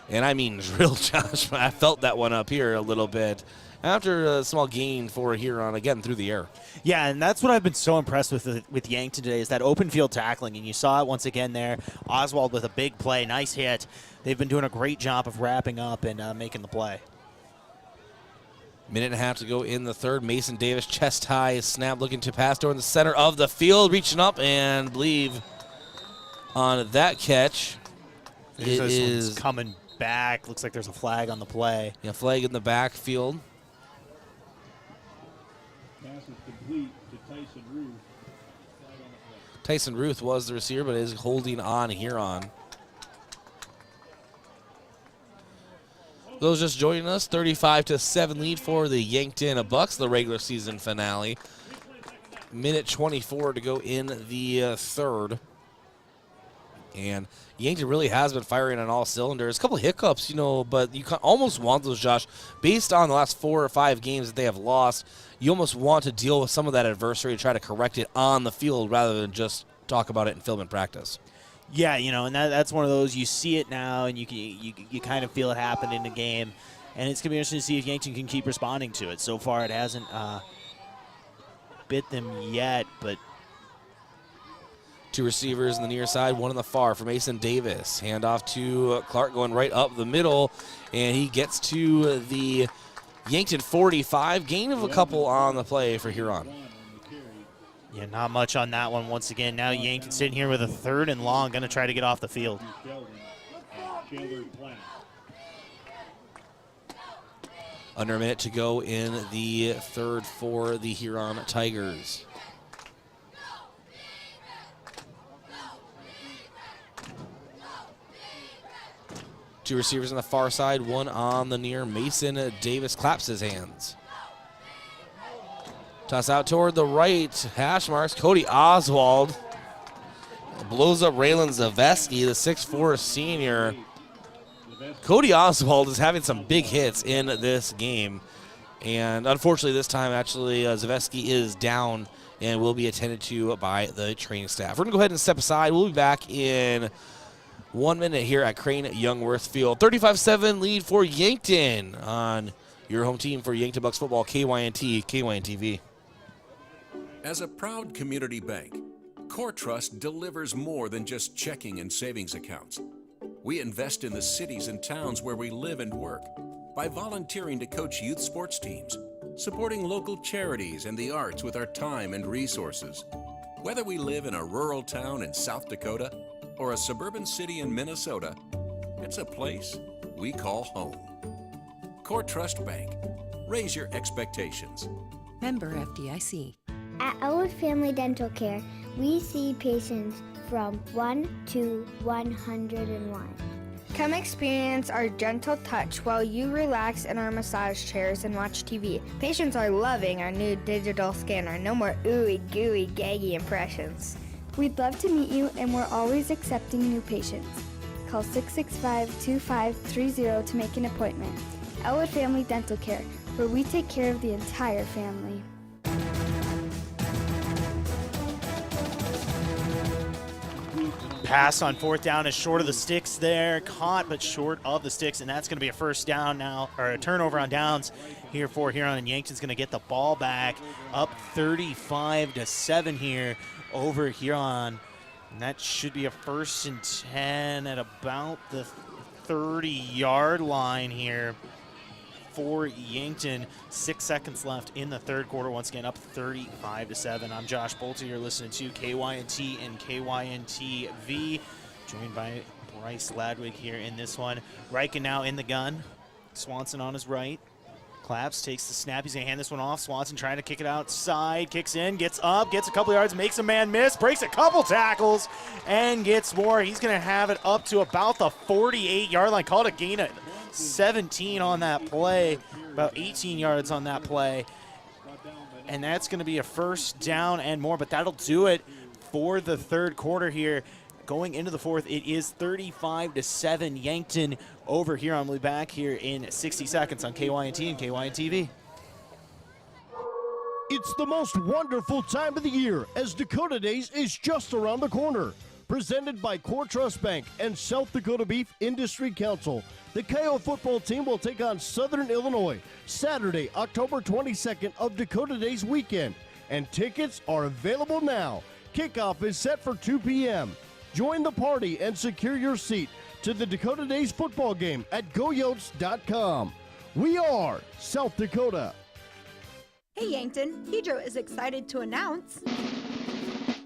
And I mean drilled, Josh. I felt that one up here a little bit. After a small gain for Huron, again, through the air. Yeah, and that's what I've been so impressed with Yankton today is that open field tackling, and you saw it once again there. Oswald with a big play, nice hit. They've been doing a great job of wrapping up and making the play. Minute and a half to go in the third. Mason Davis, chest high, snap looking to pass toward the center of the field, reaching up and believe on that catch. It is coming back. Looks like there's a flag on the play. Yeah, flag in the backfield. Pass is complete to Tyson Ruth. Tyson Ruth was the receiver, but is holding on Huron. Those just joining us, 35-7 lead for the Yankton Bucks, the regular season finale. Minute 24 to go in the third. And Yankton really has been firing on all cylinders. A couple of hiccups, but you almost want those, Josh. Based on the last 4 or 5 games that they have lost, you almost want to deal with some of that adversity and try to correct it on the field rather than just talk about it in film and practice. Yeah, and that's one of those, you see it now, and you kind of feel it happen in the game. And it's going to be interesting to see if Yankton can keep responding to it. So far, it hasn't bit them yet, but 2 receivers in the near side, 1 on the far for Mason Davis. Handoff to Clark going right up the middle, and he gets to the Yankton 45. Gain of a couple on the play for Huron. Yeah, not much on that one. Once again, now Yankton sitting here with a 3rd and long, going to try to get off the field. Under a minute to go in the third for the Huron Tigers. Two receivers on the far side, one on the near. Mason Davis claps his hands. Toss out toward the right. Hash marks. Cody Oswald blows up Raylan Zaveski, the 6'4 senior. Cody Oswald is having some big hits in this game. And unfortunately this time, actually, Zaveski is down and will be attended to by the training staff. We're going to go ahead and step aside. We'll be back in 1 minute here at Crane Youngworth-Field. 35-7 lead for Yankton on your home team for Yankton Bucks football, KYNT, KYNTV. As a proud community bank, Core Trust delivers more than just checking and savings accounts. We invest in the cities and towns where we live and work by volunteering to coach youth sports teams, supporting local charities and the arts with our time and resources. Whether we live in a rural town in South Dakota or a suburban city in Minnesota, it's a place we call home. Core Trust Bank. Raise your expectations. Member FDIC. At Elwood Family Dental Care, we see patients from 1 to 101. Come experience our gentle touch while you relax in our massage chairs and watch TV. Patients are loving our new digital scanner. No more ooey gooey gaggy impressions. We'd love to meet you, and we're always accepting new patients. Call 665-2530 to make an appointment. Elwood Family Dental Care, where we take care of the entire family. Pass on fourth down is short of the sticks there. Caught, but short of the sticks, and that's going to be a first down now, or a turnover on downs here for Huron, and Yankton's going to get the ball back up 35-7 here over Huron. And that should be a 1st and 10 at about the 30-yard line here for Yankton. 6 seconds left in the third quarter. Once again, up 35-7. I'm Josh Bolter. You're listening to KYNT and KYNTV. Joined by Bryce Ladwig here in this one. Reichen now in the gun. Swanson on his right. Claps, takes the snap. He's going to hand this one off. Swanson trying to kick it outside. Kicks in, gets up, gets a couple yards, makes a man miss, breaks a couple tackles, and gets more. He's going to have it up to about the 48-yard line. Called a gain of 17 on that play, about 18 yards on that play. And that's going to be a first down and more, but that'll do it for the third quarter here. Going into the fourth, it is 35-7 Yankton over Huron. We'll be back here in 60 seconds on KYNT and KYNTV. It's the most wonderful time of the year as Dakota Days is just around the corner. Presented by Core Trust Bank and South Dakota Beef Industry Council, the Coyote football team will take on Southern Illinois Saturday, October 22nd of Dakota Days weekend, and tickets are available now. Kickoff is set for 2 p.m. Join the party and secure your seat to the Dakota Days football game at goyotes.com. We are South Dakota. Hey Yankton, Hedro is excited to announce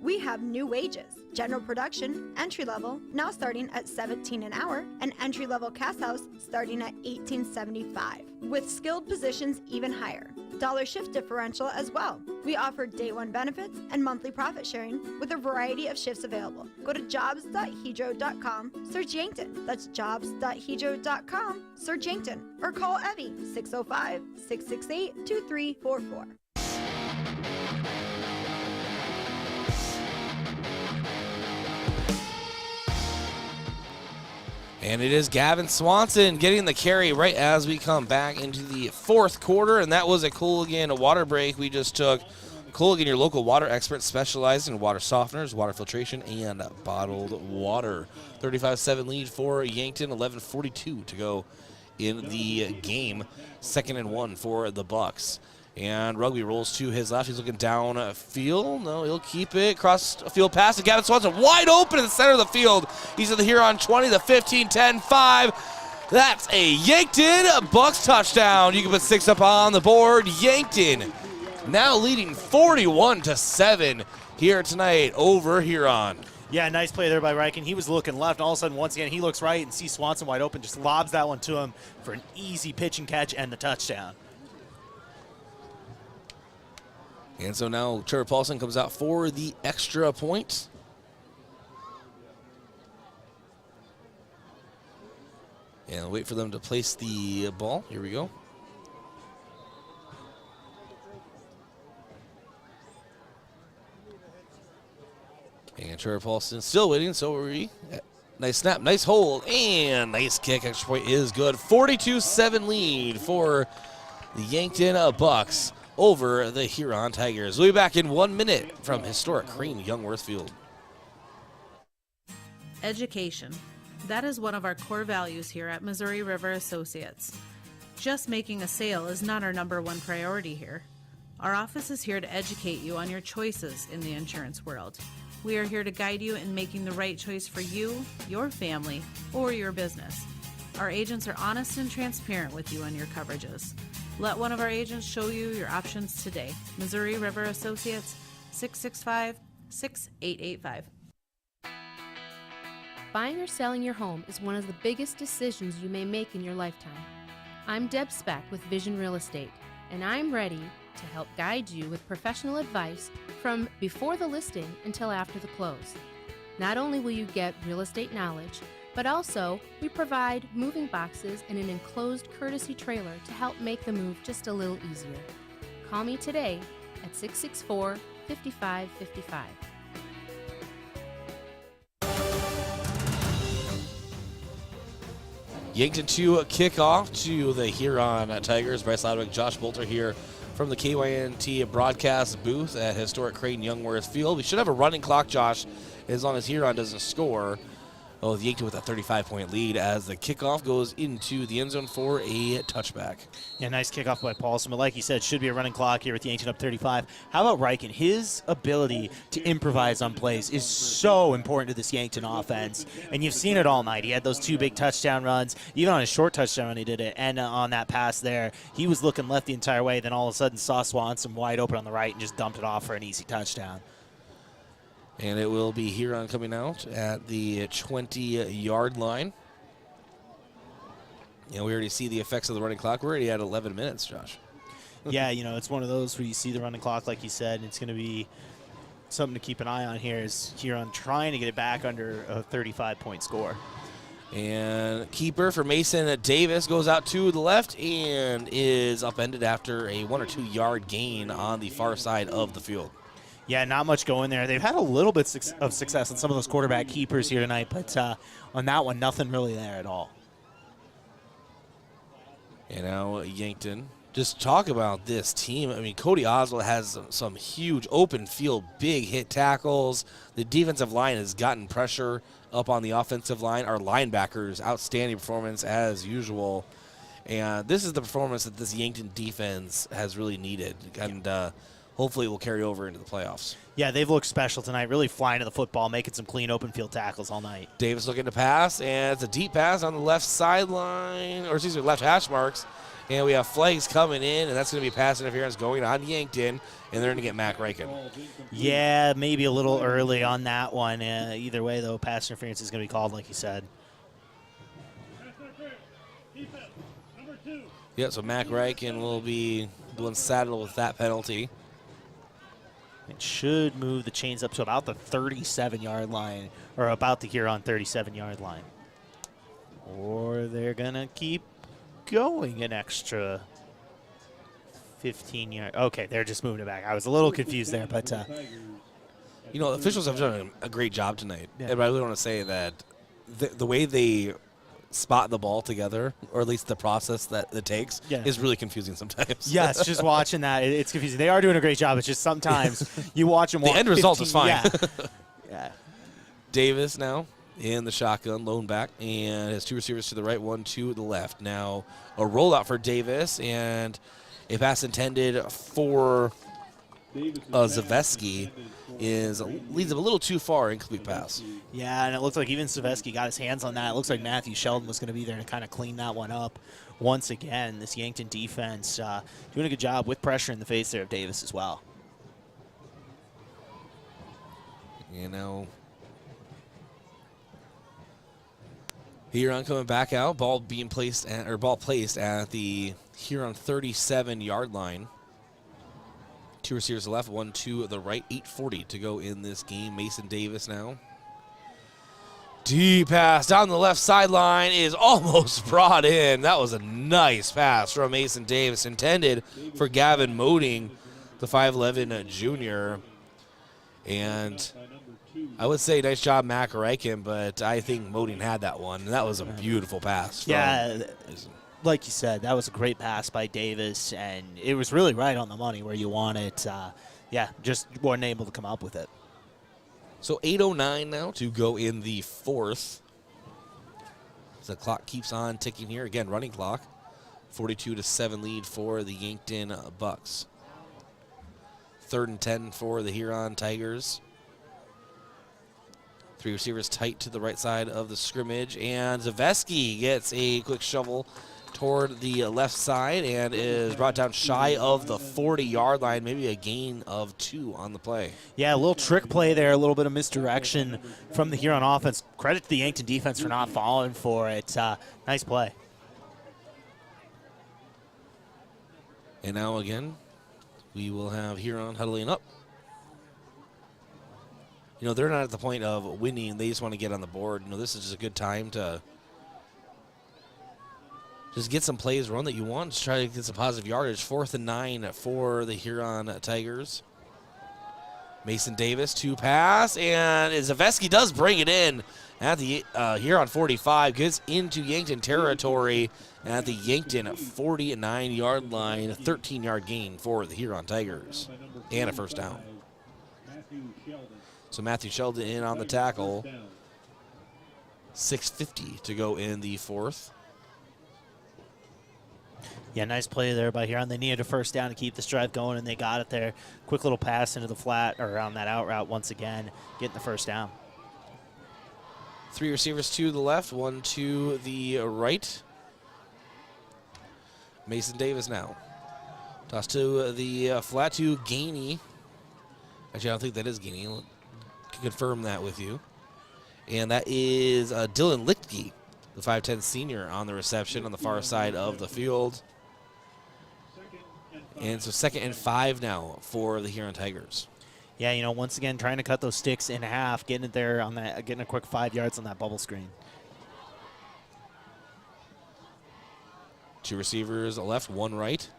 we have new wages. General production, entry level, now starting at $17 an hour, and entry level cast house starting at $18.75, with skilled positions even higher. Dollar shift differential as well. We offer day one benefits and monthly profit sharing with a variety of shifts available. Go to jobs.hedro.com, search Yankton. That's jobs.hedro.com, search Yankton, or call Evie 605-668-2344. And it is Gavin Swanson getting the carry right as we come back into the fourth quarter. And that was a Cooligan water break we just took. Cooligan, your local water expert, specialized in water softeners, water filtration, and bottled water. 35-7 lead for Yankton, 11:42 to go in the game. 2nd and 1 for the Bucks. And Rugby rolls to his left. He's looking down field. No, he'll keep it. Cross field pass to Gavin Swanson. Wide open in the center of the field. He's at the Huron 20, the 15, 10, 5. That's a Yankton Bucks touchdown. You can put 6 up on the board. Yankton now leading 41-7 here tonight over Huron. Yeah, nice play there by Reichen. He was looking left. All of a sudden, once again, he looks right and sees Swanson wide open. Just lobs that one to him for an easy pitch and catch and the touchdown. And so now Trevor Paulson comes out for the extra point. And wait for them to place the ball. Here we go. And Trevor Paulson still waiting, so are we. Nice snap, nice hold, and nice kick. Extra point is good. 42-7 lead for the Yankton Bucks over the Huron Tigers. We'll be back in 1 minute from historic Crane Youngworth-Field. Education. That is one of our core values here at Missouri River Associates. Just making a sale is not our number one priority here. Our office is here to educate you on your choices in the insurance world. We are here to guide you in making the right choice for you, your family, or your business. Our agents are honest and transparent with you on your coverages. Let one of our agents show you your options today. Missouri River Associates, 665-6885. Buying or selling your home is one of the biggest decisions you may make in your lifetime. I'm Deb Speck with Vision Real Estate, and I'm ready to help guide you with professional advice from before the listing until after the close. Not only will you get real estate knowledge, but also we provide moving boxes and an enclosed courtesy trailer to help make the move just a little easier. Call me today at 664-5555. Yankton to kick off to the Huron Tigers. Bryce Ladwig, Josh Bolter here from the KYNT broadcast booth at historic Crane Youngworth-Field. We should have a running clock, Josh, as long as Huron doesn't score. Oh, the Yankton with a 35-point lead as the kickoff goes into the end zone for a touchback. Yeah, nice kickoff by Paulson. But like he said, should be a running clock here with Yankton up 35. How about Riken? His ability to improvise on plays is so important to this Yankton offense. And you've seen it all night. He had those 2 big touchdown runs. Even on his short touchdown run, he did it. And on that pass there, he was looking left the entire way. Then all of a sudden saw Swanson wide open on the right and just dumped it off for an easy touchdown. And it will be Huron coming out at the 20-yard line. You know, we already see the effects of the running clock. We're already at 11 minutes, Josh. Yeah, you know, it's one of those where you see the running clock, like you said, and it's going to be something to keep an eye on here is Huron trying to get it back under a 35-point score. And keeper for Mason Davis goes out to the left and is upended after a 1 or 2 yard gain on the far side of the field. Yeah, not much going there. They've had a little bit of success on some of those quarterback keepers here tonight, but on that one, nothing really there at all. You know, Yankton, just talk about this team. I mean, Cody Oswald has some huge open field, big hit tackles. The defensive line has gotten pressure up on the offensive line. Our linebackers, outstanding performance as usual. And this is the performance that this Yankton defense has really needed. And hopefully it will carry over into the playoffs. Yeah, they've looked special tonight, really flying to the football, making some clean open field tackles all night. Davis looking to pass, and it's a deep pass on the left sideline, or excuse me, left hash marks. And we have flags coming in, and that's going to be pass interference going on Yankton, and they're going to get Mac Riken. Yeah, maybe a little early on that one. Either way, though, pass interference is going to be called, like you said. Yeah, so Mac Riken will be the one saddled with that penalty. It should move the chains up to about the 37-yard line, or about the Huron 37-yard line. Or they're going to keep going an extra 15 yards. Okay, they're just moving it back. I was a little confused there, but you know, officials have done a great job tonight. Yeah. And I really want to say that the way they spot the ball together, or at least the process that it takes, is really confusing sometimes. Yes, just watching that, it's confusing. They are doing a great job. It's just sometimes you watch them walk. The end result is fine. Yeah. Yeah. Davis now in the shotgun, lone back, and has 2 receivers to the right, 1 to the left. Now a rollout for Davis, and a pass intended for Zaveski leads him a little too far, incomplete pass. Yeah, and it looks like even Zaveski got his hands on that. It looks like Matthew Sheldon was going to be there to kind of clean that one up. Once again, this Yankton defense doing a good job with pressure in the face there of Davis as well. You know, Huron coming back out, ball placed at the Huron 37-yard line. 2 receivers to the left, 1 to the right. 8:40 to go in this game. Mason Davis now Deep pass down the left sideline is almost brought in. That was a nice pass from Mason Davis, intended for Gavin Moding, the 5'11 junior. And I would say nice job, Mac Reichen, but I think Moding had that one. And that was a beautiful pass. Yeah, like you said, that was a great pass by Davis, and it was really right on the money where you want it. Just weren't able to come up with it. So 8:09 now to go in the fourth. The clock keeps on ticking here. Again, running clock. 42-7 lead for the Yankton Bucks. 3rd and 10 for the Huron Tigers. 3 receivers tight to the right side of the scrimmage. And Zaveski gets a quick shovel toward the left side and is brought down shy of the 40-yard line, maybe a gain of 2 on the play. Yeah, a little trick play there, a little bit of misdirection from the Huron offense. Credit to the Yankton defense for not falling for it. Nice play. And now again, we will have Huron huddling up. You know, they're not at the point of winning. They just want to get on the board. You know, this is just a good time to just get some plays run that you want. Just try to get some positive yardage. 4th and 9 for the Huron Tigers. Mason Davis to pass, and Zaveski does bring it in at the Huron 45. Gets into Yankton territory at the Yankton 49-yard line. A 13-yard gain for the Huron Tigers. And a first down. So Matthew Sheldon in on the tackle. 6:50 to go in the fourth. Yeah, nice play there by Huron. They needed a first down to keep this drive going, and they got it there. Quick little pass into the flat, or on that out route once again, getting the first down. 3 receivers to the left, 1 to the right. Mason Davis now. Toss to the flat to Gainey. Actually, I don't think that is Gainey. I can confirm that with you. And that is Dylan Lichtke, the 5'10 senior, on the reception on the far side of the field. And so 2nd and 5 now for the Huron Tigers. Yeah, you know, once again, trying to cut those sticks in half, getting it there on that, getting a quick 5 yards on that bubble screen. 2 receivers left, 1 right.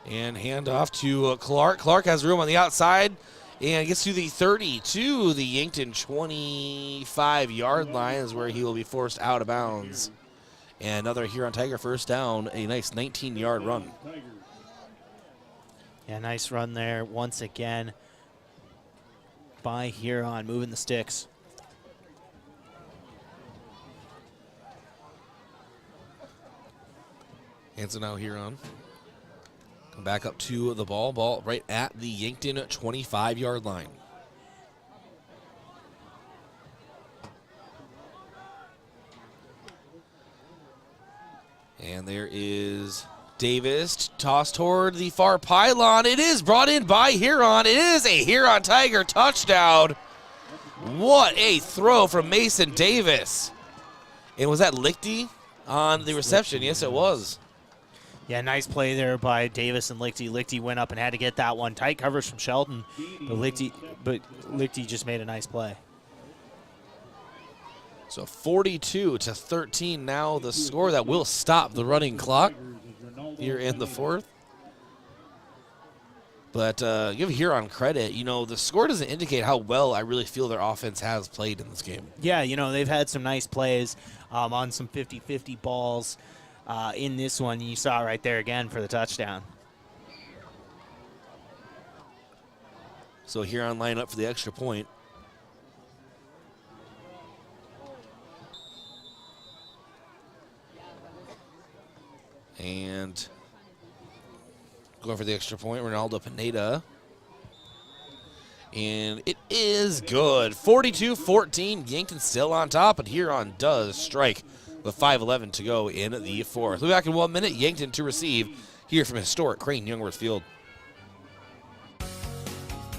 And handoff to Clark. Clark has room on the outside and gets to the 30 to the Yankton 25-yard line is where he will be forced out of bounds. And another Huron Tiger first down, a nice 19-yard run. Yeah, nice run there once again by Huron, moving the sticks. And so now Huron come back up to the ball right at the Yankton 25-yard line. And there is Davis, tossed toward the far pylon. It is brought in by Huron. It is a Huron Tiger touchdown. What a throw from Mason Davis. And was that Lichty on the reception? Yes, it was. Yeah, nice play there by Davis and Lichty. Lichty went up and had to get that one. Tight coverage from Shelton, but Lichty just made a nice play. So 42-13 now the score that will stop the running clock here in the fourth. But give Huron credit. You know, the score doesn't indicate how well I really feel their offense has played in this game. Yeah, you know, they've had some nice plays on some 50-50 balls in this one. You saw it right there again for the touchdown. So Huron line up for the extra point. And going for the extra point, Ronaldo Pineda. And it is good. 42-14. Yankton still on top, but Huron does strike with 5:11 to go in the fourth. We'll be back in 1 minute. Yankton to receive here from historic Crane Youngworth-Field.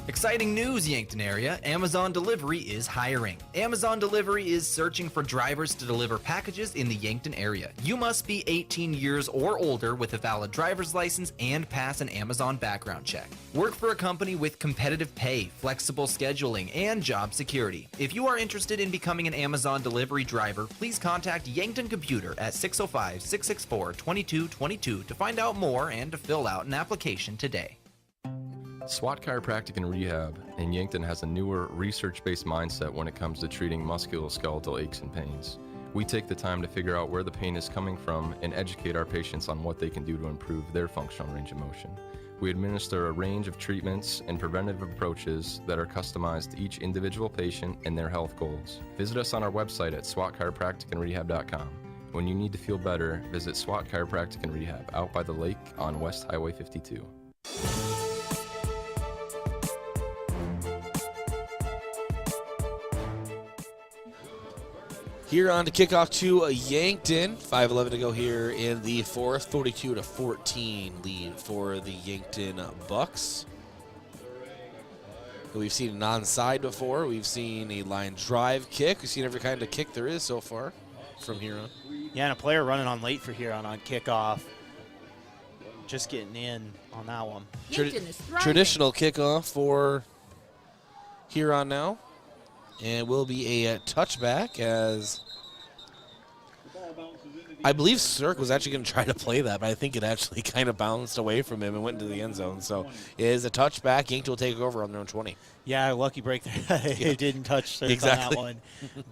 Exciting news, Yankton area. Amazon Delivery is hiring. Amazon Delivery is searching for drivers to deliver packages in the Yankton area. You must be 18 years or older with a valid driver's license and pass an Amazon background check. Work for a company with competitive pay, flexible scheduling, and job security. If you are interested in becoming an Amazon Delivery driver, please contact Yankton Computer at 605-664-2222 to find out more and to fill out an application today. SWAT Chiropractic and Rehab in Yankton has a newer, research-based mindset when it comes to treating musculoskeletal aches and pains. We take the time to figure out where the pain is coming from and educate our patients on what they can do to improve their functional range of motion. We administer a range of treatments and preventative approaches that are customized to each individual patient and their health goals. Visit us on our website at swatchiropracticandrehab.com. When you need to feel better, visit SWAT Chiropractic and Rehab out by the lake on West Highway 52. Huron to kick off to Yankton. 5:11 to go here in the fourth. 42-14 lead for the Yankton Bucks. We've seen an onside before. We've seen a line drive kick. We've seen every kind of kick there is so far from Huron. Yeah, and a player running on late for Huron on kickoff. Just getting in on that one. Traditional kickoff for Huron now. And will be a touchback, as I believe Cirque was actually going to try to play that, but I think it actually kind of bounced away from him and went into the end zone. So it is a touchback. Yankton will take over on their own 20. Yeah, lucky break there. It didn't touch Cirque exactly on that one.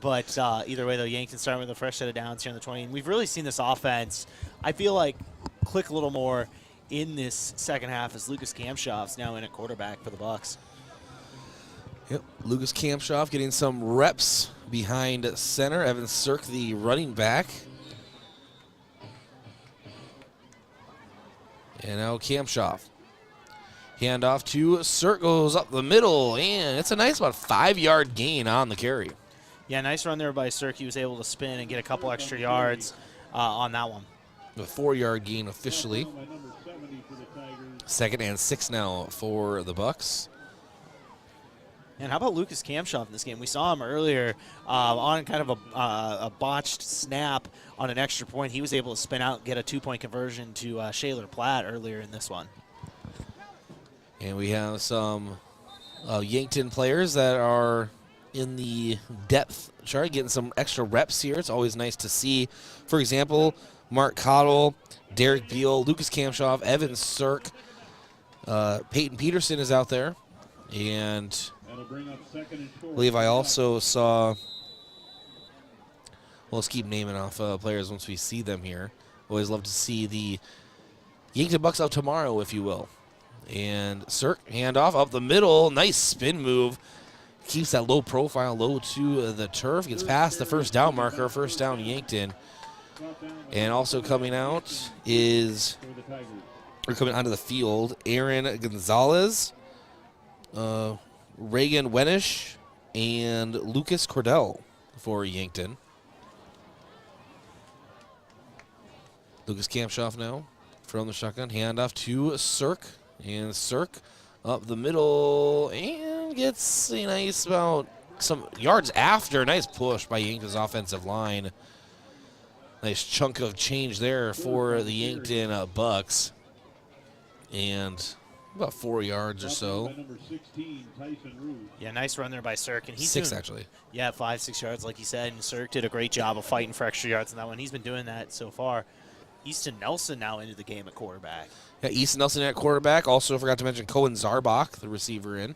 But either way, though, Yankton starting with a fresh set of downs here on the 20. And we've really seen this offense, I feel like, click a little more in this second half as Lucas Kamshoff's now in at quarterback for the Bucks. Yep, Lucas Kamshoff getting some reps behind center. Evan Cirque, the running back. And now Kamshoff. Handoff to Cirque, goes up the middle, and it's a nice about 5-yard gain on the carry. Yeah, nice run there by Cirque. He was able to spin and get a couple extra yards on that one. A 4-yard gain officially. 2nd and 6 now for the Bucks. And how about Lucas Kamshoff in this game? We saw him earlier on kind of a botched snap on an extra point. He was able to spin out and get a 2-point conversion to Shaler Platt earlier in this one. And we have some Yankton players that are in the depth chart, getting some extra reps here. It's always nice to see. For example, Mark Cottle, Derek Beal, Lucas Kamshoff, Evan Cirque, Peyton Peterson is out there. And I believe I also saw, well, let's keep naming off players once we see them here. Always love to see the Yankton Bucks out tomorrow, if you will. And Cirque, handoff up the middle. Nice spin move. Keeps that low profile low to the turf. Gets past the first down marker. First down Yankton. And also coming out is, or coming onto the field, Aaron Gonzalez, Reagan Wenish, and Lucas Cordell for Yankton. Lucas Kamshoff now from the shotgun. Handoff to Cirque. And Cirque up the middle and gets a nice about some yards after. Nice push by Yankton's offensive line. Nice chunk of change there for the Yankton Bucks. And about 4 yards or so. Yeah, nice run there by Cirque. And he's 6 actually. Yeah, 5-6 yards, like you said. And Cirque did a great job of fighting for extra yards on that one. He's been doing that so far. Easton Nelson now into the game at quarterback. Yeah, Easton Nelson at quarterback. Also forgot to mention Cohen Zarbach, the receiver, in.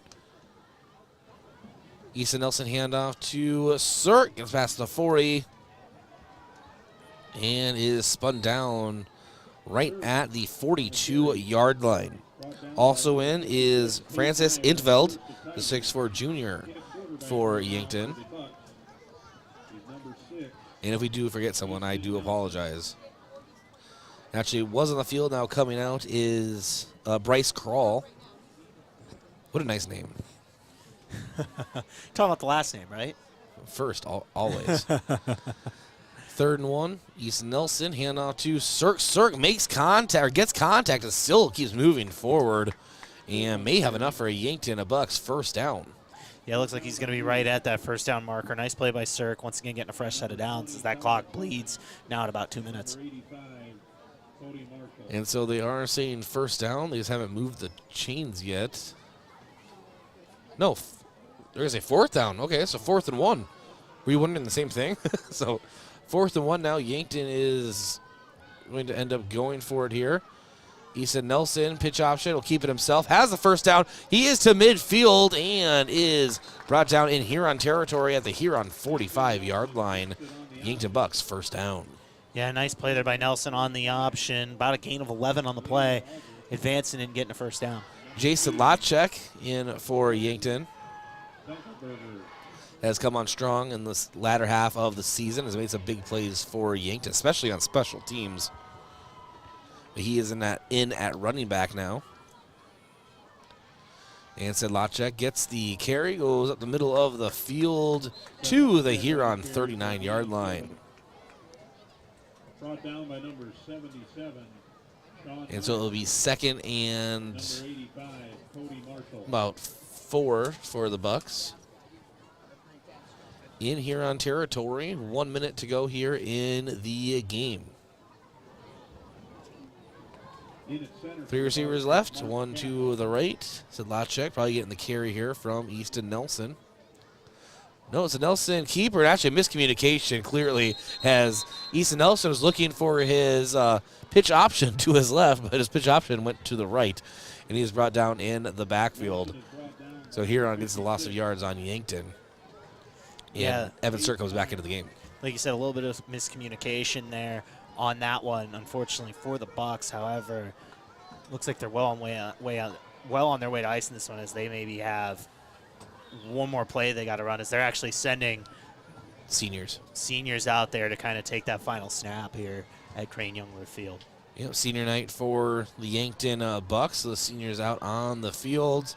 Easton Nelson handoff to Cirque. Gets past the 40. And is spun down right at the 42-yard line. Also in is Francis Intveld, the 6'4 junior for Yankton. And if we do forget someone, I do apologize. Actually, was on the field, now coming out is Bryce Crawl. What a nice name. Talking about the last name, right? First, always. 3rd and 1. Easton Nelson, handoff to Cirque. Cirque makes contact, or gets contact, and still keeps moving forward. and may have enough for a Yankton, a Bucks first down. Yeah, it looks like he's going to be right at that first down marker. Nice play by Cirque. Once again, getting a fresh set of downs as that clock bleeds now at about 2 minutes. And so they are saying first down. They just haven't moved the chains yet. No, they're going to say fourth down. Okay, so 4th and 1. Were you wondering the same thing? So 4th and 1 now. Yankton is going to end up going for it here. Easton Nelson, pitch option, will keep it himself. Has the first down. He is to midfield and is brought down in Huron territory at the Huron 45-yard line. Yankton Bucks first down. Yeah, nice play there by Nelson on the option. About a gain of 11 on the play. Advancing and getting a first down. Jason Lotchek in for Yankton. Has come on strong in this latter half of the season. Has made some big plays for Yankton, especially on special teams. He is in at running back now. And Sedlacek gets the carry, goes up the middle of the field to the Huron 39-yard line. Brought down by number 77. And so it'll be 2nd and about 4 for the Bucks. In Huron territory, 1 minute to go here in the game. 3 receivers left, 1 to the right. Sedlacek probably getting the carry here from Easton Nelson. No, it's a Nelson keeper. Actually, miscommunication clearly as Easton Nelson was looking for his pitch option to his left, but his pitch option went to the right, and he is brought down in the backfield. So Huron gets the loss of yards on Yankton. Yeah. Evan Cirque comes back into the game. Like you said, a little bit of miscommunication there on that one, unfortunately for the Bucks. However, looks like they're well on their way to icing this one, as they maybe have one more play they got to run, as they're actually sending seniors out there to kind of take that final snap here at Crane Youngworth-Field. Yep, senior night for the Yankton Bucks. So the seniors out on the field.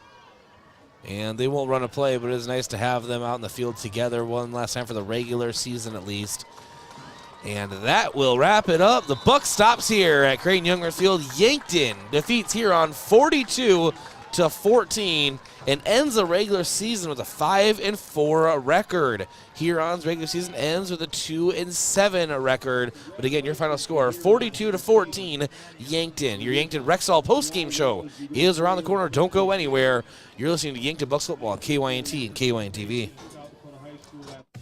And they won't run a play, but it is nice to have them out in the field together one last time for the regular season at least. And that will wrap it up. The buck stops here at Crane Youngworth-Field. Yankton defeats Huron 42-14 and ends the regular season with a 5-4 record. Huron's regular season ends with a 2-7 record. But again, your final score 42-14 Yankton. Your Yankton Rexall postgame show is around the corner. Don't go anywhere. You're listening to Yankton Bucks football on KYNT and KYNTV.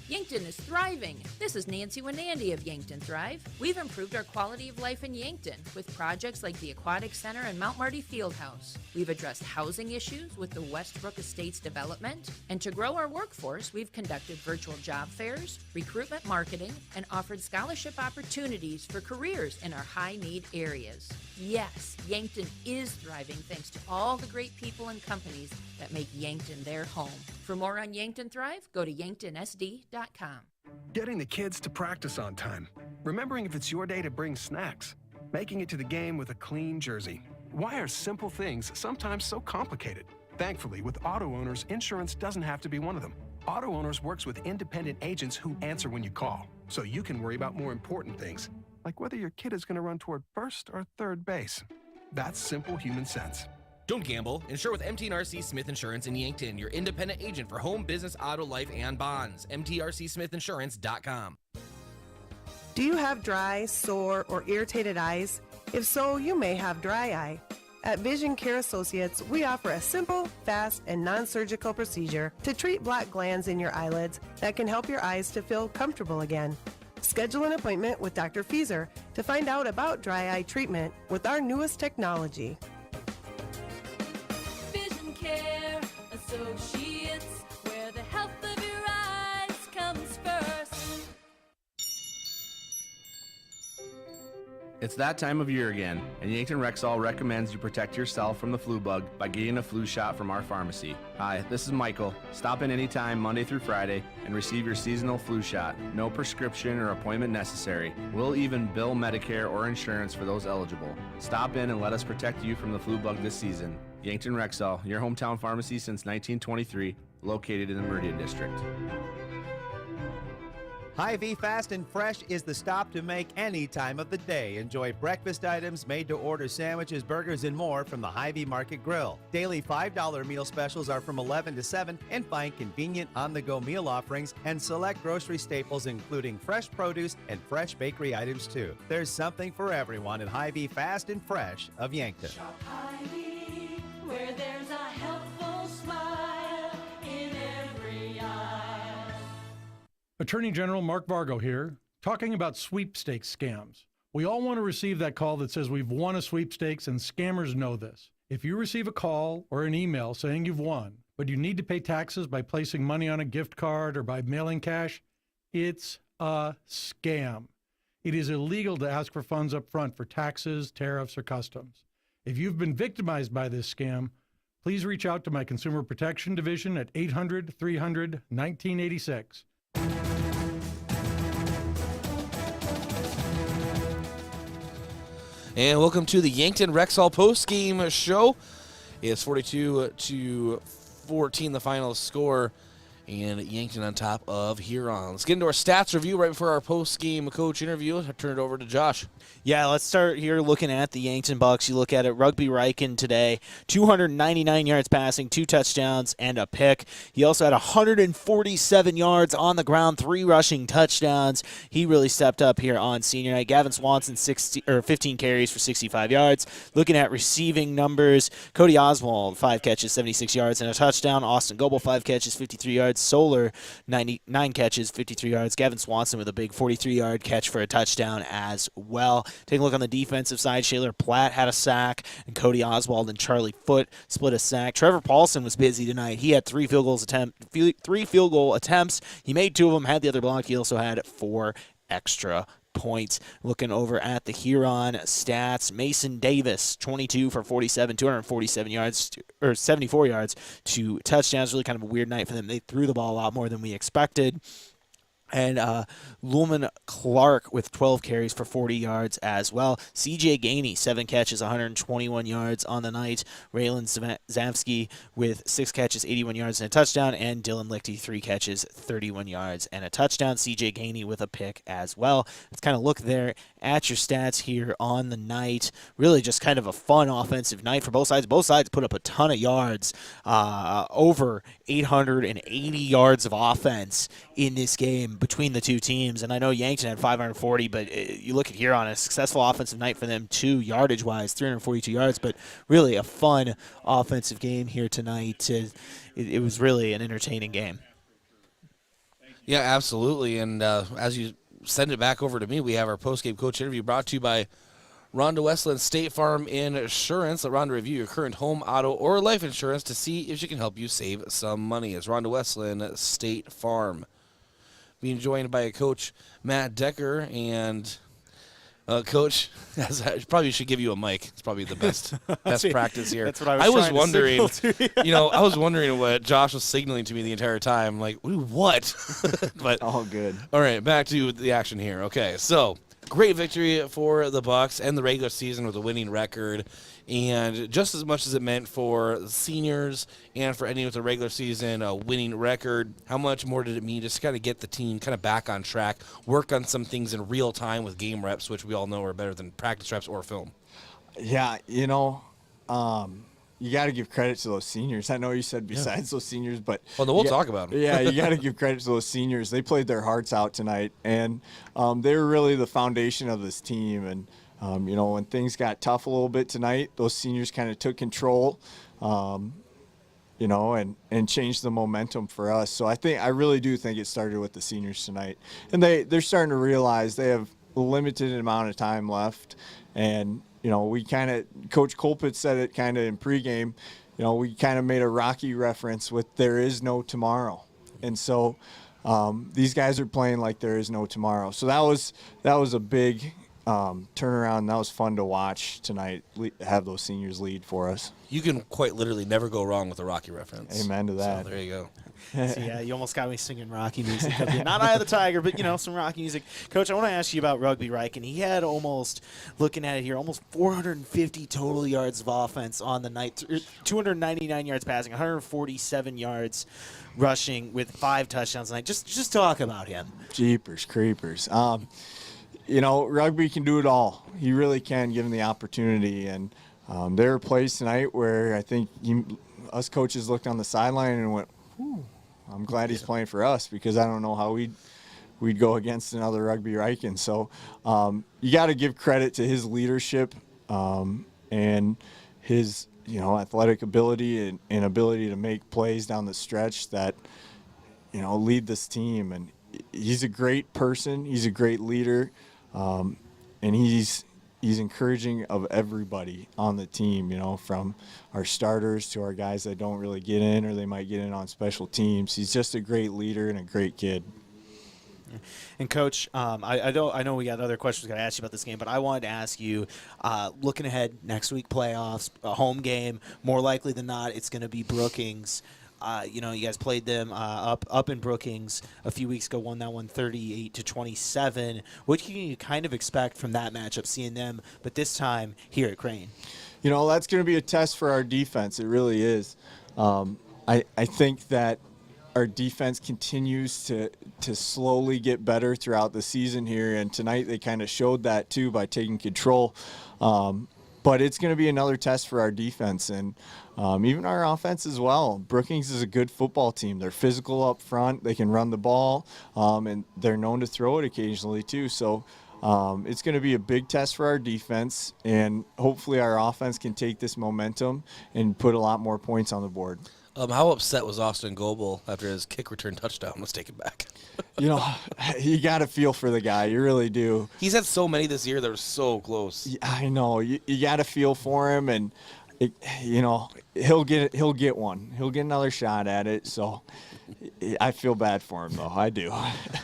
Yankton is thriving. This is Nancy Winandy of Yankton Thrive. We've improved our quality of life in Yankton with projects like the Aquatic Center and Mount Marty Fieldhouse. We've addressed housing issues with the Westbrook Estates development. And to grow our workforce, we've conducted virtual job fairs, recruitment marketing, and offered scholarship opportunities for careers in our high-need areas. Yes, Yankton is thriving thanks to all the great people and companies that make Yankton their home. For more on Yankton Thrive, go to yanktonsd.com. Getting the kids to practice on time. Remembering if it's your day to bring snacks. Making it to the game with a clean jersey. Why are simple things sometimes so complicated? Thankfully, with auto owners, insurance doesn't have to be one of them. Auto Owners works with independent agents who answer when you call, so you can worry about more important things, like whether your kid is going to run toward first or third base. That's simple human sense. Don't gamble. Insure with MT&RC Smith Insurance in Yankton, your independent agent for home, business, auto, life, and bonds. MTRCSmithInsurance.com. Do you have dry, sore, or irritated eyes? If so, you may have dry eye. At Vision Care Associates, we offer a simple, fast, and non-surgical procedure to treat black glands in your eyelids that can help your eyes to feel comfortable again. Schedule an appointment with Dr. Fieser to find out about dry eye treatment with our newest technology. Vision Care Associates, where the health of your eyes comes first. It's that time of year again, and Yankton Rexall recommends you protect yourself from the flu bug by getting a flu shot from our pharmacy. Hi, this is Michael. Stop in anytime Monday through Friday and receive your seasonal flu shot. No prescription or appointment necessary. We'll even bill Medicare or insurance for those eligible. Stop in and let us protect you from the flu bug this season. Yankton Rexall, your hometown pharmacy since 1923, located in the Meridian District. Hy-Vee Fast and Fresh is the stop to make any time of the day. Enjoy breakfast items, made-to-order sandwiches, burgers, and more from the Hy-Vee Market Grill. Daily $5 meal specials are from 11 to 7, and find convenient on-the-go meal offerings and select grocery staples, including fresh produce and fresh bakery items, too. There's something for everyone at Hy-Vee Fast and Fresh of Yankton. Shop Hy-Vee, where there's a helpful smile in every eye. Attorney General Mark Vargo here, talking about sweepstakes scams. We all want to receive that call that says we've won a sweepstakes, and scammers know this. If you receive a call or an email saying you've won, but you need to pay taxes by placing money on a gift card or by mailing cash, it's a scam. It is illegal to ask for funds up front for taxes, tariffs, or customs. If you've been victimized by this scam, please reach out to my Consumer Protection Division at 800-300-1986. And welcome to the Yankton Rexall post-game show. It's 42-14 the final score, and Yankton on top of Huron. Let's get into our stats review right before our post-game coach interview. I'll turn it over to Josh. Yeah, let's start here looking at the Yankton Bucks. You look at it, Rugby Riken today, 299 yards passing, 2 touchdowns, and a pick. He also had 147 yards on the ground, 3 rushing touchdowns. He really stepped up here on senior night. Gavin Swanson, 15 carries for 65 yards. Looking at receiving numbers, Cody Oswald, 5 catches, 76 yards, and a touchdown. Austin Goebel, 5 catches, 53 yards. Solar, 99 catches, 53 yards. Gavin Swanson with a big 43-yard catch for a touchdown as well. Taking a look on the defensive side, Shaler Platt had a sack, and Cody Oswald and Charlie Foote split a sack. Trevor Paulson was busy tonight. He had 3 field goal attempts. He made 2 of them, had the other block. He also had 4 extra points. Looking over at the Huron stats, Mason Davis, 22 for 47, 247 yards, or 74 yards, 2 touchdowns. Really kind of a weird night for them. They threw the ball a lot more than we expected. And Luman Clark with 12 carries for 40 yards as well. C.J. Gainey, 7 catches, 121 yards on the night. Raylan Zamsky with 6 catches, 81 yards and a touchdown. And Dylan Lichty, 3 catches, 31 yards and a touchdown. C.J. Gainey with a pick as well. Let's kind of look there at your stats here on the night. Really just kind of a fun offensive night for both sides. Both sides put up a ton of yards, over 880 yards of offense in this game between the two teams. And I know Yankton had 540, but you look at Huron, a successful offensive night for them too, yardage-wise, 342 yards, but really a fun offensive game here tonight. It was really an entertaining game. Yeah, absolutely. And as you send it back over to me, we have our post-game coach interview brought to you by Rhonda Westland State Farm Insurance. Let Rhonda review your current home, auto, or life insurance to see if she can help you save some money. It's Rhonda Westland State Farm. Being joined by Coach Matt Decker and Coach, probably should give you a mic. It's probably the best practice here. That's what I was wondering. I was wondering what Josh was signaling to me the entire time. Like, what? But all good. All right, back to the action here. Okay, so great victory for the Bucks and the regular season with a winning record. And just as much as it meant for the seniors and for any with a regular season winning record, how much more did it mean just to kind of get the team kind of back on track, work on some things in real time with game reps, which we all know are better than practice reps or film? Yeah, you got to give credit to those seniors. I know you said besides those seniors, but well, we'll talk about them. Yeah, you got to give credit to those seniors. They played their hearts out tonight, and they were really the foundation of this team. And when things got tough a little bit tonight, those seniors kind of took control, and changed the momentum for us. So I really do think it started with the seniors tonight, and they're starting to realize they have a limited amount of time left, and we kind of, Coach Colpitz said it kind of in pregame, we kind of made a Rocky reference with there is no tomorrow. And so these guys are playing like there is no tomorrow. So that was a big turnaround. That was fun to watch tonight, have those seniors lead for us. You can quite literally never go wrong with a Rocky reference. Amen to that. So there you go. Yeah, you almost got me singing Rocky music. Not Eye of the Tiger, but, some Rocky music. Coach, I want to ask you about Rugby Riken. He had looking at it here, almost 450 total yards of offense on the night, 299 yards passing, 147 yards rushing with 5 touchdowns tonight. Just talk about him. Jeepers creepers. Rugby can do it all. He really can, given the opportunity. And there were plays tonight where I think us coaches looked on the sideline and went, "Whew, I'm glad he's playing for us," because I don't know how we'd go against another Rugby Riken. So you got to give credit to his leadership and his athletic ability and ability to make plays down the stretch that lead this team. And he's a great person. He's a great leader, and he's encouraging of everybody on the team, from our starters to our guys that don't really get in or they might get in on special teams. He's just a great leader and a great kid. And Coach, I know we got other questions to ask you about this game, but I wanted to ask you, looking ahead next week, playoffs, a home game, more likely than not, it's going to be Brookings. You guys played them up in Brookings a few weeks ago, won that one 38-27. What can you kind of expect from that matchup, seeing them, but this time here at Crane? That's going to be a test for our defense. It really is. I think that our defense continues to slowly get better throughout the season here, and tonight they kind of showed that too by taking control. But it's going to be another test for our defense and even our offense as well. Brookings is a good football team. They're physical up front. They can run the ball, and they're known to throw it occasionally too. So it's going to be a big test for our defense, and hopefully our offense can take this momentum and put a lot more points on the board. How upset was Austin Goebel after his kick return touchdown was taken back? You got to feel for the guy. You really do. He's had so many this year that were so close. I know. You got to feel for him, and he'll get one. He'll get another shot at it. So I feel bad for him, though. I do.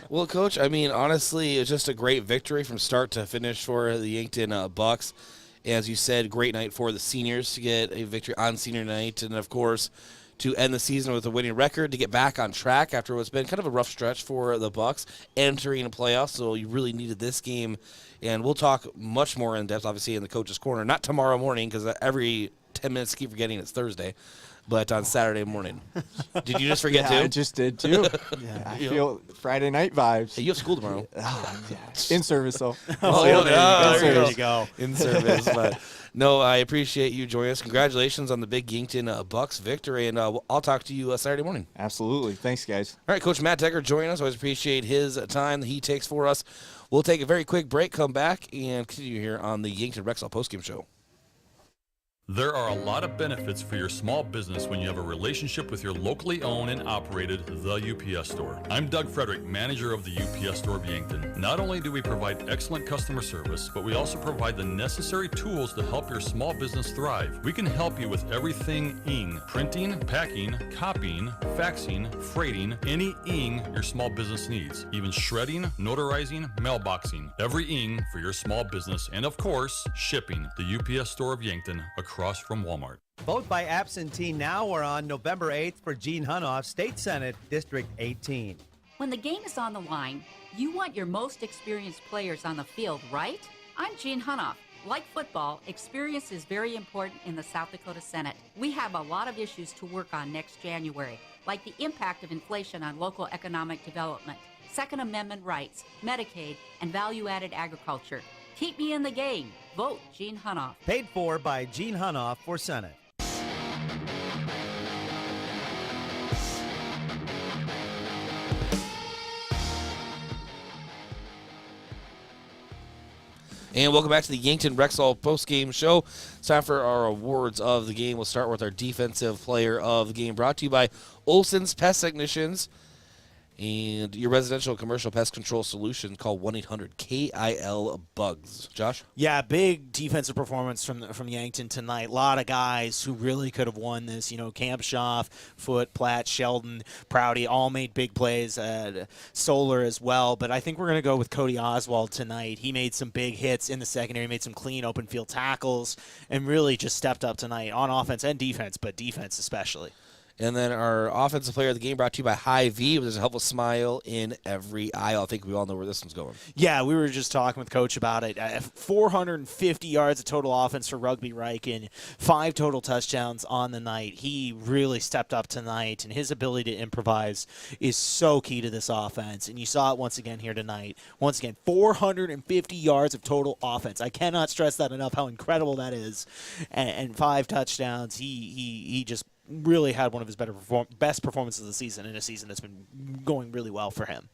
Well, Coach, honestly, it's just a great victory from start to finish for the Yankton Bucks. As you said, great night for the seniors to get a victory on senior night, and of course, to end the season with a winning record, to get back on track after what's been kind of a rough stretch for the Bucks, entering a playoff. So you really needed this game, and we'll talk much more in depth, obviously, in the Coach's Corner. Not tomorrow morning, because every 10 minutes I keep forgetting it's Thursday, but on Saturday morning. Did you just forget too? I just did too. I feel Friday night vibes. Hey, you have school tomorrow. In service, though. There you go. In service, but no, I appreciate you joining us. Congratulations on the big Yankton Bucks victory, and I'll talk to you Saturday morning. Absolutely. Thanks, guys. All right, Coach Matt Decker joining us. Always appreciate his time that he takes for us. We'll take a very quick break, come back, and continue here on the Yankton Rexall postgame show. There are a lot of benefits for your small business when you have a relationship with your locally owned and operated The UPS Store. I'm Doug Frederick, manager of the UPS Store of Yankton. Not only do we provide excellent customer service, but we also provide the necessary tools to help your small business thrive. We can help you with everything ing, printing, packing, copying, faxing, freighting, any ing your small business needs, even shredding, notarizing, mailboxing, every ing for your small business, and of course, shipping. The UPS Store of Yankton, across from Walmart. Vote by absentee now or on November 8th for Gene Hunoff, State Senate, District 18. When the game is on the line, you want your most experienced players on the field, right? I'm Gene Hunoff. Like football, experience is very important in the South Dakota Senate. We have a lot of issues to work on next January, like the impact of inflation on local economic development, Second Amendment rights, Medicaid, and value-added agriculture. Keep me in the game. Vote Gene Hunoff. Paid for by Gene Hunoff for Senate. And welcome back to the Yankton Rexall postgame show. It's time for our awards of the game. We'll start with our defensive player of the game, brought to you by Olson's Pest Technicians and your residential commercial pest control solution. Call 1-800-KIL-BUGS. Josh? Yeah, big defensive performance from Yankton tonight. A lot of guys who really could have won this. Kampshoff, Foote, Platt, Sheldon, Prouty all made big plays. Solar as well. But I think we're going to go with Cody Oswald tonight. He made some big hits in the secondary, made some clean open field tackles, and really just stepped up tonight on offense and defense, but defense especially. And then our offensive player of the game brought to you by Hy-Vee. There's a helpful smile in every aisle. I think we all know where this one's going. Yeah, we were just talking with Coach about it. 450 yards of total offense for Rugby Riken, 5 total touchdowns on the night. He really stepped up tonight, and his ability to improvise is so key to this offense. And you saw it once again here tonight. Once again, 450 yards of total offense. I cannot stress that enough, how incredible that is. And 5 touchdowns. He just really had one of his best performances of the season in a season that's been going really well for him.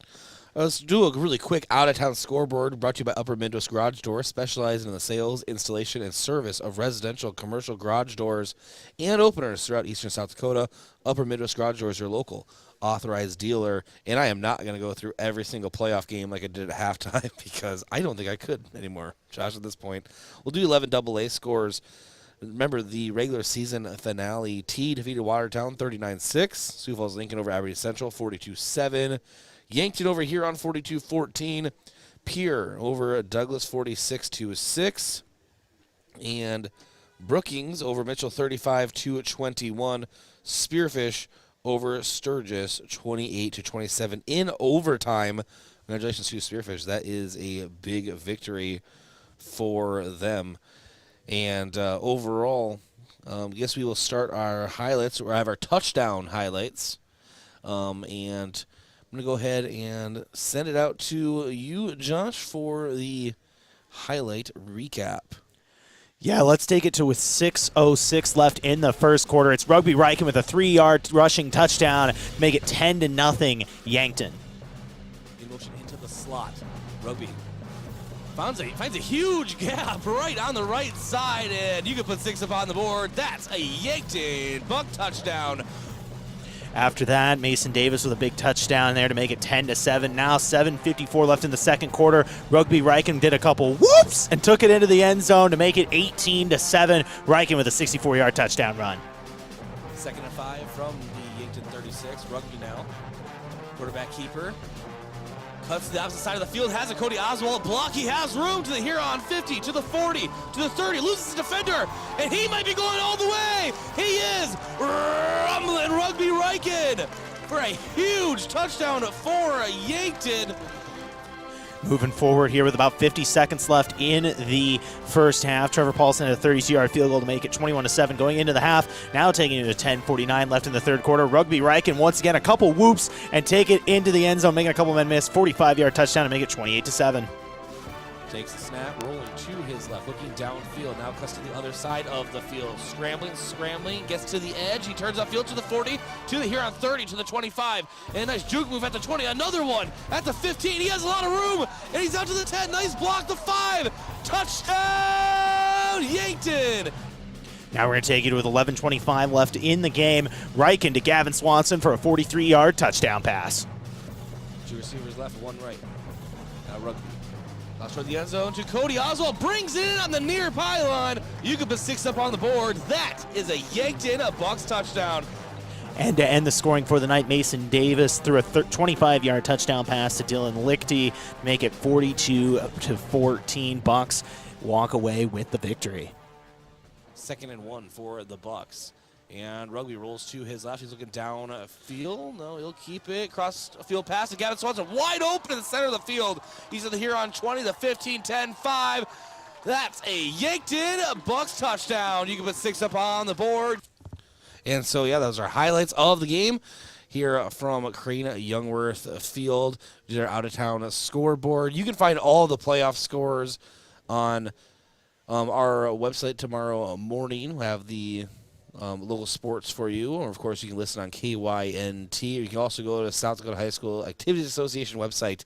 Let's do a really quick out-of-town scoreboard brought to you by Upper Midwest Garage Door, specializing in the sales, installation, and service of residential, commercial garage doors and openers throughout eastern South Dakota. Upper Midwest Garage Door is your local authorized dealer, and I am not going to go through every single playoff game like I did at halftime because I don't think I could anymore, Josh, at this point. We'll do 11 AA scores. Remember, the regular season finale, T defeated Watertown 39-6. Sioux Falls Lincoln over Aberdeen Central 42-7. Yankton over Huron 42-14. Pierre over Douglas 46-6. And Brookings over Mitchell 35-21. Spearfish over Sturgis 28-27 in overtime. Congratulations to Spearfish. That is a big victory for them. And overall, I guess we will start our highlights. We have our touchdown highlights. And I'm going to go ahead and send it out to you, Josh, for the highlight recap. Yeah, let's take it to with 6:06 left in the first quarter. It's Rugby Riken with a 3-yard rushing touchdown, make it 10-0 Yankton. In motion into the slot. Rugby finds a huge gap right on the right side, and you can put 6 up on the board. That's a Yankton Buck touchdown. After that, Mason Davis with a big touchdown there to make it 10-7. Now 7:54 left in the second quarter. Rugby Riken did a couple whoops and took it into the end zone to make it 18-7. Riken with a 64-yard touchdown run. 2nd and 5 from the Yankton 36. Rugby now. Quarterback keeper. Cuts to the opposite side of the field, has a Cody Oswald block. He has room to the Huron 50, to the 40, to the 30, loses his defender, and he might be going all the way. He is rumbling Rugby Riken for a huge touchdown for Yankton. Moving forward here with about 50 seconds left in the first half. Trevor Paulson had a 32-yard field goal to make it 21-7 going into the half. Now taking it to 10:49 left in the third quarter. Rugby Riken once again a couple whoops and take it into the end zone, making a couple men miss. 45-yard touchdown to make it 28-7. Takes the snap, rolling to his left, looking downfield. Now cuts to the other side of the field. Scrambling, gets to the edge. He turns upfield to the 40, to the Huron 30, to the 25. And a nice juke move at the 20. Another one at the 15. He has a lot of room, and he's out to the 10. Nice block, the 5. Touchdown, Yankton. Now we're going to take it with 11:25 left in the game. Riken to Gavin Swanson for a 43-yard touchdown pass. 2 receivers left, 1 right. Now Rugby. Lost toward the end zone to Cody Oswald. Brings it in on the near pylon. You can put 6 up on the board. That is a Yankton Bucks touchdown. And to end the scoring for the night, Mason Davis threw a 25-yard touchdown pass to Dylan Lichty, make it 42-14. Bucks walk away with the victory. 2nd and 1 for the Bucks. And Rugby rolls to his left. He's looking down field. No, he'll keep it. Cross field pass to Gavin Swanson. Wide open in the center of the field. He's at the Huron 20, the 15, 10, 5. That's a Yankton Bucks touchdown. You can put 6 up on the board. And so, yeah, those are highlights of the game here from Crane Youngworth-Field. These are out-of-town scoreboard. You can find all the playoff scores on our website tomorrow morning. We'll have the local sports for you, or of course you can listen on KYNT. You can also go to South Dakota High School Activities Association website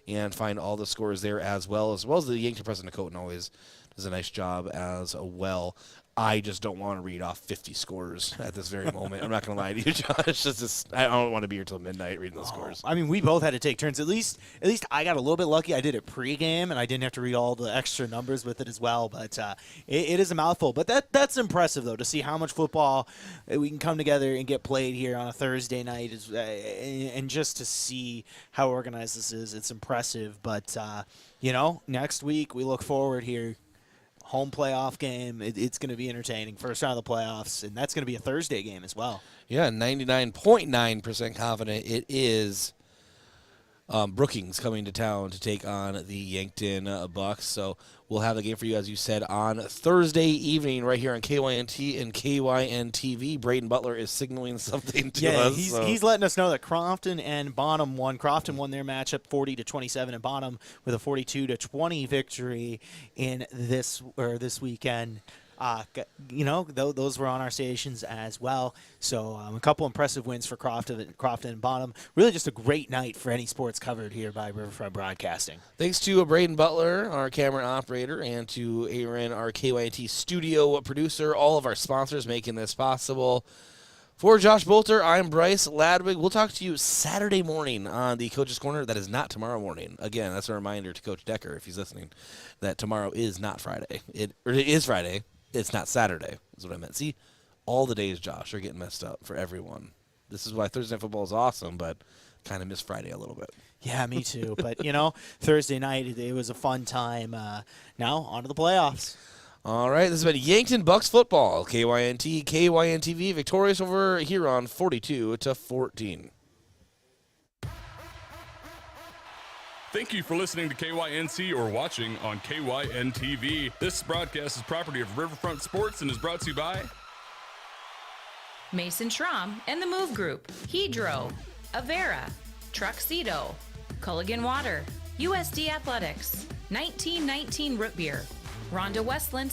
and find all the scores there as well as the Yankton President Coaten always does a nice job as well. I just don't want to read off 50 scores at this very moment. I'm not going to lie to you, Josh. I don't want to be here till midnight reading those scores. I mean, we both had to take turns. At least I got a little bit lucky. I did it pregame, and I didn't have to read all the extra numbers with it as well. But it is a mouthful. But that's impressive, though, to see how much football we can come together and get played here on a Thursday night, and just to see how organized this is. It's impressive. But, next week we look forward here. home playoff game. It's going to be entertaining. First round of the playoffs, and that's going to be a Thursday game as well. Yeah, 99.9% confident it is Brookings coming to town to take on the Yankton Bucks. So we'll have the game for you, as you said, on Thursday evening right here on KYNT and KYNTV. Braden Butler is signaling something to us. He's letting us know that Crofton and Bonham won. Crofton won their matchup 40-27, and Bonham with a 42-20 victory in this weekend. Those were on our stations as well. So a couple impressive wins for Crofton and Bonham. Really just a great night for any sports covered here by Riverfront Broadcasting. Thanks to Braden Butler, our camera operator, and to Aaron, our KYNT studio producer, all of our sponsors making this possible. For Josh Bolter, I'm Bryce Ladwig. We'll talk to you Saturday morning on the Coach's Corner. That is not tomorrow morning. Again, that's a reminder to Coach Decker, if he's listening, that tomorrow is not Friday. It is Friday. It's not Saturday, is what I meant. See, all the days, Josh, are getting messed up for everyone. This is why Thursday Night Football is awesome, but kind of miss Friday a little bit. Yeah, me too. But, Thursday night, it was a fun time. Now, on to the playoffs. All right, this has been Yankton Bucks football. KYNT, KYNTV, victorious over Huron 42-14. Thank you for listening to KYNC or watching on KYNTV. This broadcast is property of Riverfront Sports and is brought to you by Mason Schramm and the Move Group, Hedro, Avera, Truxedo, Culligan Water, USD Athletics, 1919 Root Beer, Rhonda Westland